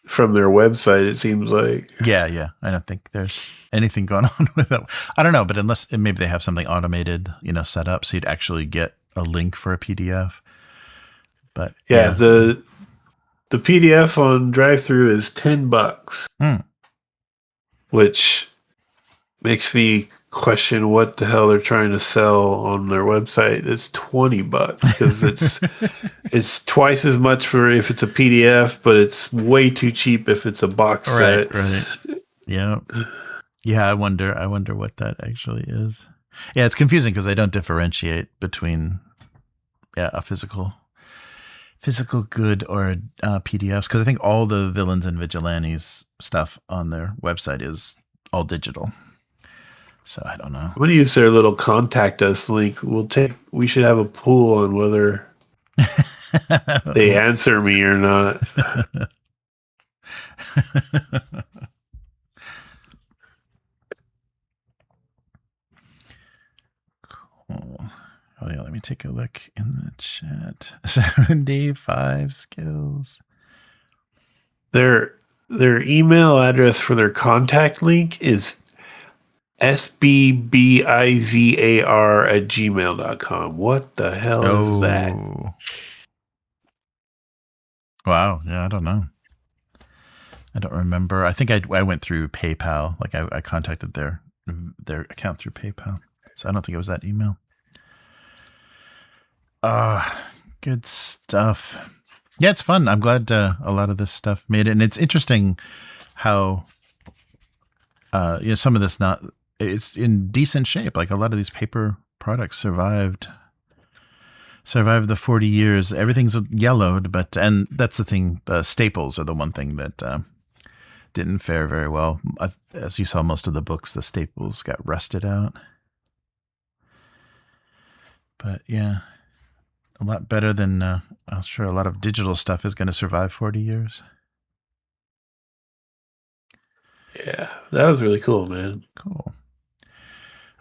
from their website, it seems like. Yeah. I don't think there's anything going on with it. I don't know, but unless maybe they have something automated, set up so you'd actually get a link for a PDF. But the PDF on Drive-thru is $10, which makes me question what the hell they're trying to sell on their website. It's $20 because it's twice as much for if it's a PDF, but it's way too cheap if it's a box set. Right. Yeah. Yeah, I wonder what that actually is. Yeah, it's confusing because they don't differentiate between a physical good or PDFs, because I think all the Villains and Vigilantes stuff on their website is all digital. So I don't know. I'm gonna use their little contact us link. We should have a pool on whether they answer me or not. Cool. Oh yeah, let me take a look in the chat. 75 skills. Their email address for their contact link is sbbizar@gmail.com. What the hell is that? Wow. Yeah, I don't know. I don't remember. I think I went through PayPal. Like I contacted their account through PayPal. So I don't think it was that email. Good stuff. Yeah, it's fun. I'm glad a lot of this stuff made it. And it's interesting how some of this it's in decent shape. Like a lot of these paper products survived the 40 years. Everything's yellowed, and that's the thing. The staples are the one thing that didn't fare very well. As you saw, most of the books, the staples got rusted out. But yeah, a lot better than I'm sure a lot of digital stuff is going to survive 40 years. Yeah, that was really cool, man. Cool.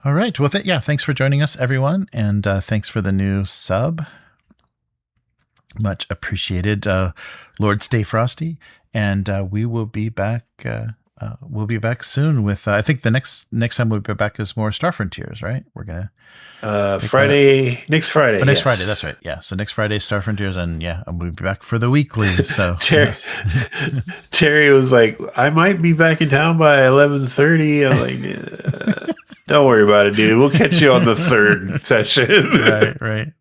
All right. Well, thanks for joining us, everyone. And thanks for the new sub. Much appreciated. Lord Stay Frosty. And we will be back. We'll be back soon with, I think the next time we'll be back is more Star Frontiers, right? We're going to. Next Friday. Next Friday. That's right. Yeah. So next Friday, Star Frontiers. And we'll be back for the weekly. So Terry was like, I might be back in town by 11:30. I'm like, don't worry about it, dude. We'll catch you on the third session. Right.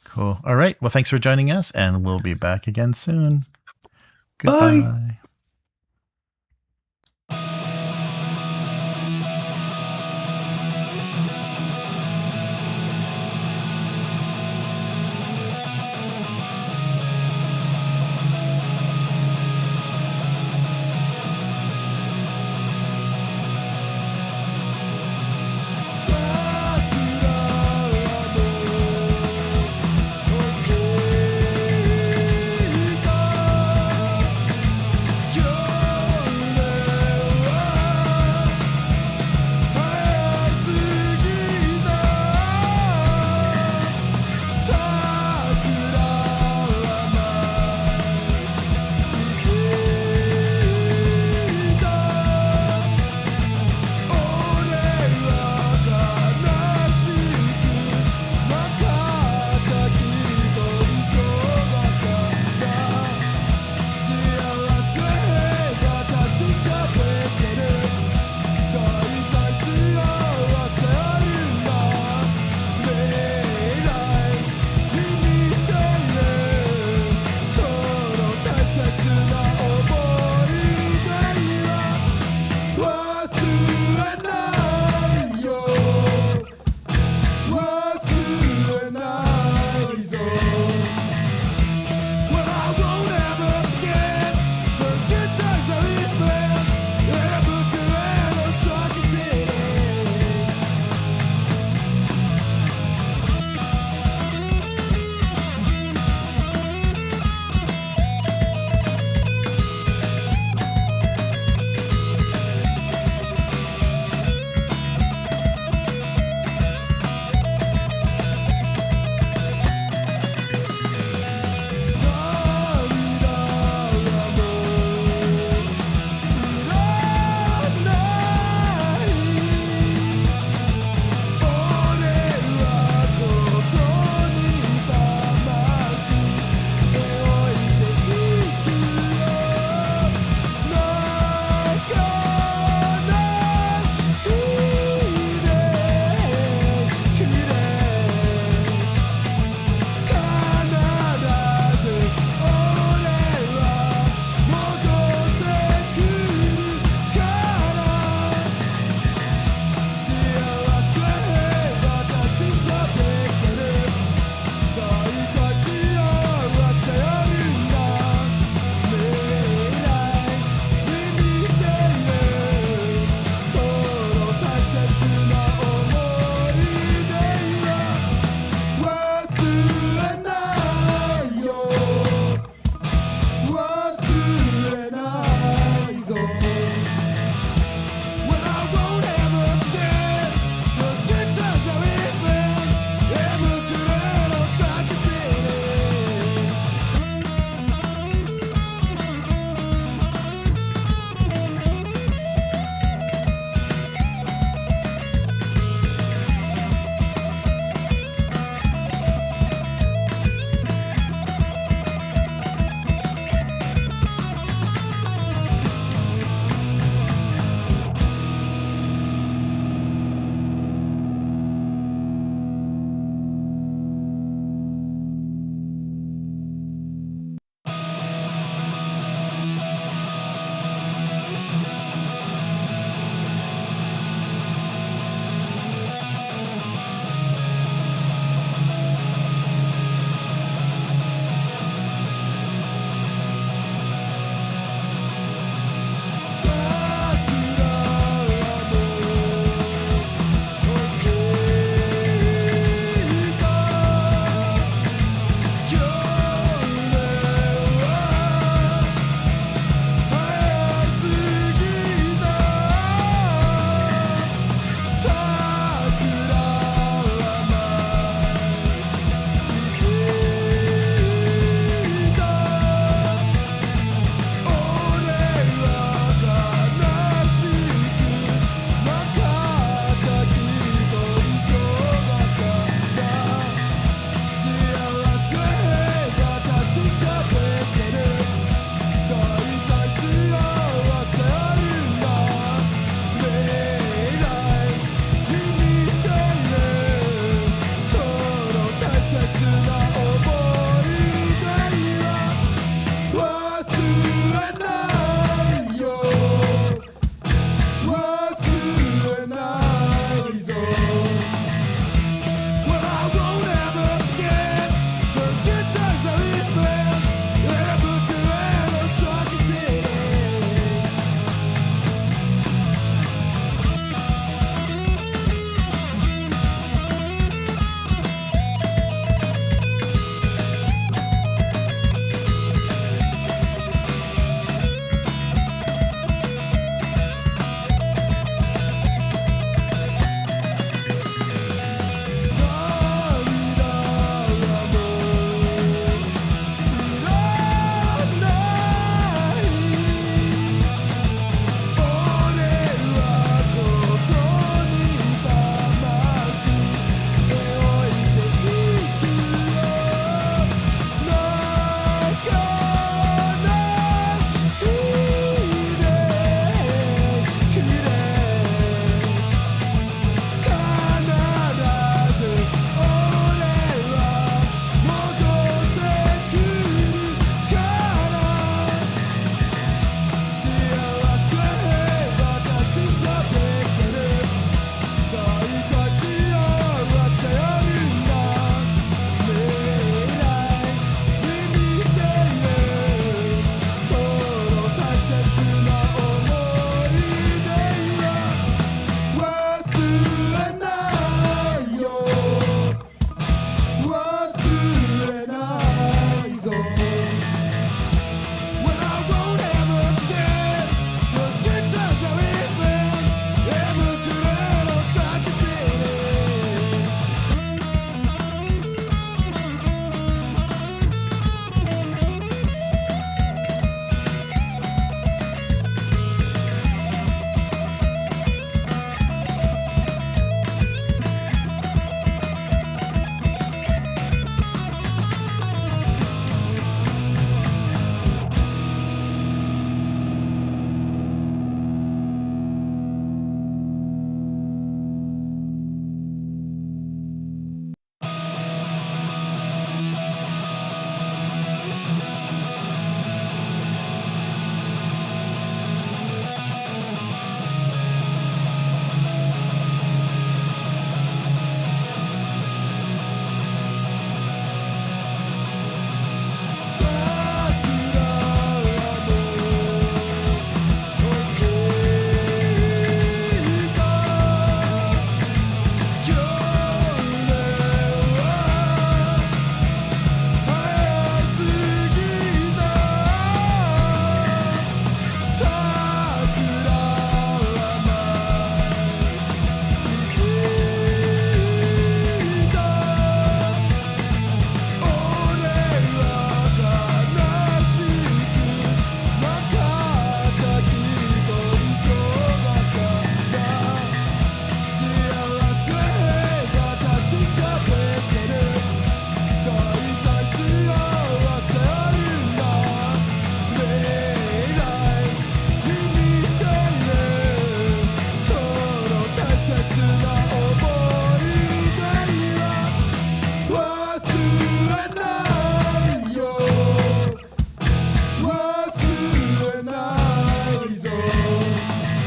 Cool. All right. Well, thanks for joining us, and we'll be back again soon. Goodbye. Bye.